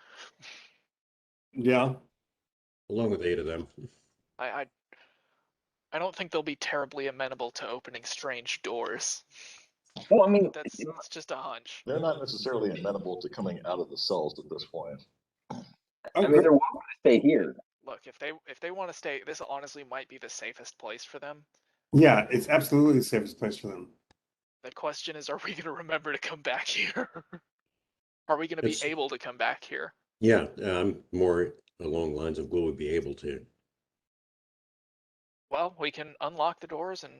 Yeah. Along with 8 of them. I don't think they'll be terribly amenable to opening strange doors. Well, I mean, It's just a hunch. They're not necessarily amenable to coming out of the cells at this point. I mean, they're welcome to stay here. Look, if they want to stay, this honestly might be the safest place for them. Yeah, it's absolutely the safest place for them. The question is, are we going to remember to come back here? Are we going to be able to come back here? Yeah, I'm more along the lines of will we be able to? Well, we can unlock the doors and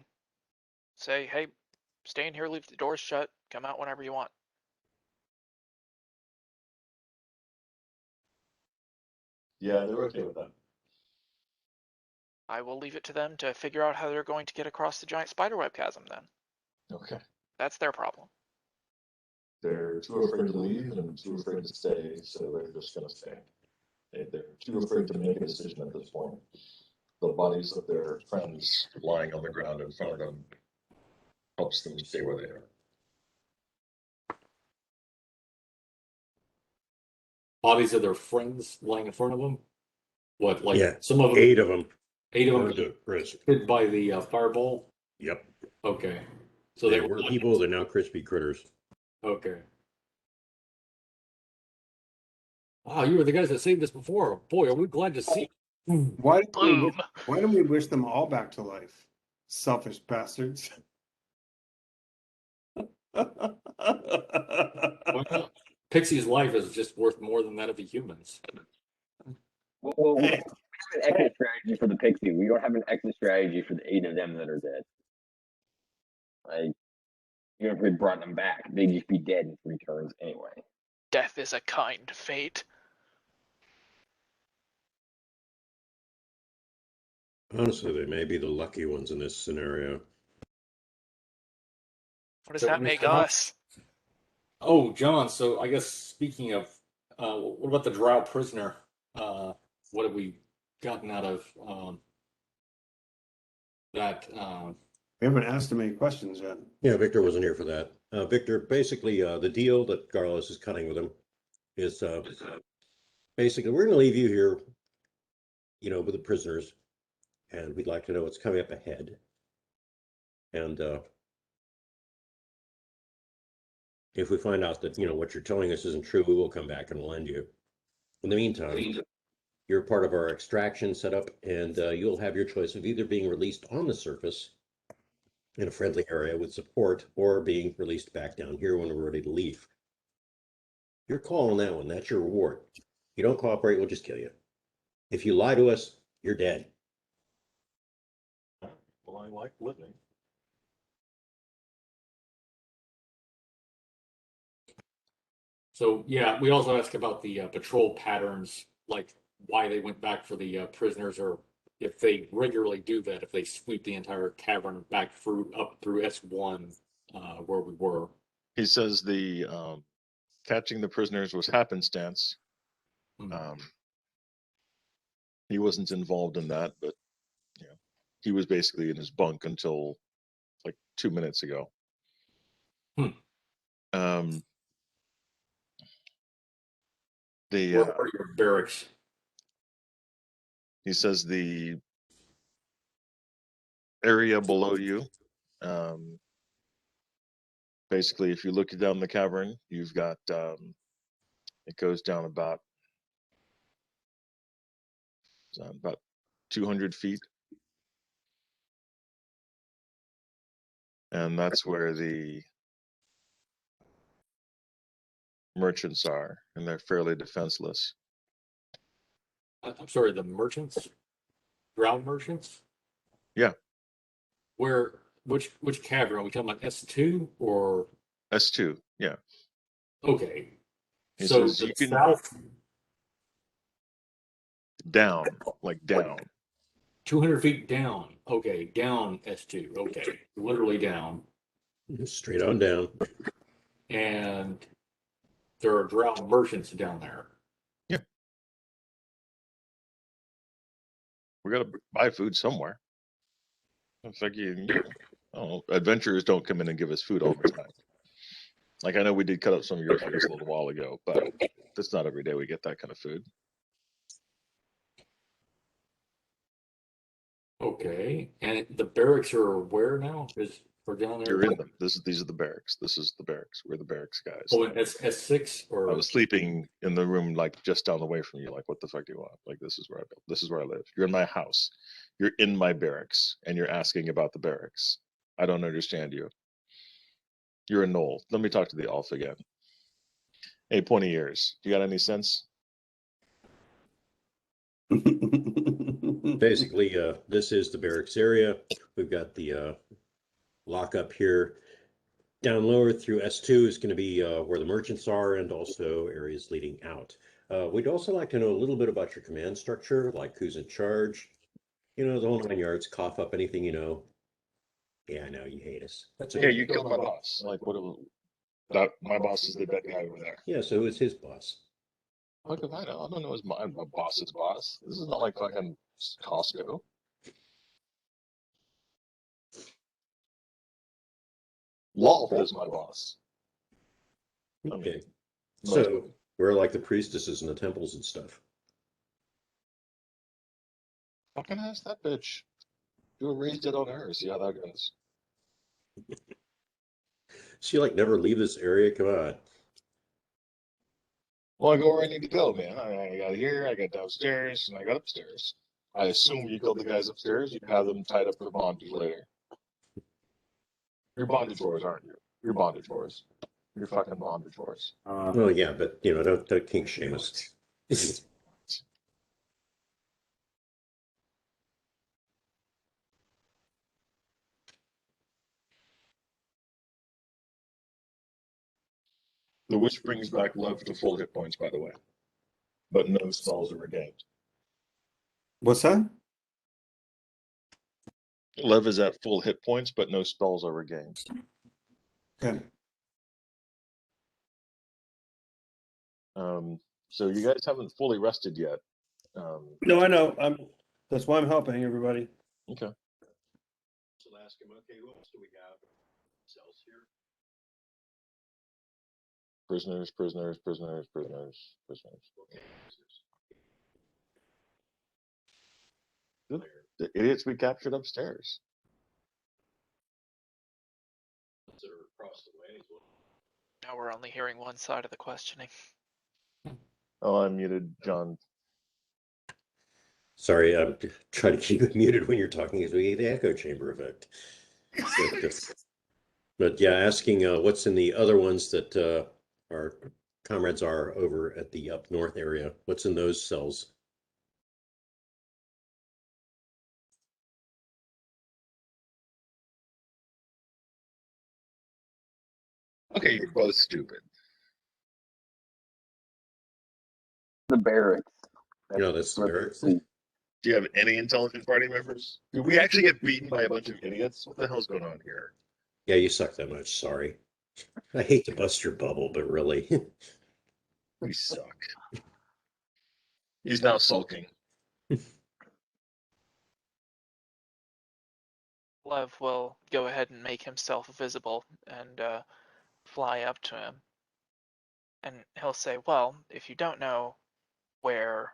say, hey, stay in here, leave the doors shut, come out whenever you want. Yeah, they're okay with that. I will leave it to them to figure out how they're going to get across the giant spiderweb chasm then. Okay. That's their problem. They're too afraid to leave and too afraid to stay, so they're just going to stay. They're too afraid to make a decision at this point. The bodies of their friends lying on the ground in front of them helps them stay where they are. Bodies of their friends lying in front of them. What, like Yeah, some of them? 8 of them. 8 of them Under risk. hit by the fireball. Yep. Okay, so They were people. They're now crispy critters. Okay. Wow, you were the guys that saved us before. Boy, are we glad to see. Why Boom. don't we wish them all back to life? Selfish bastards. Well, Pixie's life is just worth more than that of a human's. Well, we have an exit strategy for the pixie. We don't have an exit strategy for the 8 of them that are dead. Like, even if we brought them back, they'd just be dead in 3 turns anyway. Death is a kind fate. Honestly, they may be the lucky ones in this scenario. What does that make us? Oh, John, so I guess speaking of, what about the drow prisoner? What have we gotten out of that? We haven't asked him any questions yet. Yeah, Victor wasn't here for that. Victor, basically, the deal that Carlos is cutting with him is basically we're going to leave you here, with the prisoners, and we'd like to know what's coming up ahead. And if we find out that what you're telling us isn't true, we will come back and we'll end you. In the meantime, you're part of our extraction setup, and you'll have your choice of either being released on the surface in a friendly area with support, or being released back down here when we're ready to leave. Your call on that one. That's your reward. If you don't cooperate, we'll just kill you. If you lie to us, you're dead. Well, I like living. So yeah, we also asked about the patrol patterns, like why they went back for the prisoners, or if they regularly do that, if they sweep the entire cavern back up through S1, where we were. He says the catching the prisoners was happenstance. He wasn't involved in that, but he was basically in his bunk until like 2 minutes ago. Where are your barracks? He says the area below you, basically, if you look down the cavern, you've got it goes down about 200 feet, and that's where the merchants are, and they're fairly defenseless. I'm sorry, the merchants? Ground merchants? Yeah. Which cavern? Are we talking about S2 or S2? Yeah. Okay. He So says the you can south down, like down. 200 feet down. Okay, down S2. Okay, literally down. Straight on down. And there are drow merchants down there. Yeah. We got to buy food somewhere. It's like adventurers don't come in and give us food all the time. Like, I know we did cut up some of your face a little while ago, but it's not every day we get that kind of food. Okay, and the barracks are where now? We're down there. You're in them. These are the barracks. This is the barracks. We're the barracks guys. Oh, and S6 or I was sleeping in the room like just down the way from you. Like, what the fuck do you want? Like, this is where I built. This is where I live. You're in my house. You're in my barracks, and you're asking about the barracks. I don't understand you. You're a knoll. Let me talk to the Alpha again. Hey, pointy ears. You got any sense? Basically, this is the barracks area. We've got the lockup here. Down lower through S2 is going to be where the merchants are and also areas leading out. We'd also like to know a little bit about your command structure, like who's in charge. You know, the whole 9 yards, cough up anything you know. Yeah, I know, you hate us. That's Yeah, okay. you killed my boss. Like, what? That my boss is the bad guy over there. Yeah, so who's his boss? Fuck if I know. I don't know his my boss's boss. This is not like fucking Costco. Lolf is my boss. Okay. Most So we're like the priestesses in the temples and stuff. fucking ask that bitch. You were raised it on her. See how that goes. So you like never leave this area? Come on. Well, I go where I need to go, man. I got here, I got downstairs, and I got upstairs. I assume you killed the guys upstairs. You have them tied up for bondage later. You're bondage whores, aren't you? You're bondage whores. You're fucking bondage whores. Well, yeah, but you know, don't kink shame us. The witch brings back love to full hit points, by the way. But no spells are regained. What's that? Lev is at full hit points, but no spells are regained. Okay. So you guys haven't fully rested yet. No, I know. That's why I'm helping everybody. Okay. So ask him, okay, who else do we have? Cells here? Prisoners, prisoners, prisoners, prisoners, prisoners. The idiots we captured upstairs. Across the way as well. Now we're only hearing one side of the questioning. Oh, I muted John. Sorry, I'm trying to keep it muted when you're talking as we get the echo chamber effect. But yeah, asking what's in the other ones that our comrades are over at the up north area. What's in those cells? Okay, you're both stupid. The barracks. No, that's the barracks. Do you have any intelligent party members? Did we actually get beaten by a bunch of idiots? What the hell's going on here? Yeah, you suck that much. Sorry. I hate to bust your bubble, but really. We suck. He's now sulking. Lev will go ahead and make himself visible and fly up to him. And he'll say, well, if you don't know where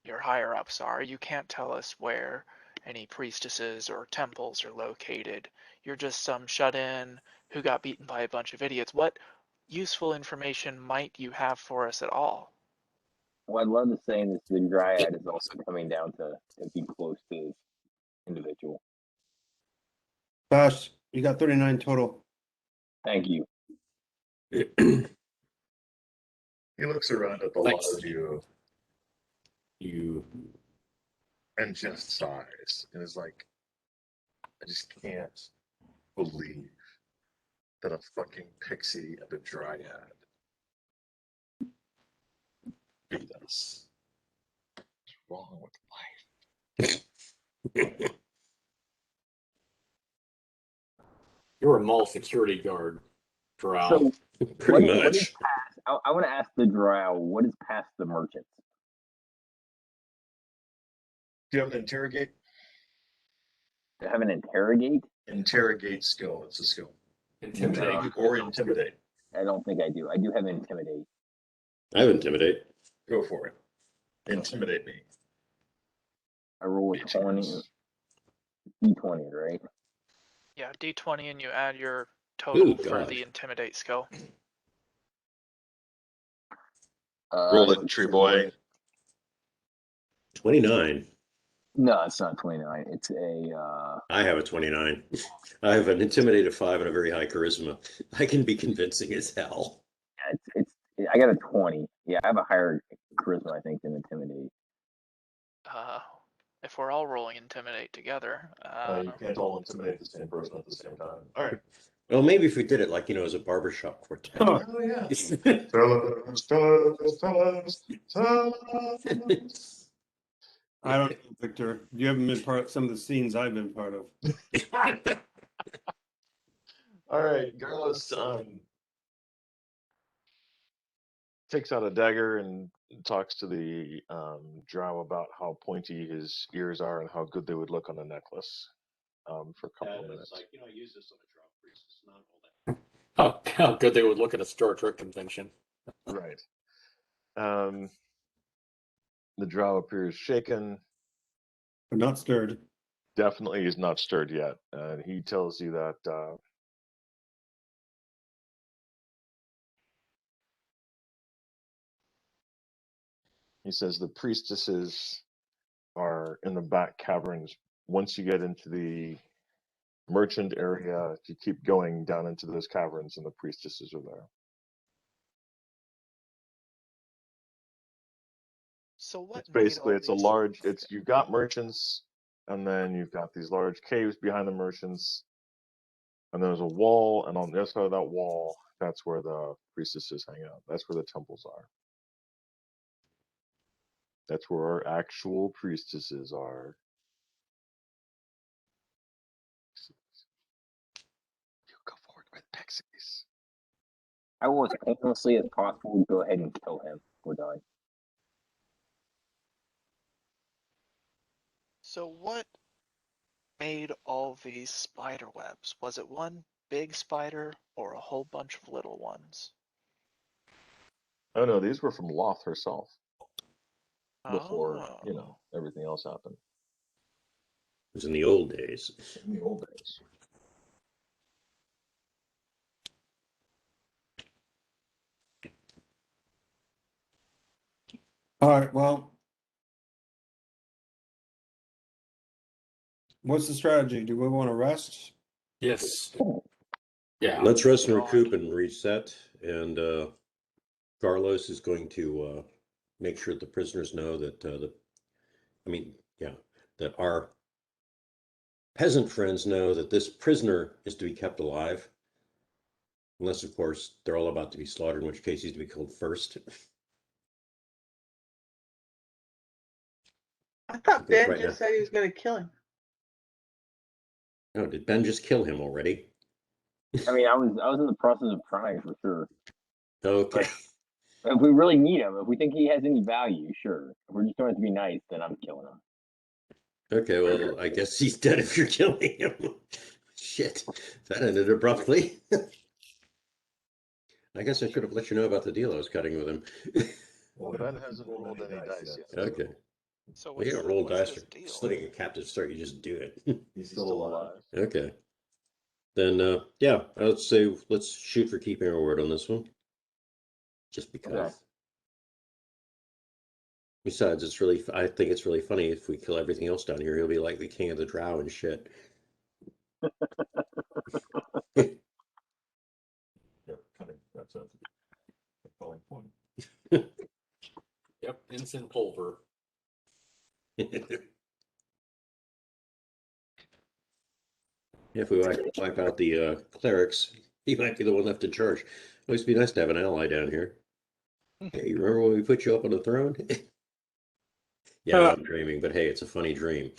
your higher-ups are, you can't tell us where any priestesses or temples are located. You're just some shut-in who got beaten by a bunch of idiots. What useful information might you have for us at all? Well, I'd love to say this. The Dryad is also coming down to be close to individual. Gosh, you got 39 total. Thank you. He looks around at the lot Thanks. of you You and just sighs and is like, I just can't believe that a fucking pixie and a dryad beat us. What's wrong with life? You're a mall security guard, drow. So, pretty what is much. past? I want to ask the drow, what is past the merchants? Do you have an interrogate? To have an interrogate? Interrogate skill. It's a skill. Intimidate. Or intimidate. I don't think I do. I do have intimidate. I have intimidate. Go for it. Intimidate me. I roll a 20, Bitches. D20, right? Yeah, D20 and you add your total for God. the intimidate skill. Roll it, tree boy. 29. No, it's not 29. It's a. I have a 29. I have an intimidated 5 and a very high charisma. I can be convincing as hell. It's. I got a 20. Yeah, I have a higher charisma, I think, than intimidate. If we're all rolling intimidate together, You can't all intimidate the same person at the same time. All right. Well, maybe if we did it like, as a barbershop quartet. Huh. Oh, yeah. Tell us. I don't know, Victor. You haven't been part of some of the scenes I've been part of. All right, Garlos takes out a dagger and talks to the drow about how pointy his ears are and how good they would look on a necklace for a couple of minutes. Like, I use this on a drow priest. It's not all that. How good they would look at a Star Trek convention. Right. The drow appears shaken. But not stirred. Definitely is not stirred yet. And he tells you that he says the priestesses are in the back caverns. Once you get into the merchant area, if you keep going down into those caverns, and the priestesses are there. so what It's made basically all it's a these- large. It's you've got merchants, and then you've got these large caves behind the merchants, and there's a wall, and on the other side of that wall, that's where the priestesses hang out. That's where the temples are. That's where our actual priestesses are. You go forward with pixies. I will, as painlessly as possible, go ahead and kill him. We're done. So what made all these spider webs? Was it one big spider or a whole bunch of little ones? Oh no, these were from Loth herself. Before Oh. everything else happened. It was in the old days. In the old days. All right, well. What's the strategy? Do we want to rest? Yes. Yeah. Let's rest and recoup and reset. And Carlos is going to make sure the prisoners know that that our peasant friends know that this prisoner is to be kept alive. Unless, of course, they're all about to be slaughtered, in which case he's to be killed first. I thought Think Ben right just now. said he was going to kill him. Oh, did Ben just kill him already? I mean, I was in the process of trying for sure. Okay. But if we really need him, if we think he has any value, sure. If we're just trying to be nice, then I'm killing him. Okay, well, I guess he's dead if you're killing him. Shit, that ended abruptly. I guess I should have let you know about the deal I was cutting with him. Well, Ben hasn't rolled any dice yet. Okay. So Well, you don't roll dice or slitting a captive start, you just do it. He's still alive. Okay. Then, yeah, I would say let's shoot for keeping our word on this one. Just because. Okay. Besides, I think it's really funny if we kill everything else down here, he'll be like the king of the drow and shit. That's a calling point. Yep. Ensign Pulver. If we wipe out the clerics, he might be the one left in charge. At least it'd be nice to have an ally down here. Hey, you remember when we put you up on the throne? Yeah, I'm dreaming, but hey, it's a funny dream.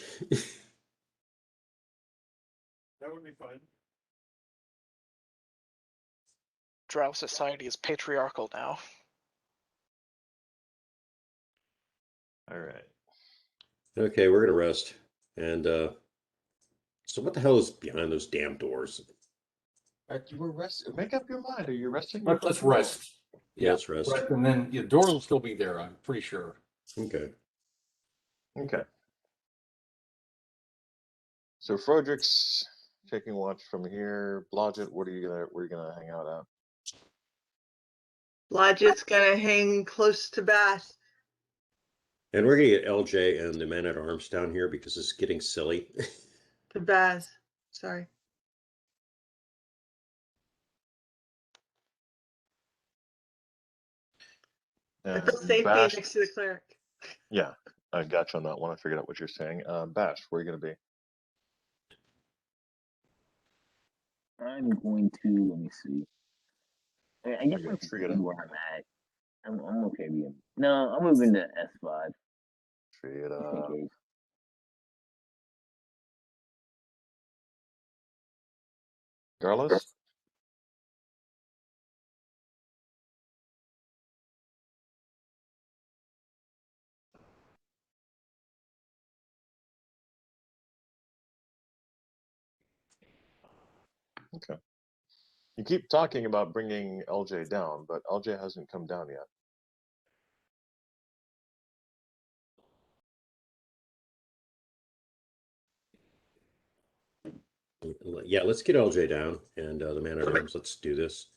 That would be fun. Drow society is patriarchal now. All right. Okay, we're gonna rest. And so what the hell is behind those damn doors? You were resting. Make up your mind. Are you resting? Let's rest. Yeah, let's rest. And then the door will still be there, I'm pretty sure. Okay. Okay. So Frodrick's taking watch from here. Blodgett, where are you gonna hang out at? Blodgett's gonna hang close to Bass. And we're gonna get LJ and the man at arms down here because it's getting silly. To Bass. Sorry. I feel safe being next to the cleric. Yeah, I got you on that one. I figured out what you're saying. Bash, where are you gonna be? I'm going to, let me see. I guess You're I'm gonna good where I'm at. I'm okay being. No, I'm moving to S5. Tree it Just in up. case. Garlus? Okay. You keep talking about bringing LJ down, but LJ hasn't come down yet. Yeah, let's get LJ down and the man at arms. Let's do this.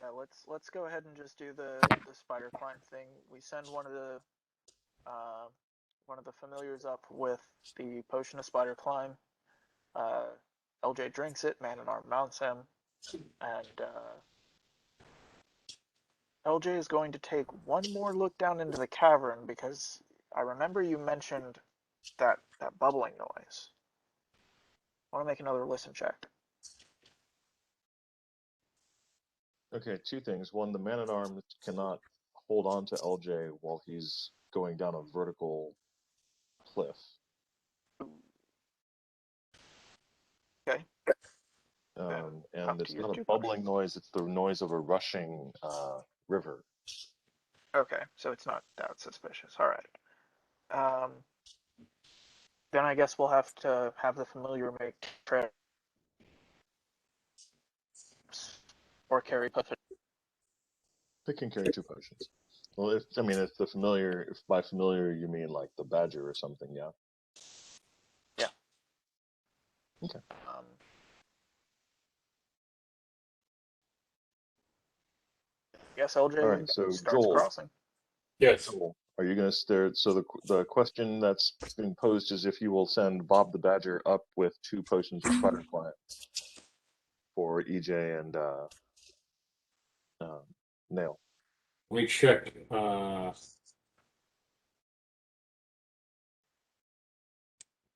Yeah, let's go ahead and just do the spider climb thing. We send one of the familiars up with the potion of spider climb. LJ drinks it. Man at arm mounts him, and LJ is going to take one more look down into the cavern because I remember you mentioned that bubbling noise. I want to make another listen check. Okay, two things. One, the man at arms cannot hold on to LJ while he's going down a vertical cliff. Okay. And it's not a bubbling noise, it's the noise of a rushing river. Okay, so it's not that suspicious. All right. Then I guess we'll have to have the familiar make trips or carry potion. They can carry 2 potions. Well, if the familiar, if by familiar you mean like the badger or something, yeah. Yeah. Okay. I guess LJ All right, so starts Joel. crossing. Yes. Joel, are you going to stare? So the question that's being posed is if you will send Bob the Badger up with 2 potions of spider climb for EJ and Nail. Let me check.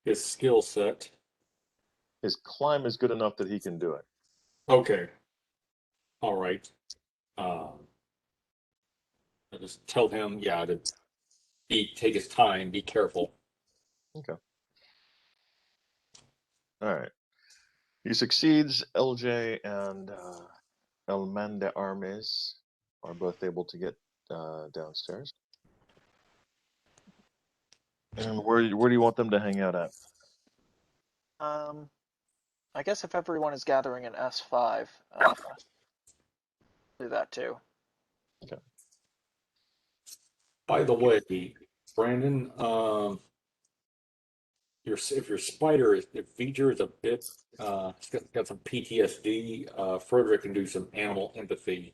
His skill set. His climb is good enough that he can do it. Okay. All right. I just tell him, yeah, to take his time, be careful. Okay. All right. He succeeds. LJ and El Man de Armes are both able to get downstairs. And where do you want them to hang out at? I guess if everyone is gathering in S5, do that too. Okay. By the way, Brandon, if your spider is if V'ger is a bit it's got some PTSD, Frederick can do some animal empathy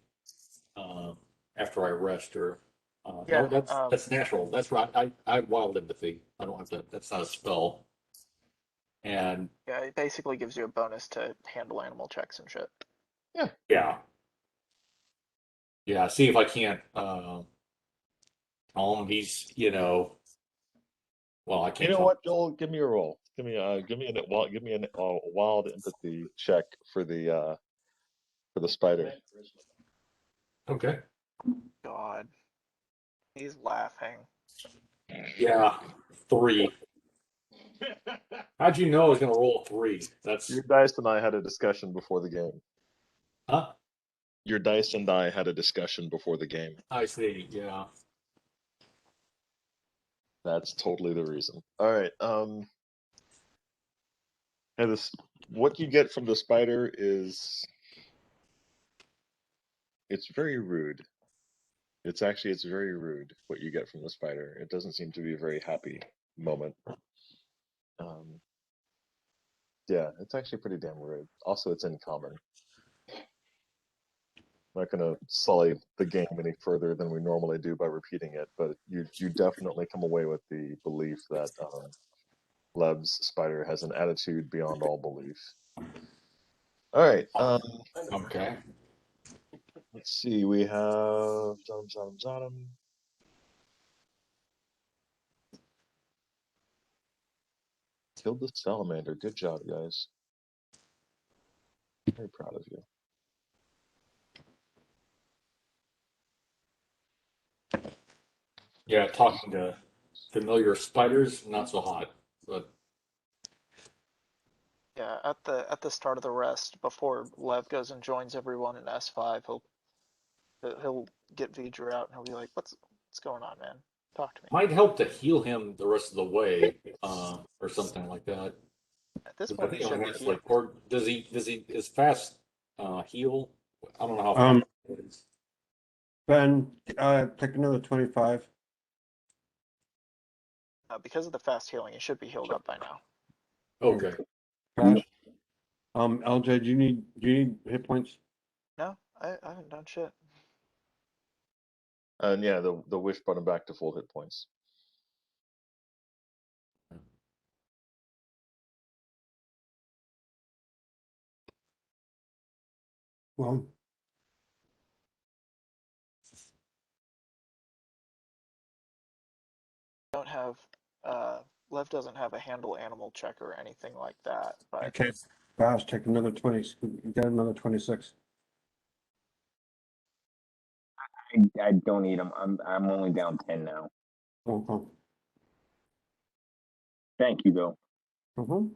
after I rest her. Yeah, No, that's natural. That's right. I have wild empathy. I don't have to. That's not a spell. And yeah, it basically gives you a bonus to handle animal checks and shit. yeah. See if I can't tell him he's well, I can't. You know Tell what, Joel? Give me a roll. Give me a wild empathy check for the spider. Okay. God, he's laughing. Yeah, 3. How'd you know I was gonna roll 3? That's Your dice and I had a discussion before the game. huh? Your dice and I had a discussion before the game. I see. Yeah. That's totally the reason. All right. And what you get from the spider is it's very rude. It's very rude what you get from the spider. It doesn't seem to be a very happy moment. Yeah, it's actually pretty damn rude. Also, it's in common. I'm not going to sully the game any further than we normally do by repeating it, but you definitely come away with the belief that Lev's spider has an attitude beyond all belief. All right. Okay. Let's see. We have killed the salamander. Good job, guys. Very proud of you. Yeah, talking to familiar spiders, not so hot. But Yeah, at the start of the rest, before Lev goes and joins everyone in S5, he'll get V'ger out and he'll be like, "What's going on, man? Talk to me." might help to heal him the rest of the way, or something like that. At this 'Cause I point, he think should on be his healed. like, or does he is fast heal? I don't know how Um, fast it is. Ben, take another 25. Because of the fast healing, he should be healed up by now. Okay. Cash. LJ, do you need hit points? No, I haven't done shit. And yeah, the wish brought him back to full hit points. Well, Don't have Lev doesn't have a handle animal check or anything like that, but okay. Cash, take another 20. You got another 26. I don't need them. I'm only down 10 now. Okay. Thank you, though. Mm-hmm.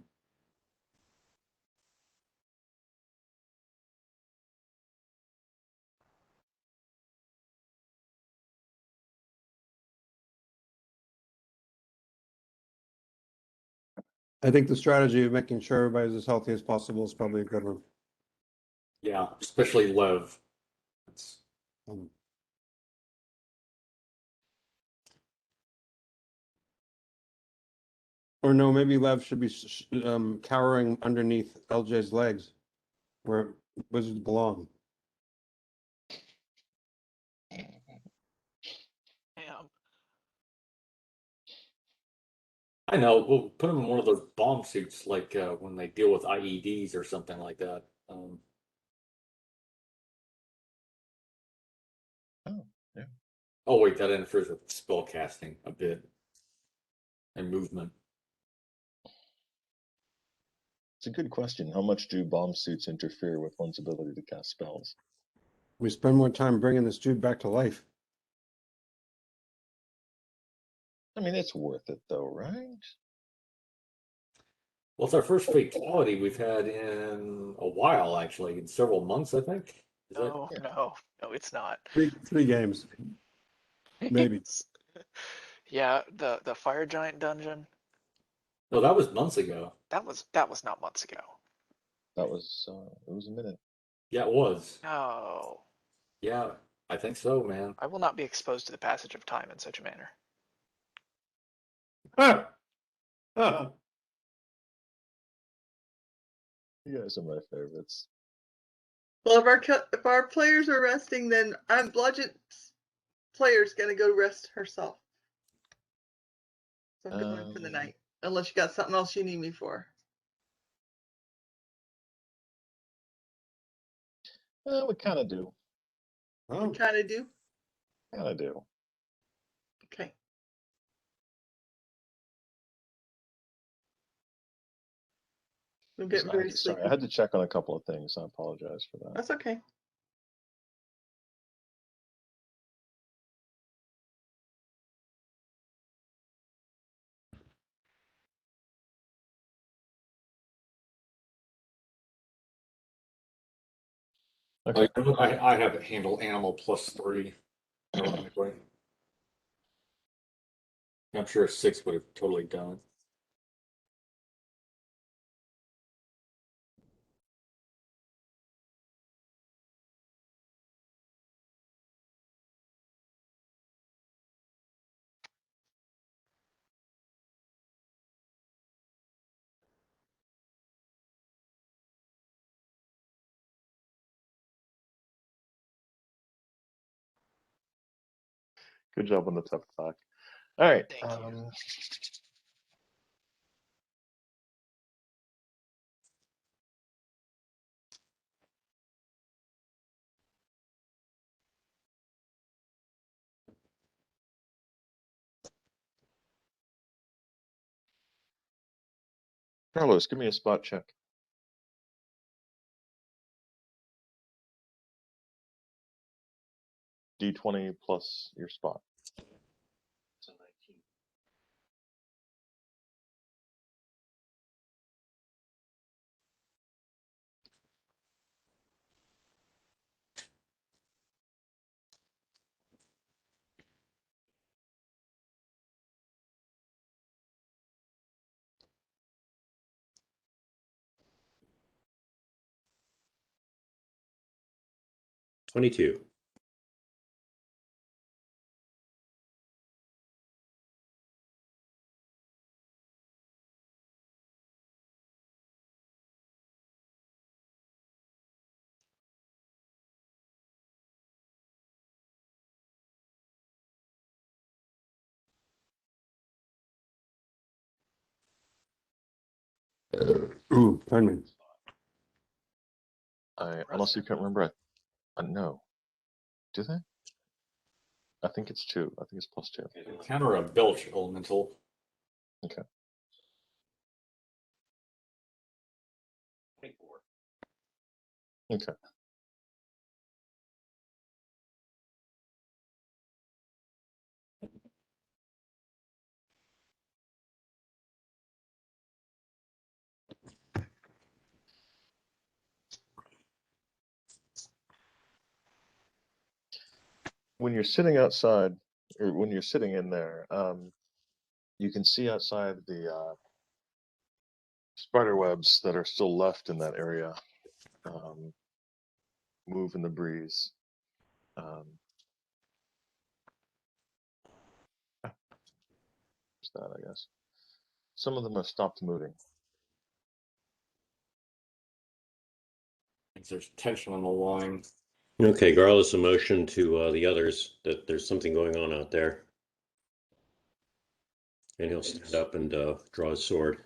I think the strategy of making sure everybody's as healthy as possible is probably a good one. Yeah, especially Lev. It's, Um, Or no, maybe Lev should be cowering underneath LJ's legs where wizards belong. damn. I know. We'll put him in one of those bomb suits, like when they deal with IEDs or something like that. Oh, yeah. Oh wait, that interferes with spell casting a bit and movement. It's a good question. How much do bomb suits interfere with one's ability to cast spells? We spend more time bringing this dude back to life. I mean, it's worth it though, right? Well, it's our first fatality we've had in a while, actually, in several months, I think. Is that? No, Yeah. no, it's not. Three games, maybe. Yeah, the fire giant dungeon. No, that was months ago. That was not months ago. That was it was a minute. Yeah, it was. No, Yeah, I think so, man. I will not be exposed to the passage of time in such a manner. Ah! Ah! You guys are my favorites. Well, if our players are resting, then I'm Bludgeon's player's gonna go rest herself. So I'm going for the night. Unless you got something else you need me for. We kind of do. Oh, We kind of do. Kind of do. Okay. I'm getting very Sorry, sleepy. I had to check on a couple of things. I apologize for that. That's okay. Okay. I have it handle animal +3, ironically. I'm sure a 6 would have totally done it. Good job on the tough talk. All right. Thank you. Carlos, give me a spot check. D20 plus your spot. It's a 19. $22. Ooh, pardon me. I honestly can't remember. No. Do they? I think it's 2. I think it's +2. Encounter a belch elemental. Okay. 24. Okay. When you're sitting outside, or when you're sitting in there, you can see outside the spider webs that are still left in that area move in the breeze. That, I guess. Some of them have stopped moving. There's tension on the line. Okay, Garlus, a motion to the others that there's something going on out there. And he'll stand up and draw his sword.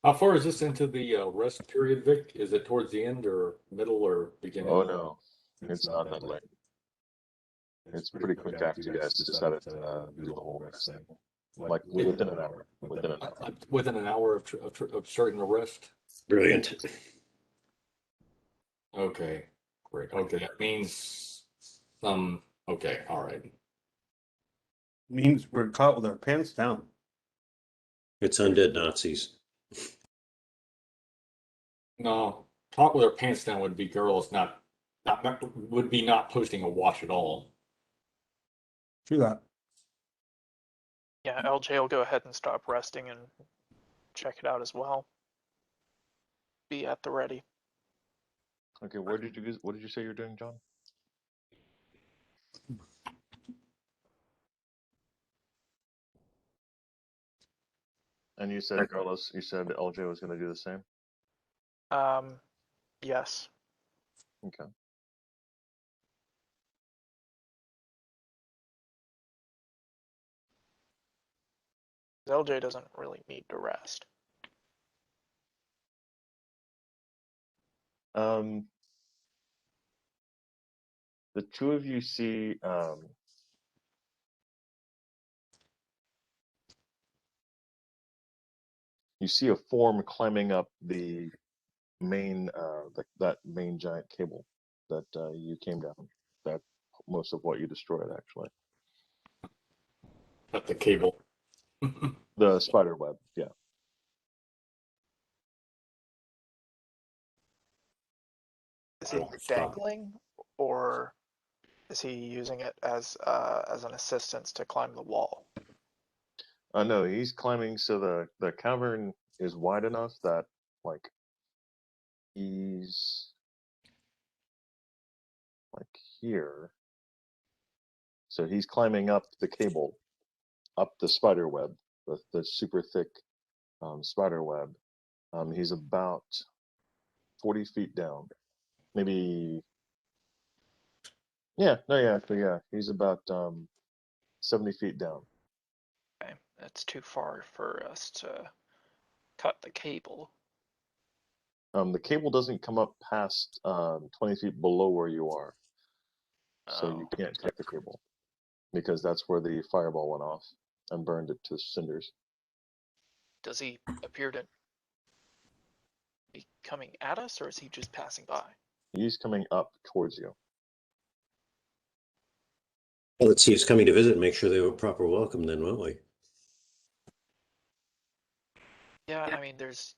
How far is this into the rest period, Vic? Is it towards the end or middle or beginning? Oh no, it's not that late. It's pretty quick after you guys decided to do the whole rest thing. Like within an hour. Within an hour. Within an hour of starting the rest? Brilliant. Okay, great. Okay, that means okay, all right. Means we're caught with our pants down. It's undead Nazis. No, talk with our pants down would be girls, not would be not posting a watch at all. Do that. Yeah, LJ will go ahead and stop resting and check it out as well. Be at the ready. Okay, what did you say you're doing, John? And you said, Carlos, you said LJ was going to do the same? Yes. Okay. LJ doesn't really need to rest. The two of you see you see a form climbing up the main that main giant cable that you came down. That most of what you destroyed, actually. At the cable. The spider web, yeah. Is he dangling, or is he using it as an assistance to climb the wall? No, he's climbing. So the cavern is wide enough that like he's like here. So he's climbing up the cable, up the spider web, the super thick spider web. He's about 40 feet down, maybe. Yeah, no, yeah, actually, yeah. He's about 70 feet down. Okay, that's too far for us to cut the cable. The cable doesn't come up past 20 feet below where you are. So you Oh. can't cut the cable because that's where the fireball went off and burned it to cinders. Does he appear to be coming at us, or is he just passing by? He's coming up towards you. Well, let's see who's coming to visit and make sure they have a proper welcome then, won't we? Yeah, I mean, there's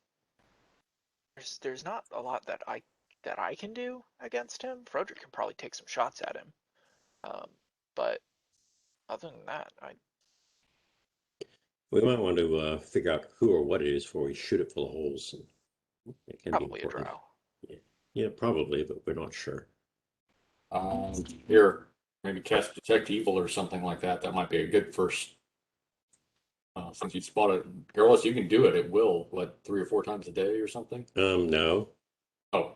not a lot that I can do against him. Froderick can probably take some shots at him, but other than that, We might want to figure out who or what it is before we shoot it full of holes. It can probably be a important. drow. Yeah, probably, but we're not sure. Here, maybe cast Detect Evil or something like that. That might be a good first. Since you spotted Careless, you can do it at will, what, 3 or 4 times a day or something? No. Oh,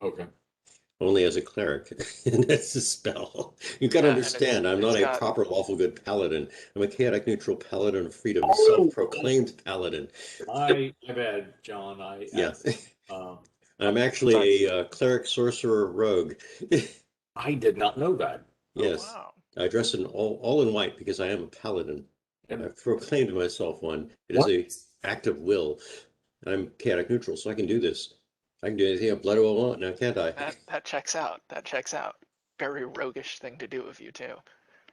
okay. Only as a cleric. And that's a spell. You've got to understand, I'm not a proper lawful good paladin. I'm a chaotic neutral paladin of freedom, self-proclaimed paladin. My bad, John. Yeah. I'm actually a cleric, sorcerer, rogue. I did not know that. Yes. Oh, wow. I dress in all in white because I am a paladin. I've proclaimed myself one. It is a act of will. I'm chaotic neutral, so I can do this. I can do anything I bloody well want now, can't I? That checks out. That checks out. Very roguish thing to do of you too.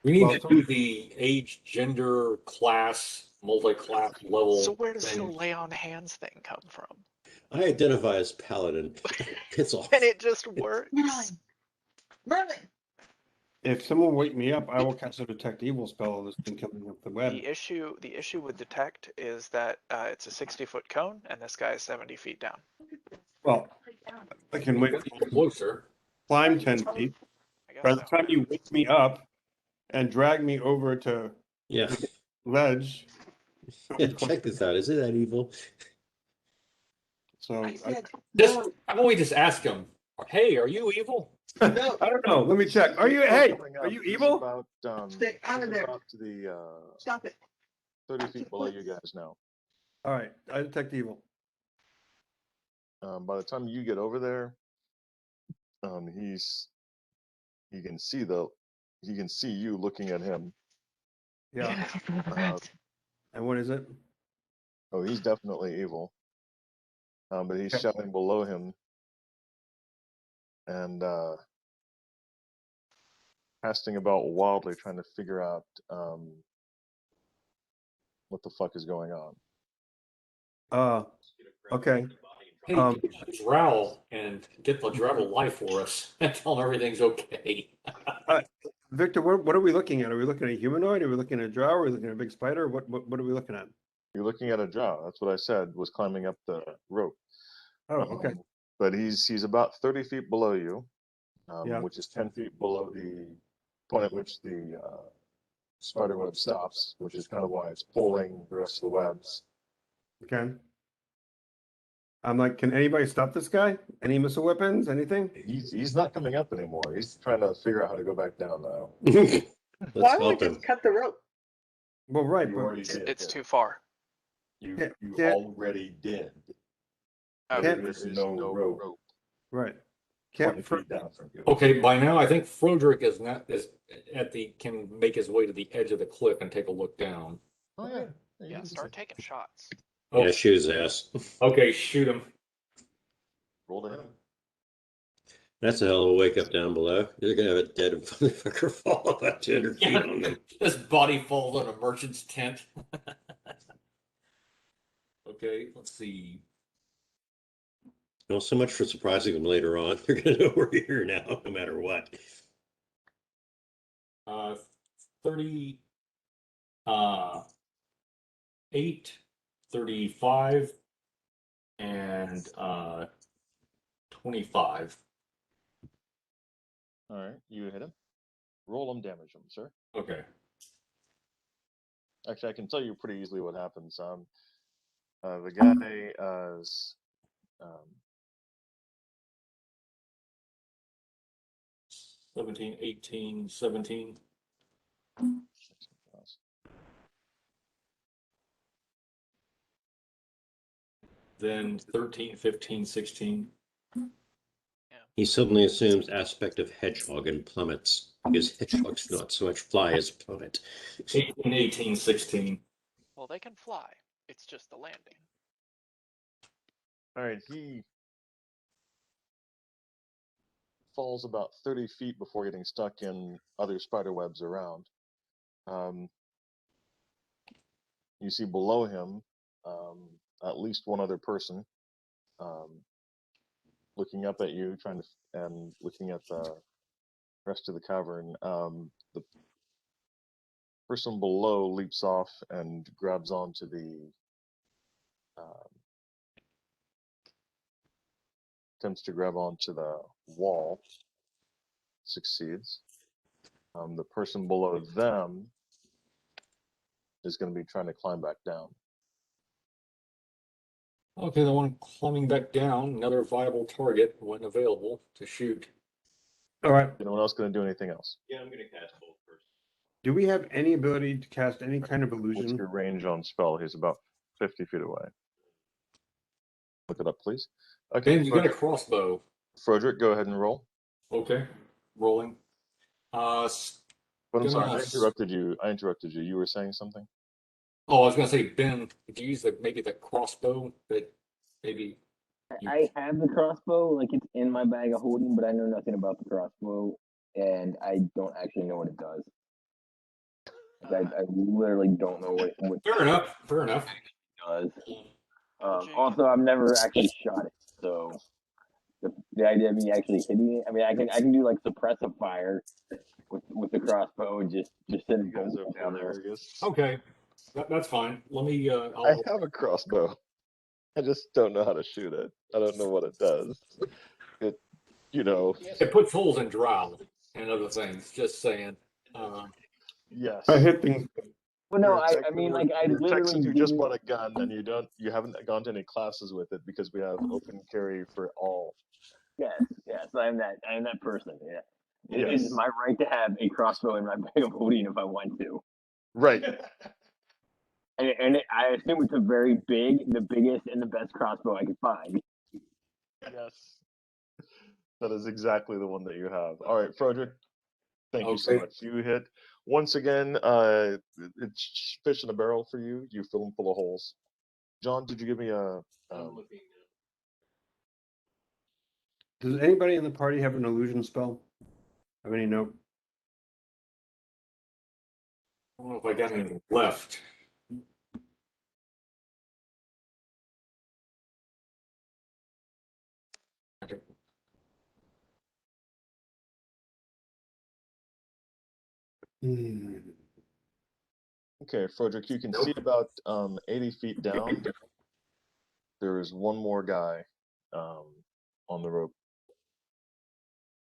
We need to do the age, gender, class, multi-class level. So where does thing. the lay on hands thing come from? I identify as paladin. It's all. And it just works. Merlin. If someone wake me up, I will cast a detect evil spell that's been killing up the web. The issue with detect is that it's a 60-foot cone, and this guy is 70 feet down. Well, I can wait. Closer. Climb 10 feet. By the time you wake me up and drag me over to the ledge. Yeah, check this out. Is it that evil? So how about we just ask him, hey, are you evil? I don't know. Let me check. Are you evil? Stay out of there. About to the Stop it. 30 feet below you guys now. All right, I detect evil. By the time you get over there, he can see you looking at him. Yeah. And what is it? Oh, he's definitely evil. But he's shouting below him and casting about wildly, trying to figure out what the fuck is going on. Okay. Hey, drow and get the drow life for us and tell him everything's okay. Victor, what are we looking at? Are we looking at a humanoid? Are we looking at a drow? Are we looking at a big spider? What are we looking at? You're looking at a drow. That's what I said, was climbing up the rope. Oh, okay. But he's about 30 feet below you, Yeah. which is 10 feet below the point at which the spider web stops, which is kind of why it's pulling the rest of the webs. Okay. I'm like, can anybody stop this guy? Any missile weapons? Anything? He's not coming up anymore. He's trying to figure out how to go back down now. Why don't we just cut the rope? Well, right, You but already did. It's too far. You Yeah. already did. Okay. There is no rope right. 20 feet down from you. Okay, by now I think Froderick can make his way to the edge of the cliff and take a look down. Oh yeah. Yeah, start taking shots. Oh, Yeah, shoot his ass. okay, shoot him. Roll to him. That's a hell of a wake up down below. You're gonna have a dead motherfucker fall about 200 feet on them. His body falls on a merchant's tent. Okay, let's see. Well, so much for surprising them later on. They're gonna know we're here now, no matter what. 30, 8, 35, and 25. All right, you hit him. Roll him, damage him, sir. Okay. Actually, I can tell you pretty easily what happens. The guy is 17, 18, 17. then 13, 15, 16. He suddenly assumes aspect of hedgehog and plummets, because hedgehogs not so much fly as plummet. 18, 18, 16. Well, they can fly. It's just the landing. All right, he falls about 30 feet before getting stuck in other spider webs around. You see below him at least one other person looking up at you, and looking at the rest of the cavern. The person below leaps off and grabs onto attempts to grab onto the wall, succeeds. The person below them is going to be trying to climb back down. Okay, the one climbing back down, another viable target when available to shoot. All right. Anyone else going to do anything else? Yeah, I'm going to cast bolt first. Do we have any ability to cast any kind of What's illusion? your range on spell? He's about 50 feet away. Look it up, please. Okay, Ben, you got a crossbow. Frederick, go ahead and roll. Okay, rolling. But I'm sorry, I Gonna- interrupted you. You were saying something? Oh, I was gonna say, Ben, if you use maybe that crossbow that maybe I have the crossbow, like it's in my bag of holding, but I know nothing about the crossbow, and I don't actually know what it does. Like, I literally don't know what fair enough. it does. LG. Also, I've never actually shot it, so the idea of me actually hitting it. I mean, I can do like suppressive fire with the crossbow and just send You guys bolts are down there. hilarious. Okay, that's fine. Let me. I have a crossbow. I just don't know how to shoot it. I don't know what it does. It puts holes in drow and other things. Just saying. Yes. I hit things. Well, no, You're a I mean, like I you're literally Texan who just didn't. bought a gun and you haven't gone to any classes with it because we have open carry for all. Yes, I'm that person. Yeah, it Yes. is my right to have a crossbow in my bag of holding if I want to. Right. I assume it's the biggest and the best crossbow I could find. Yes. That is exactly the one that you have. All right, Frederick. Thank you so Okay. much. You hit once again. It's fish in a barrel for you. You fill them full of holes. John, did you give me a? Does anybody in the party have an illusion spell? Have any note? I don't know if I got anything left. Okay, Frederick, you can see about 80 feet down. There is one more guy on the rope.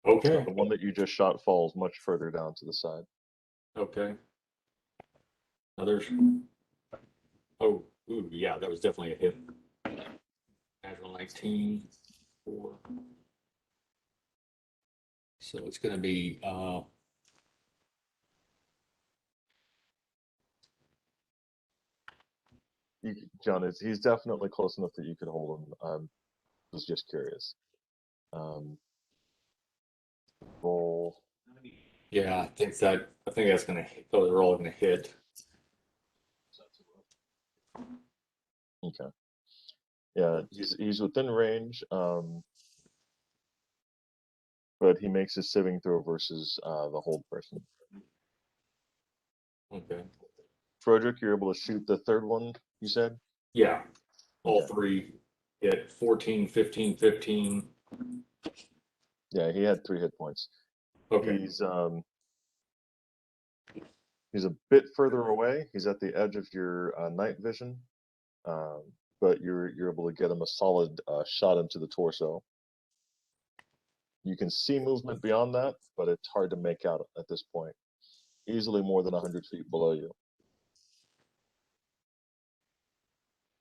Okay. The one that you just shot falls much further down to the side. Okay. Others. Oh, ooh, yeah, that was definitely a hit. Natural 19. 4. So it's going to be John, he's definitely close enough that you could hold him. I was just curious. Roll. yeah, I think that's going to hit. Oh, they're all going to hit. Okay. Yeah, he's within range, but he makes his saving throw versus the hold person. Okay. Frederick, you're able to shoot the third one, you said? Yeah. All Okay. 3 hit 14, 15, 15. Yeah, he had 3 hit points. Okay. He's a bit further away. He's at the edge of your night vision, but you're able to get him a solid shot into the torso. You can see movement beyond that, but it's hard to make out at this point. Easily more than 100 feet below you.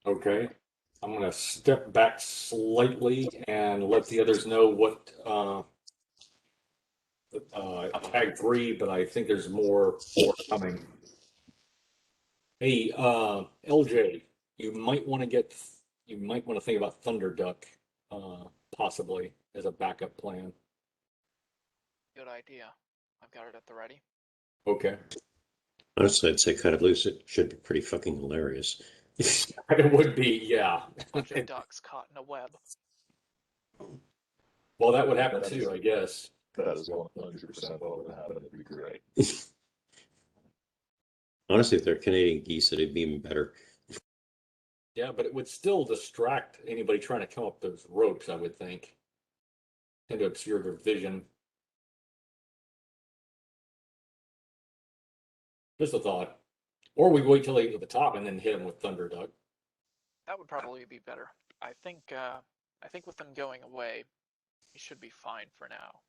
Okay. I'm going to step back slightly and let the others know what tag 3, but I think there's more coming. Hey, LJ, you might want to get you might want to think about Thunder Duck, possibly as a backup plan. Good idea. I've got it at the ready. Okay. Honestly, I'd say Cut It Loose. It should be pretty fucking hilarious. It would be, yeah. Bunch of ducks caught in a web. Well, that would happen too, I guess. That is 100% what would happen. It'd be great. Honestly, if they're Canadian geese, it'd be even better. Yeah, but it would still distract anybody trying to come up those ropes, I would think. And to obscure their vision. Just a thought. Or we wait till they get to the top and then hit them with Thunder Duck. That would probably be better. I think with them going away, we should be fine for now.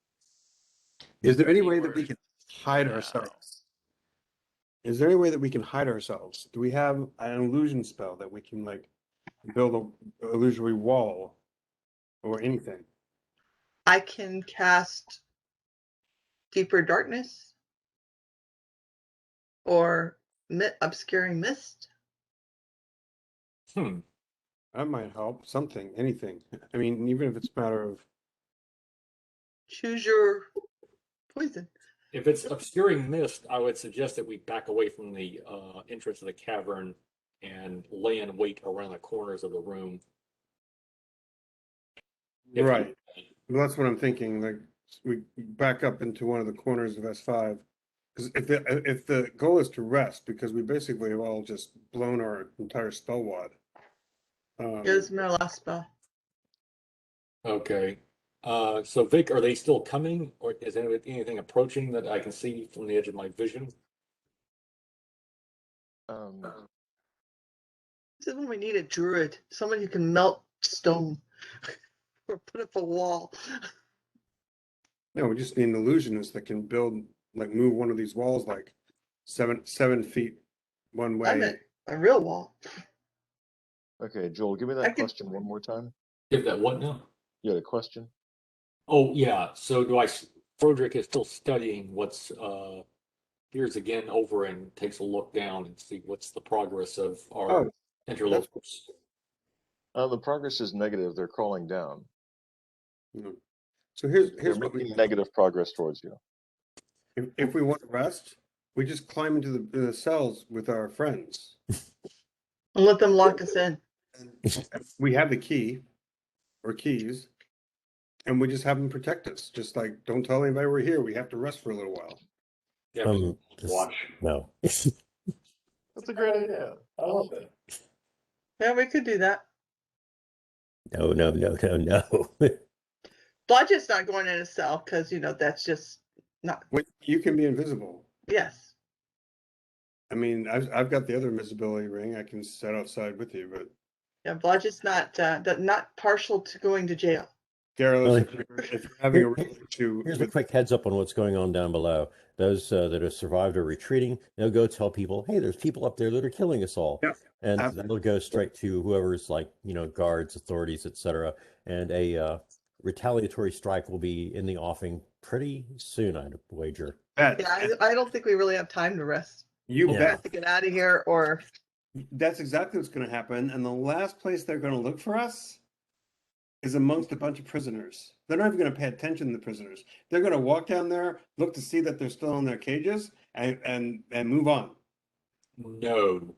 Is there any way that we can hide now. ourselves? Is there any way that we can hide ourselves? Do we have an illusion spell that we can like build a illusory wall or anything? I can cast Deeper Darkness or Obscuring Mist. That might help. Something, anything. I mean, even if it's a matter of Choose your poison. If it's obscuring mist, I would suggest that we back away from the entrance of the cavern and lay in wait around the corners of the room. right. Well, that's what I'm thinking. Like we back up into one of the corners of S5. Because if the goal is to rest, because we basically have all just blown our entire spell wad. Here's my last spell. Okay. So Vic, are they still coming, or is anything approaching that I can see from the edge of my vision? This is when we need a druid, someone who can melt stone or put up a wall. No, we just need an illusionist that can build, like, move one of these walls like 7 feet one way. I meant a real wall. Okay, Joel, give me that question one more time. Give that what now? You had a question? Oh, yeah. So Froderick is still studying what's, here's again over and takes a look down and see what's the progress of our interlopers. The progress is negative. They're crawling down. So here's They're what making negative progress towards you. If we want to rest, we just climb into the cells with our friends. And let them lock us in. We have the key or keys, and we just have them protect us. Just like, don't tell anybody we're here. We have to rest for a little while. Yeah, watch. No. That's a great idea. I love it. Yeah, we could do that. No. Blodgett's not going in a cell because, that's just not. You can be invisible. Yes. I mean, I've got the other invisibility ring. I can sit outside with you, but Yeah, Blodgett's not partial to going to jail. Garrus, if you're having a real issue, Here's a quick heads up on what's going on down below. Those that have survived are retreating. They'll go tell people, hey, there's people up there that are killing us all. Yeah. And that'll go straight to whoever's like, guards, authorities, etc. And a retaliatory strike will be in the offing pretty soon, I'd wager. Yeah, I don't think we really have time to rest. You We have to get out of here, or that's exactly what's going to happen. And the last place they're going to look for us is amongst a bunch of prisoners. They're not even going to pay attention to the prisoners. They're going to walk down there, look to see that they're still in their cages, and move on. No,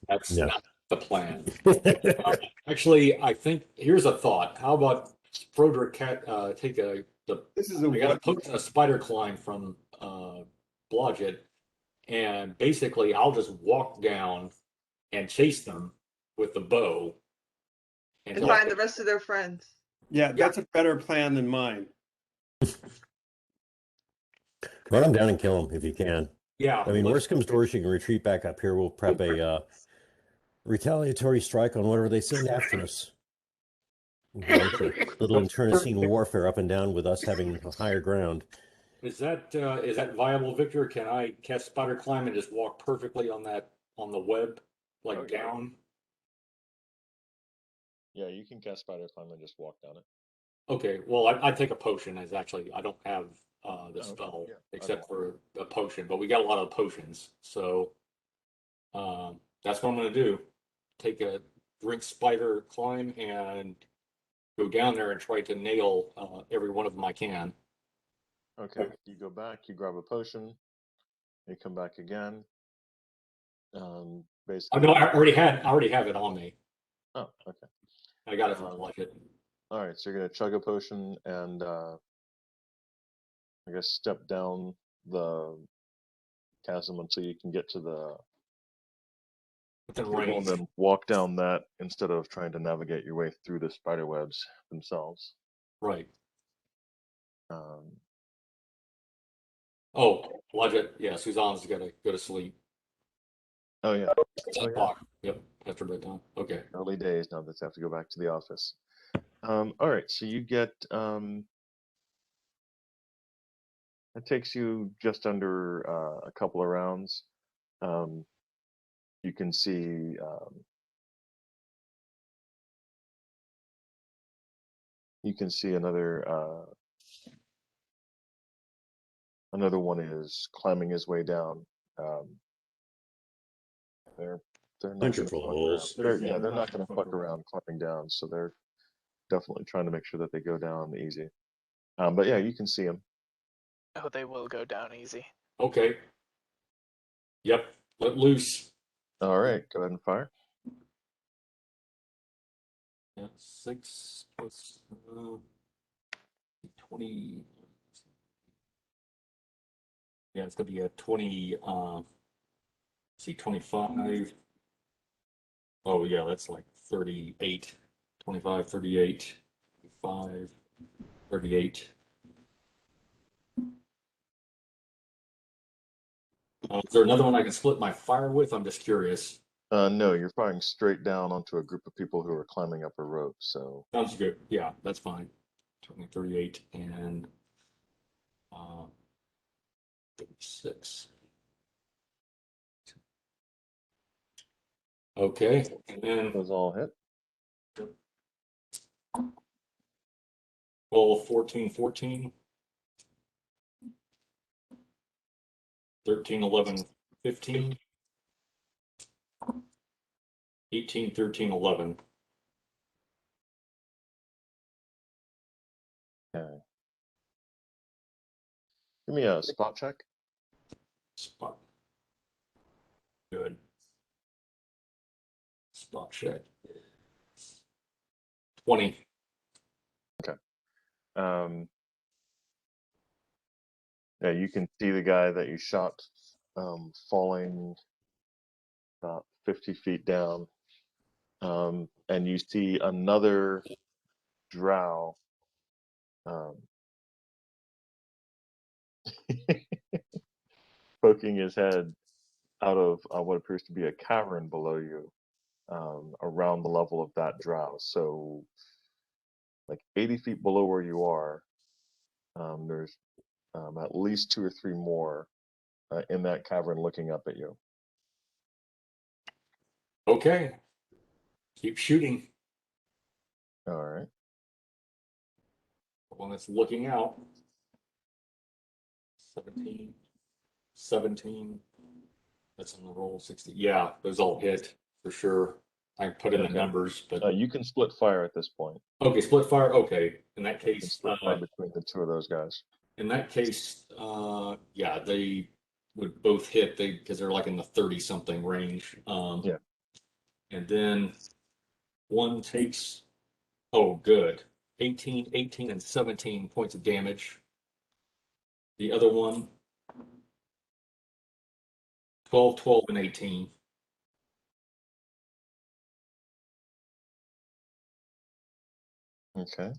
that's not the plan. Actually, I think here's a thought. How about Froderick take I got a spider climb from Blodgett, and basically I'll just walk down and chase them with the bow and find the rest of their friends. Yeah, that's a better plan than mine. Run them down and kill them if you can. Yeah. I mean, worst comes to worst, you can retreat back up here. We'll prep a retaliatory strike on whatever they send after us. Little internecine warfare up and down with us having higher ground. Is that viable, Victor? Can I cast spider climb and just walk perfectly on the web, down? Yeah, you can cast spider climb and just walk down it. Okay, well, I take a potion. As actually, I don't have the spell except for a potion, but we got a lot of potions, so that's what I'm going to do. Take a drink spider climb and go down there and try to nail every one of them I can. Okay, you go back, you grab a potion, you come back again. Oh Basically. no, I already have it on me. Oh, okay. I got it from Logic. All right, so you're gonna chug a potion and I guess step down the chasm until you can get to the within range. and then walk down that instead of trying to navigate your way through the spider webs themselves. Right. Um, Oh, Logic. Yeah, Suzanne's got to go to sleep. oh yeah. Oh yeah. Yep, after bedtime. Okay. Early days now that I have to go back to the office. All right, so you get it takes you just under a couple of rounds. You can see another one is climbing his way down. They're not Punching gonna full of fuck holes. around. They're not going to fuck around climbing down, so they're definitely trying to make sure that they go down easy. But yeah, you can see them. Oh, they will go down easy. Okay. Yep. Let loose. All right, go ahead and fire. Yeah, 6 plus 20. Yeah, it's gonna be a 20. See, 25. Oh yeah, that's like 38. 25, 38, 5, 38. Is there another one I can split my fire with? I'm just curious. No, you're firing straight down onto a group of people who are climbing up a rope. So Sounds good. Yeah, that's fine. 20, 38, and 36. Okay, and then those all hit. roll 14, 14. 13, 11, 15. 18, 13, 11. Okay. Give me a spot check. Spot. Good. Spot check. 20. Okay. Yeah, you can see the guy that you shot falling about 50 feet down. And you see another drow poking his head out of what appears to be a cavern below you, around the level of that drow. So, like 80 feet below where you are, there's at least 2 or 3 more in that cavern looking up at you. Okay. Keep shooting. All right. The one that's looking out. 17. 17. That's on the roll. 60. Yeah, those all hit for sure. I put in the numbers, but you can split fire at this point. okay, split fire. Okay, in that You can case, split fire between the 2 of those guys. in that case, yeah, they would both hit. Because they're like in the 30 something range. Yeah. And then one takes, oh, good, 18, 18, and 17 points of damage. The other one, 12, 12, and 18. Okay.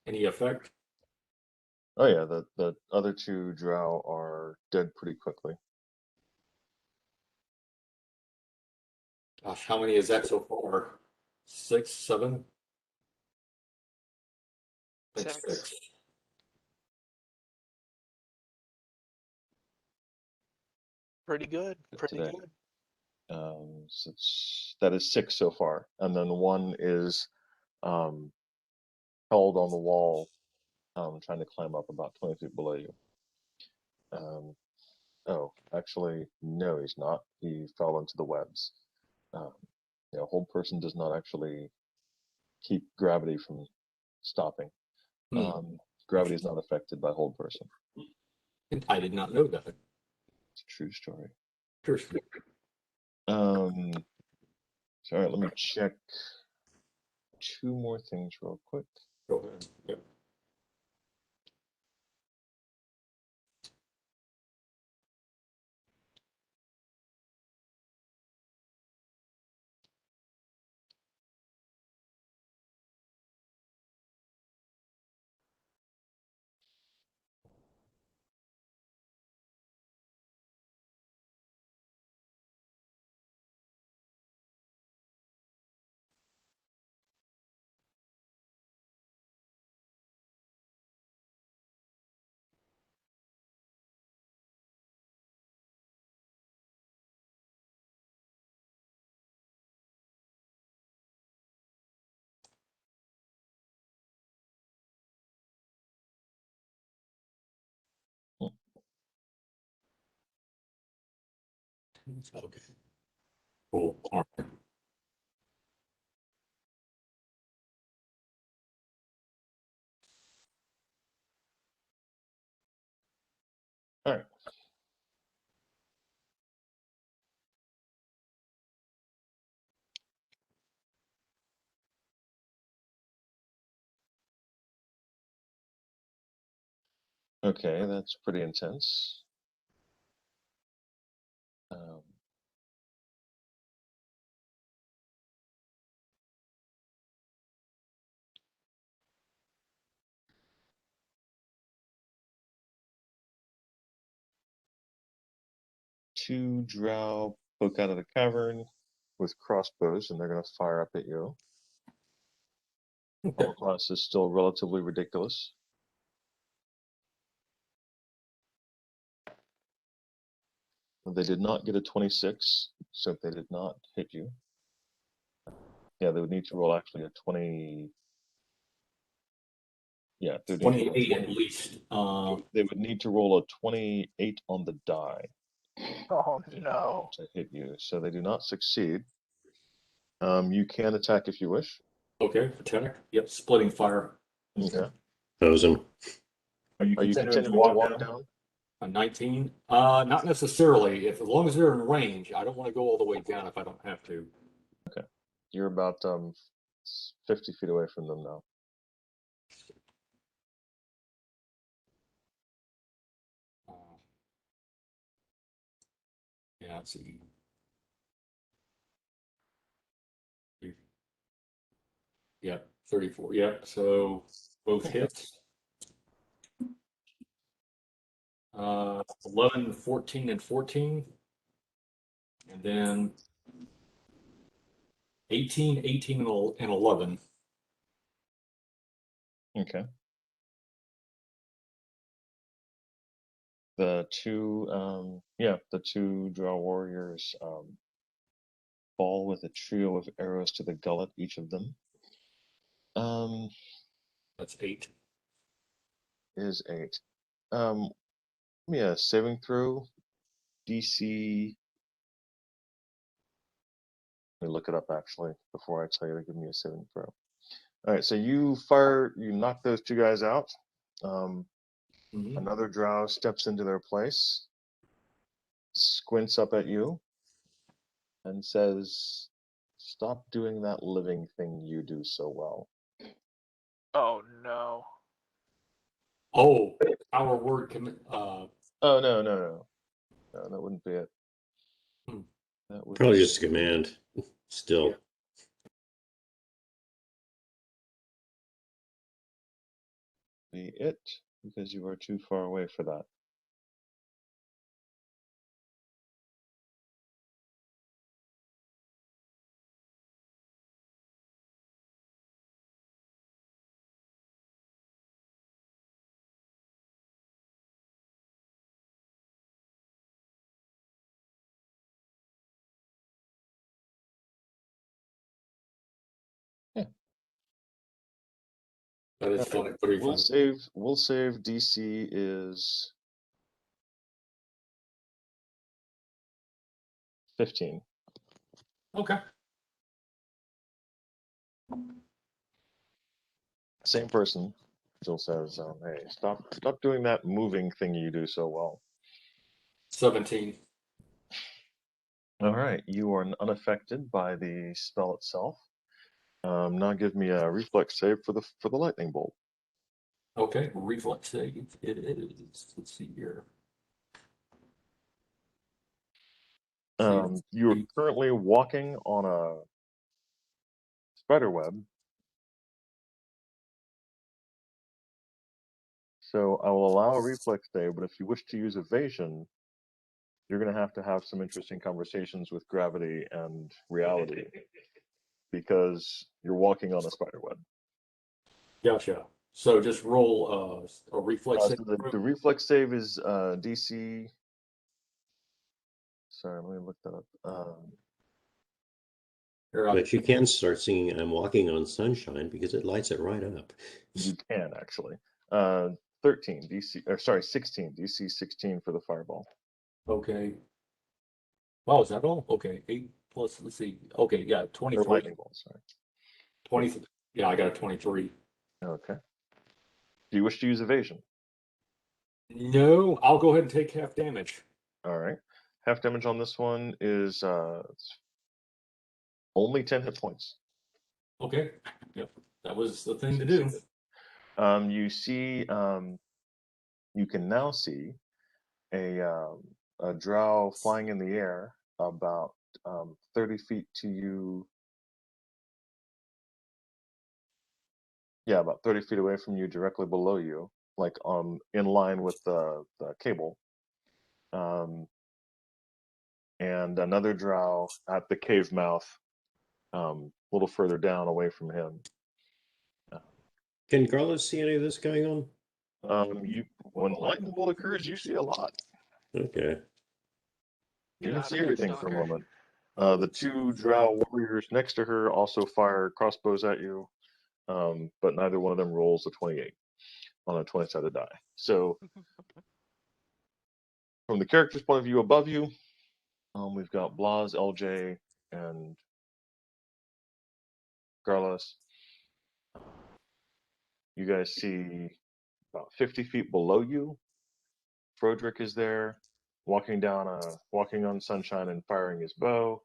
Any effect? Oh yeah, the other 2 drow are dead pretty quickly. Gosh, how many is that so far? 6, 7? I think 6. Pretty good. Pretty Today. good. So that is 6 so far, and then 1 is held on the wall trying to climb up about 20 feet below you. Oh, actually, no, he's not. He fell into the webs. Hold person does not actually keep gravity from stopping. Gravity is not affected by hold person. I did not know that. It's a true story. Sure. Sorry, let me check two more things real quick. Go ahead. Yep. Okay. Cool. All right. All right. Okay, that's pretty intense. Two drow poke out of the cavern with crossbows, and they're going to fire up at you. Okay. All class is still relatively ridiculous. They did not get a 26, so they did not hit you. Yeah, they would need to roll actually a 20. Yeah, they would need to roll 28 20. at least. They would need to roll a 28 on the die Oh no. to hit you, so they do not succeed. You can attack if you wish. Okay, attack. Yep, splitting fire. Okay. Hose him. Are you Are you continuing continuing to walk down? down? A 19? Not necessarily. If as long as they're in range, I don't want to go all the way down if I don't have to. Okay. You're about 50 feet away from them now. Yeah, let's see. Yep, 34. Yep, so both hits. 11, 14, and 14. And then 18, 18, and 11. Okay. The two drow warriors fall with a trio of arrows to the gullet, each of them. That's 8. Is 8. Give me a saving throw. DC. Let me look it up actually before I tell you to give me a saving throw. All right, so you knock those two guys out. Another drow steps into their place, squints up at you, and says, "Stop doing that living thing you do so well." Oh no. Oh, our word Oh, no, that wouldn't be it. That would Probably just a command. Still. be it, because you are too far away for that. Yeah. That is funny. Pretty We'll funny. save DC is 15. Okay. Same person still says, "Hey, stop doing that moving thing you do so well." 17. All right, you are unaffected by the spell itself. Now give me a reflex save for the lightning bolt. Okay, reflex save. It is. Let's see here. You're currently walking on a spider web. So I will allow a reflex save, but if you wish to use evasion, you're going to have some interesting conversations with gravity and reality because you're walking on a spider web. Gotcha. So just roll a reflex save. So the reflex save is DC. Sorry, let me look that up. But you can start singing "I'm Walking on Sunshine" because it lights it right up. You can actually. 13 DC, or sorry, 16 DC 16 for the fireball. Okay. Wow, is that all? Okay, 8 plus. Let's see. Okay, yeah, 23. Or lightning bolt. Sorry. 20. Yeah, I got a 23. Okay. Do you wish to use evasion? No, I'll go ahead and take half damage. All right. Half damage on this one is only 10 hit points. Okay. Yep. That was the thing to do. You see, you can now see a drow flying in the air about 30 feet to you. Yeah, about 30 feet away from you, directly below you, like in line with the cable. And another drow at the cave mouth, a little further down away from him. Can Carlos see any of this going on? When lightning bolt occurs, you see a lot. Okay. You can see everything for a moment. The two drow warriors next to her also fire crossbows at you, but neither one of them rolls a 28 on a 20-sided die. So, from the character's point of view above you, we've got Blas, LJ, and Carlos. You guys see about 50 feet below you. Frodrick is there, walking on sunshine and firing his bow.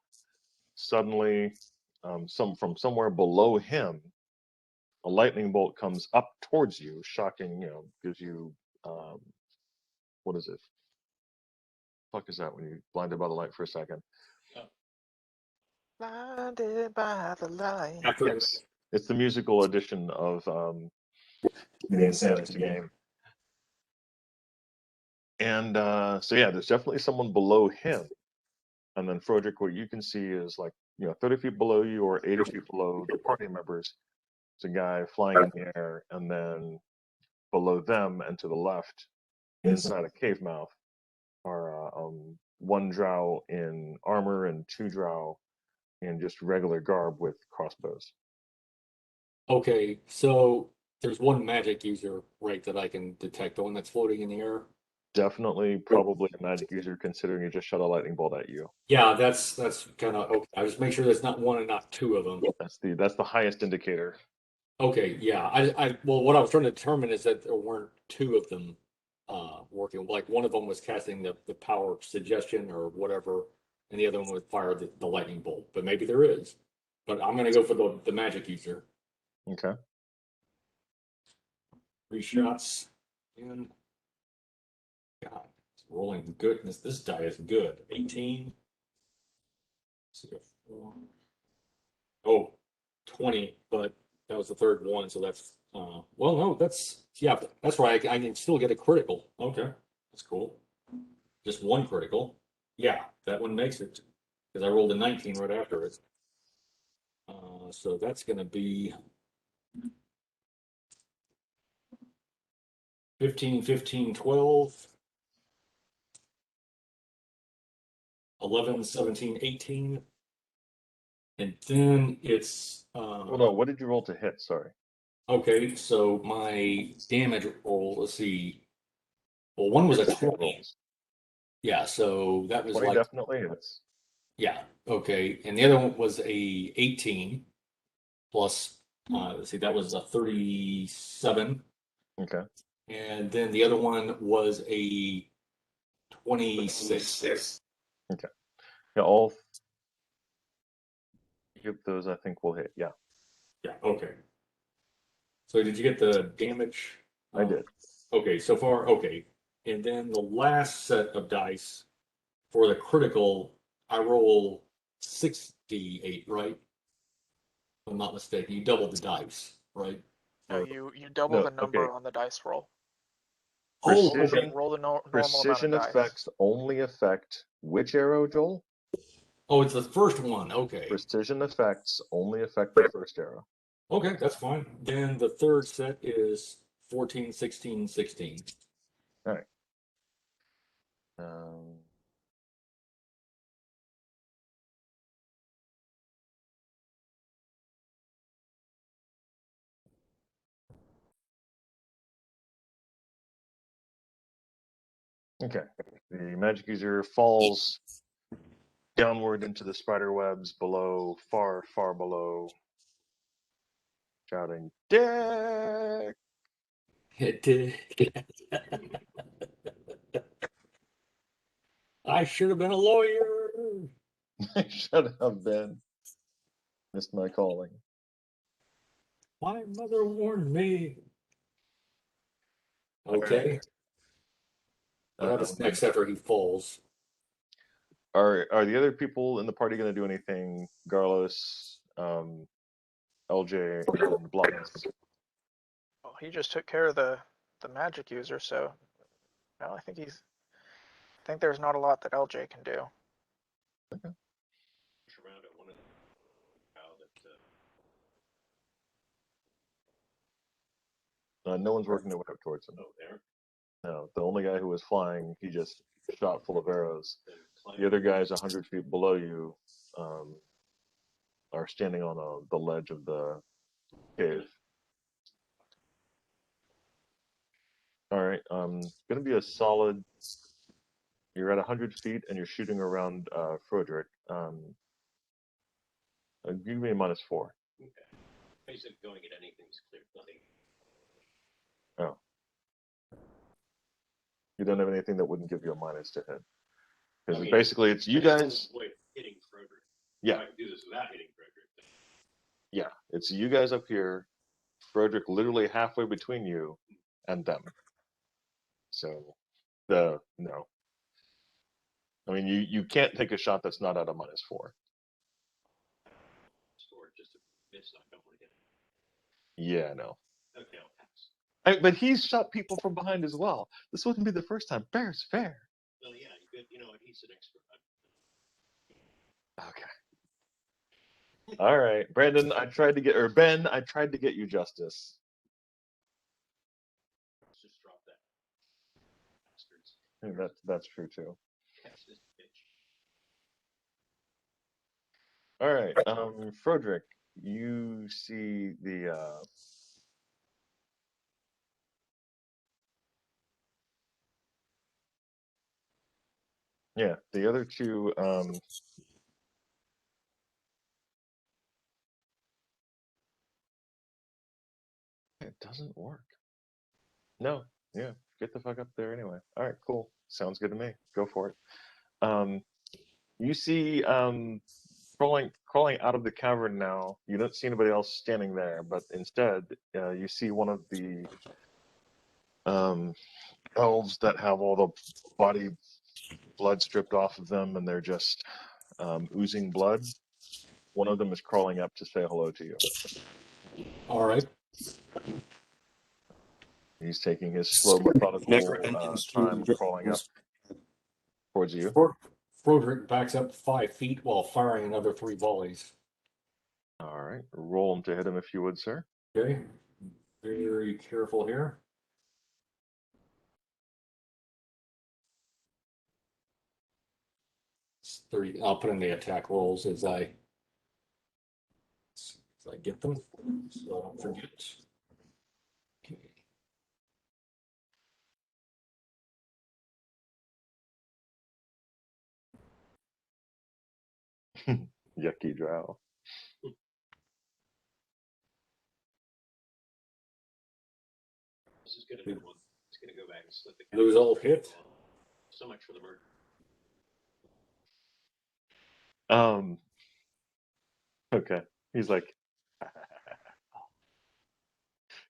Suddenly, from somewhere below him, a lightning bolt comes up towards you, shocking. Gives you what is it? Fuck is that when you're blinded by the light for a second? Blinded by the light. Yes, it's the musical edition of the Insanity game. And so yeah, there's definitely someone below him. And then Frodrick, what you can see is 30 feet below you or 80 feet below the party members. It's a guy flying in the air, and then below them and to the left, inside a cave mouth, are one drow in armor and two drow in just regular garb with crossbows. Okay, so there's one magic user, right, that I can detect, the one that's floating in the air. Definitely, probably a magic user, considering he just shot a lightning bolt at you. Yeah, that's kind of okay. I just make sure there's not one and not two of them. That's the highest indicator. Okay, yeah. Well, what I was trying to determine is that there weren't two of them working. Like one of them was casting the power of suggestion or whatever, and the other one would fire the lightning bolt. But maybe there is. But I'm gonna go for the magic user. Okay. 3 shots. And God, it's rolling good. This die is good. 18. Oh, 20, but that was the third one, so that's well, no, that's right. I can still get a critical. Okay, that's cool. Just one critical. Yeah, that one makes it because I rolled a 19 right after it. So that's going to be 15, 15, 12, 11, 17, 18. And then it's Well, no, what did you roll to hit? Sorry. Okay, so my damage roll, let's see. Well, one was a Hit 20. rolls. Yeah, so that was 20 like, definitely hits. yeah, okay. And the other one was a 18 plus, let's see, that was a 37. Okay. And then the other one was a 26. Okay. Yeah, all three of those I think will hit. Yeah, Yeah, okay. So did you get the damage? I did. Okay, so far, okay. And then the last set of dice for the critical, I roll 6d8, right? If I'm not mistaken. You double the dice, right? No, Or you double no, the number okay. on the dice roll. Oh, Precision Roll the normal amount of precision dice. effects only affect which arrow, Joel? oh, it's the first one. Okay. Precision effects only affect the first arrow. Okay, that's fine. Then the third set is 14, 16, 16. All right. Um, okay. The magic user falls downward into the spider webs below, far, far below, shouting, "Dick!" It did. I should have been a lawyer. I should have been. Missed my calling. My mother warned me. Okay. What happens next after he falls? Are the other people in the party going to do anything? Garlos, LJ, and Blotz. Well, he just took care of the magic user, so no, I think there's not a lot that LJ can do. No one's working their way up towards him. No, the only guy who was flying, he just shot full of arrows. The other guys 100 feet below you are standing on the ledge of the cave. All right, gonna be a solid. You're at 100 feet and you're shooting around Frederick. Give me a -4. Okay. Basically, going at anything's clear plenty. Oh. You don't have anything that wouldn't give you a minus to hit. Because basically it's you guys. Hitting Frederick. Yeah. I can do this without hitting Frederick. Yeah, it's you guys up here, Frederick literally halfway between you and them. So, no. I mean, you can't take a shot that's not at a -4. Score just a miss. I don't want to hit. Yeah, no. Okay, I'll pass. But he's shot people from behind as well. This wouldn't be the first time. Fair's fair. Well, yeah, you know, he's an expert. Okay. All right, Brandon. Ben. I tried to get you justice. Let's just drop that. Yeah, that's true too. Catch this bitch. All right, Frederick. You see the. Yeah, the other two. It doesn't work. No, yeah, get the fuck up there anyway. All right, cool. Sounds good to me. Go for it. You see, crawling out of the cavern now. You don't see anybody else standing there, but instead, you see one of the elves that have all the body blood stripped off of them, and they're just oozing blood. One of them is crawling up to say hello to you. All right. He's taking his slow, methodical time crawling up towards you. Frederick backs up 5 feet while firing another 3 volleys. All right, roll him to hit him if you would, sir. Okay. Very careful here. It's 30. I'll put in the attack rolls as I get them, so I don't forget. Yucky drow. This is gonna be one. It's gonna go back and slip the lose all hit. So much for the murder. Okay. He's like,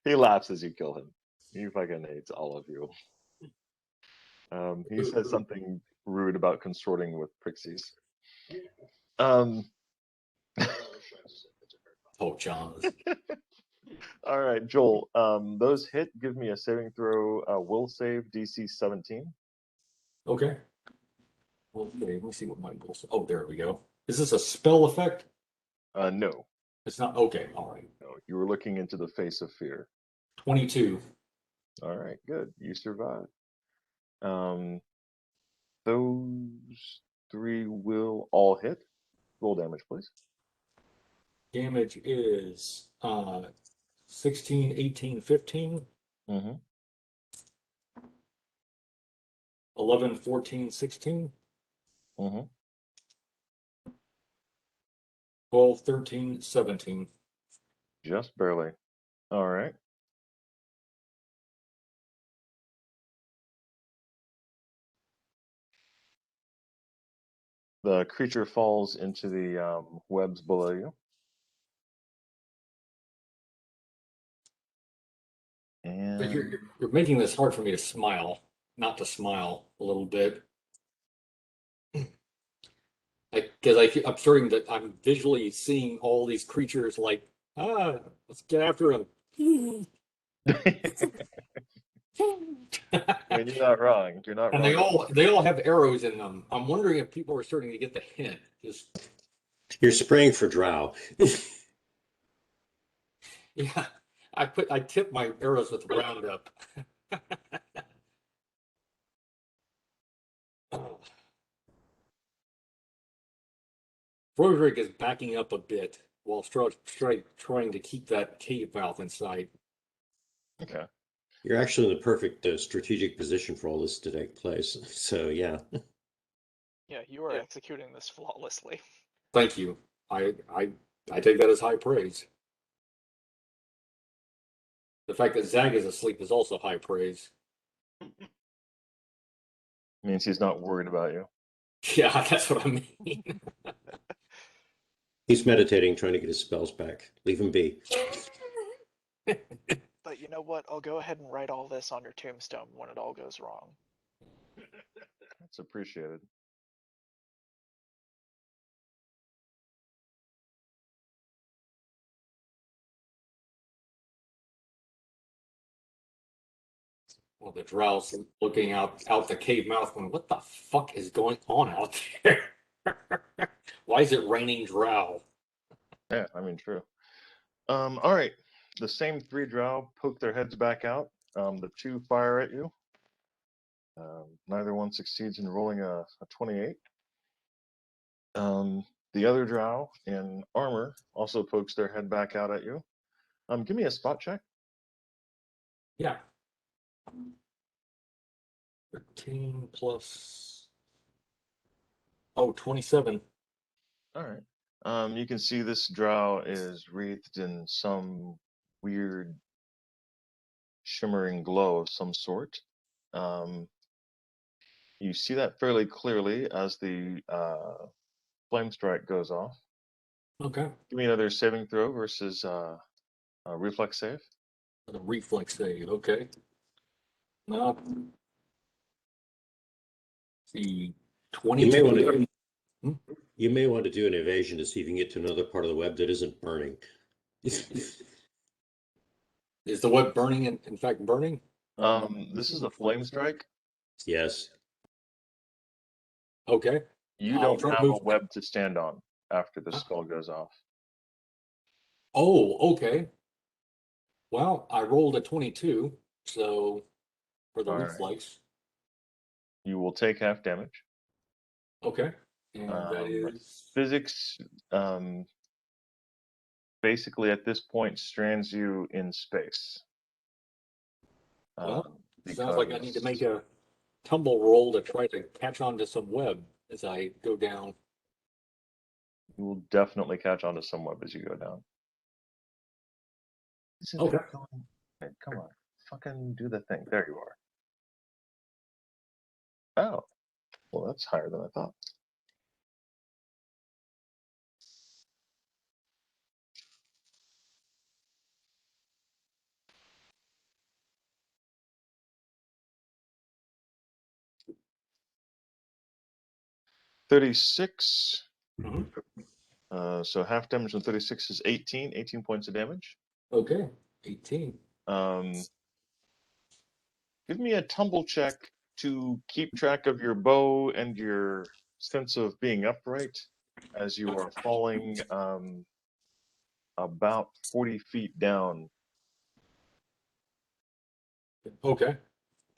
he laughs as you kill him. He fucking hates all of you. He says something rude about consorting with pixies. Oh, John. All right, Joel. Those hit. Give me a saving throw. Will save DC 17. Okay. Okay, let me see what my goals. Oh, there we go. Is this a spell effect? No. It's not. Okay, all right. No. You were looking into the face of fear. 22. All right, good. You survived. Those 3 will all hit. Roll damage, please. Damage is 16, 18, 15, Mm-hmm. 11, 14, 16, Mm-hmm. 12, 13, 17. Just barely. All right. The creature falls into the webs below you. And You're making this hard for me to smile, not to smile a little bit. Because I'm starting to, I'm visually seeing all these creatures like, let's get after them. I mean, you're not wrong. You're not And wrong. they all have arrows in them. I'm wondering if people are starting to get the hint. Just You're spraying for drow. yeah, I tip my arrows with Roundup. Roderick is backing up a bit while trying to keep that cave mouth in sight. Okay. You're actually in the perfect strategic position for all this to take place. So yeah. Yeah, you are executing this flawlessly. Thank you. I take that as high praise. The fact that Zag is asleep is also high praise. Means he's not worried about you. Yeah, that's what I mean. He's meditating, trying to get his spells back. Leave him be. But you know what? I'll go ahead and write all this on your tombstone when it all goes wrong. That's appreciated. Well, the drow's looking out the cave mouth going, what the fuck is going on out there? Why is it raining drow? Yeah, I mean, true. All right. The same 3 drow poke their heads back out. The 2 fire at you. Neither one succeeds in rolling a 28. The other drow in armor also pokes their head back out at you. Give me a spot check. Yeah. 13 plus 27. All right. You can see this drow is wreathed in some weird shimmering glow of some sort. You see that fairly clearly as the flame strike goes off. Okay. Give me another saving throw versus reflex save. The reflex save, okay. No. See, 20. You may want to do an evasion to see if you can get to another part of the web that isn't burning. Is the web burning, in fact, burning? This is a flame strike. Yes. Okay. You don't have a web to stand on after the spell goes off. Oh, okay. Well, I rolled a 22, so for the reflex. You will take half damage. Okay. And that is physics. Basically, at this point, strands you in space. Well, sounds like I need to make a tumble roll to try to catch on to some web as I go down. You will definitely catch on to some web as you go down. Okay. Hey, come on, fucking do the thing. There you are. Oh, well, that's higher than I thought. $36. So half damage on 36 is 18. 18 points of damage. Okay. 18. Give me a tumble check to keep track of your bow and your sense of being upright as you are falling about 40 feet down. Okay.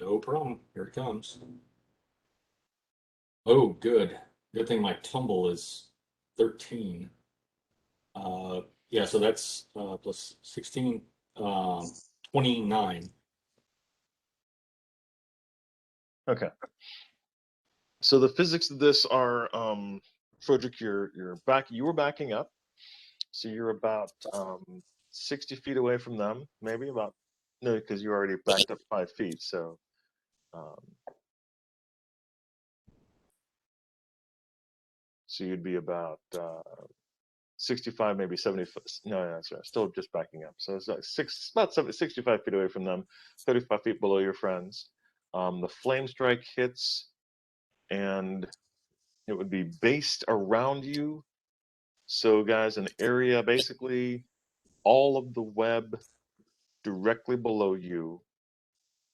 No problem. Here it comes. Oh, good. Good thing my tumble is 13. Yeah, so that's plus 16, 29. Okay. So the physics of this are, Frederick, you were backing up, so you're about 60 feet away from them, maybe about no, because you already backed up 5 feet. So, so you'd be about 65, maybe 70. No, that's right. Still just backing up. So it's like 65 feet away from them, 35 feet below your friends. The flame strike hits, and it would be based around you. So, guys, an area basically all of the web directly below you,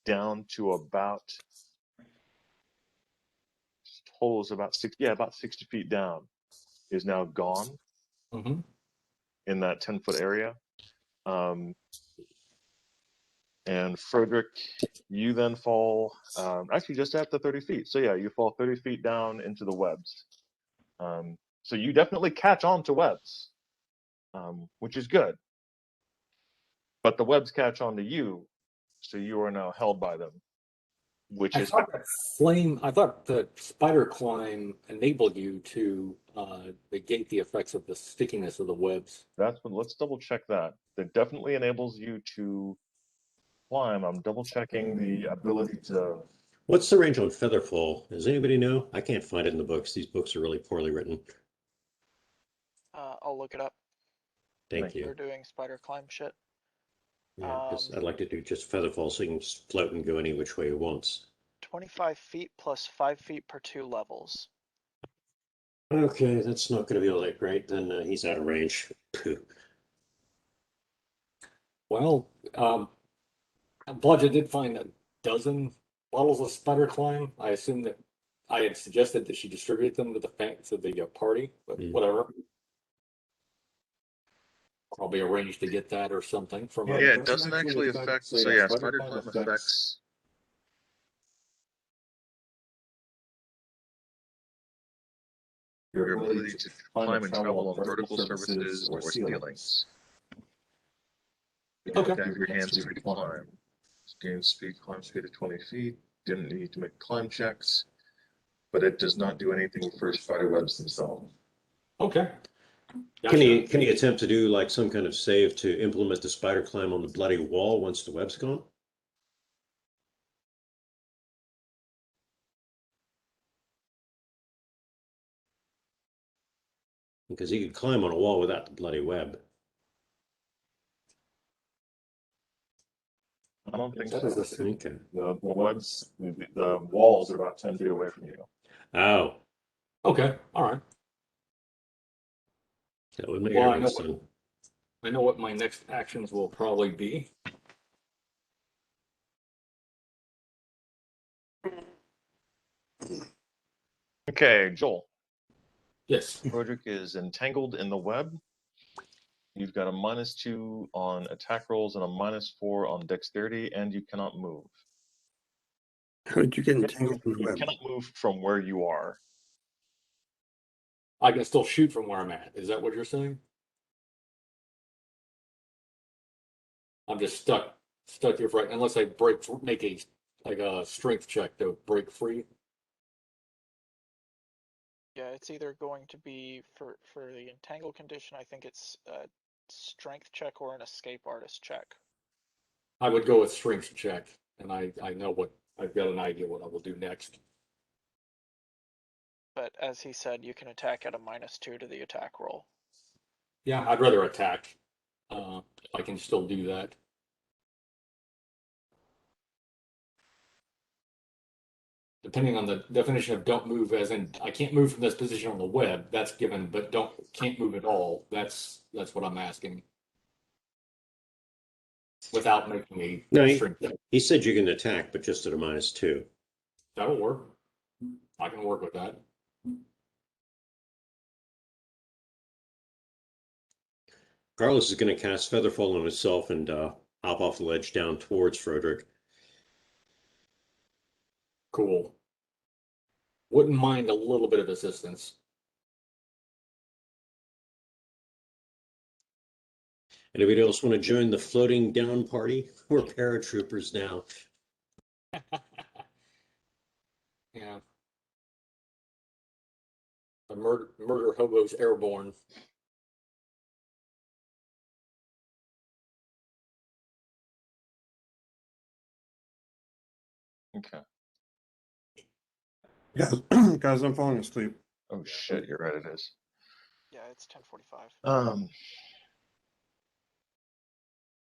down to about total is about 60. Yeah, about 60 feet down is now gone in that 10-foot area. And Frederick, you then fall actually just at the 30 feet. So yeah, you fall 30 feet down into the webs. So you definitely catch on to webs, which is good. But the webs catch on to you, so you are now held by them, which is bad. I thought that spider climb enabled you to negate the effects of the stickiness of the webs. That's what. Let's double check that. That definitely enables you to climb. I'm double checking the ability to. What's the range on Featherfall? Does anybody know? I can't find it in the books. These books are really poorly written. I'll look it up. Thank you. We're doing spider climb shit. Yeah, because I'd like to do just Featherfall so you can just float and go any which way you want. 25 feet plus 5 feet per 2 levels. Okay, that's not going to be all that great. Then he's out of range. Well, Bludgeon did find a dozen bottles of spider climb. I assume that I had suggested that she distribute them to the party, but whatever. Probably arrange to get that or something from. Yeah, it doesn't actually affect. So yeah, spider climb affects. Your ability to climb and travel on vertical surfaces or ceilings. You have to have your hands free to climb. Gain speed, climb speed of 20 feet. Didn't need to make climb checks, but it does not do anything for spider webs themselves. Okay. Gotcha. Can he attempt to do like some kind of save to implement the spider climb on the bloody wall once the web's gone? Because he could climb on a wall without the bloody web. I don't think so. Okay. The webs, the walls are about 10 feet away from you. Oh. Okay. All right. That would make I know what my next actions will probably be. Okay, Joel. Yes. Frederick is entangled in the web. You've got a -2 on attack rolls and a -4 on dexterity, and you cannot move. How did you get entangled in the web? You cannot move from where you are. I can still shoot from where I'm at. Is that what you're saying? I'm just stuck here for unless I make a strength check to break free. Yeah, it's either going to be for the entangle condition. I think it's a strength check or an escape artist check. I would go with strength check, and I know what I've got an idea what I will do next. But as he said, you can attack at a -2 to the attack roll. Yeah, I'd rather attack. I can still do that. Depending on the definition of don't move, as in I can't move from this position on the web, that's given, but can't move at all. That's what I'm asking. Without making a No, strength check. he said you can attack, but just at a -2. That'll work. I can work with that. Carlos is going to cast Featherfall on himself and hop off the ledge down towards Frederick. Cool. Wouldn't mind a little bit of assistance. Anybody else want to join the floating down party? We're paratroopers now. Yeah. The murder hobo's airborne. Okay. Yeah, guys, I'm falling asleep. Oh shit, you're right, it is. Yeah, it's 10:45.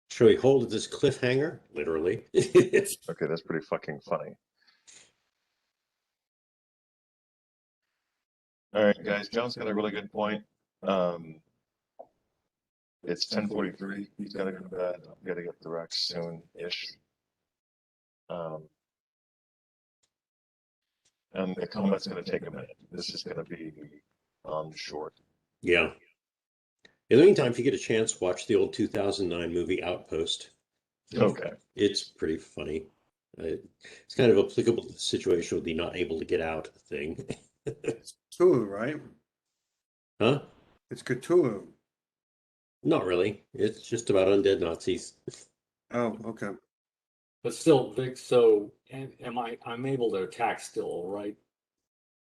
Shall we hold this cliffhanger? Literally. Okay, that's pretty fucking funny. All right, guys, John's got a really good point. It's 10:43. He's got to go to bed. I've got to get the Rex soon-ish. And the combat's going to take a minute. This is going to be short. Yeah. In the meantime, if you get a chance, watch the old 2009 movie Outpost. Okay. It's pretty funny. It's kind of applicable to the situation with the not able to get out thing. Cthulhu, right? Huh? It's Cthulhu. Not really. It's just about undead Nazis. Oh, okay. But still, Vic, so I'm able to attack still, right?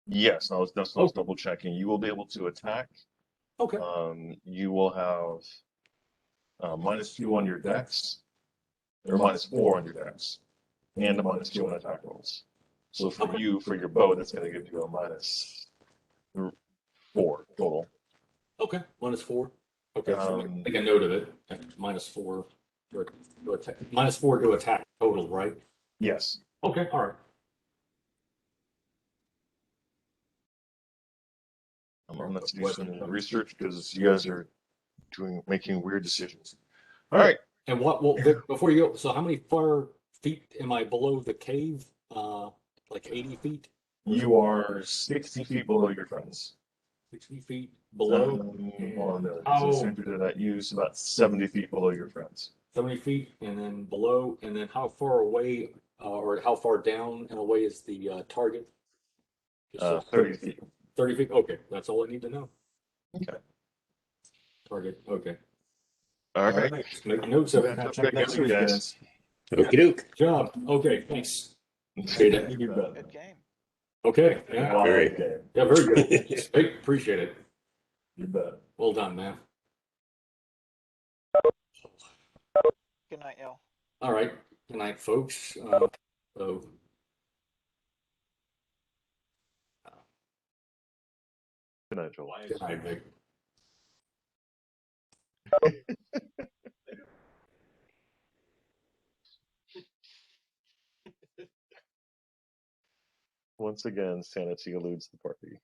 Yes, that's what I was double checking. You will be able to attack. Okay. You will have -2 on your dex, or -4 on your dex, and a -2 on attack rolls. So for you, for your bow, that's going to give you a -4 total. Okay, -4. Okay, so make a note of it. -4 -4 to attack total, right? Yes. Okay, all right. I'm going to do some research because you guys are making weird decisions. All right. And what will Vic, before you go? So how many feet am I below the cave? Like 80 feet. You are 60 feet below your friends. 60 feet below. That use about 70 feet below your friends. 70 feet, and then below, and then how far away, or how far down and away is the target? 30 feet. 30 feet. Okay, that's all I need to know. Okay. Target. Okay. All right. Make notes of it. Check next week, guys. Okie doke. Good job. Okay, thanks. Good game. Okay. Yeah. Very. Yeah, very good. Hey, appreciate it. You bet. Well done, man. Good night, y'all. All right. Good night, folks. So. Good night, Joel. Good night, Vic. Once again, sanity eludes the party.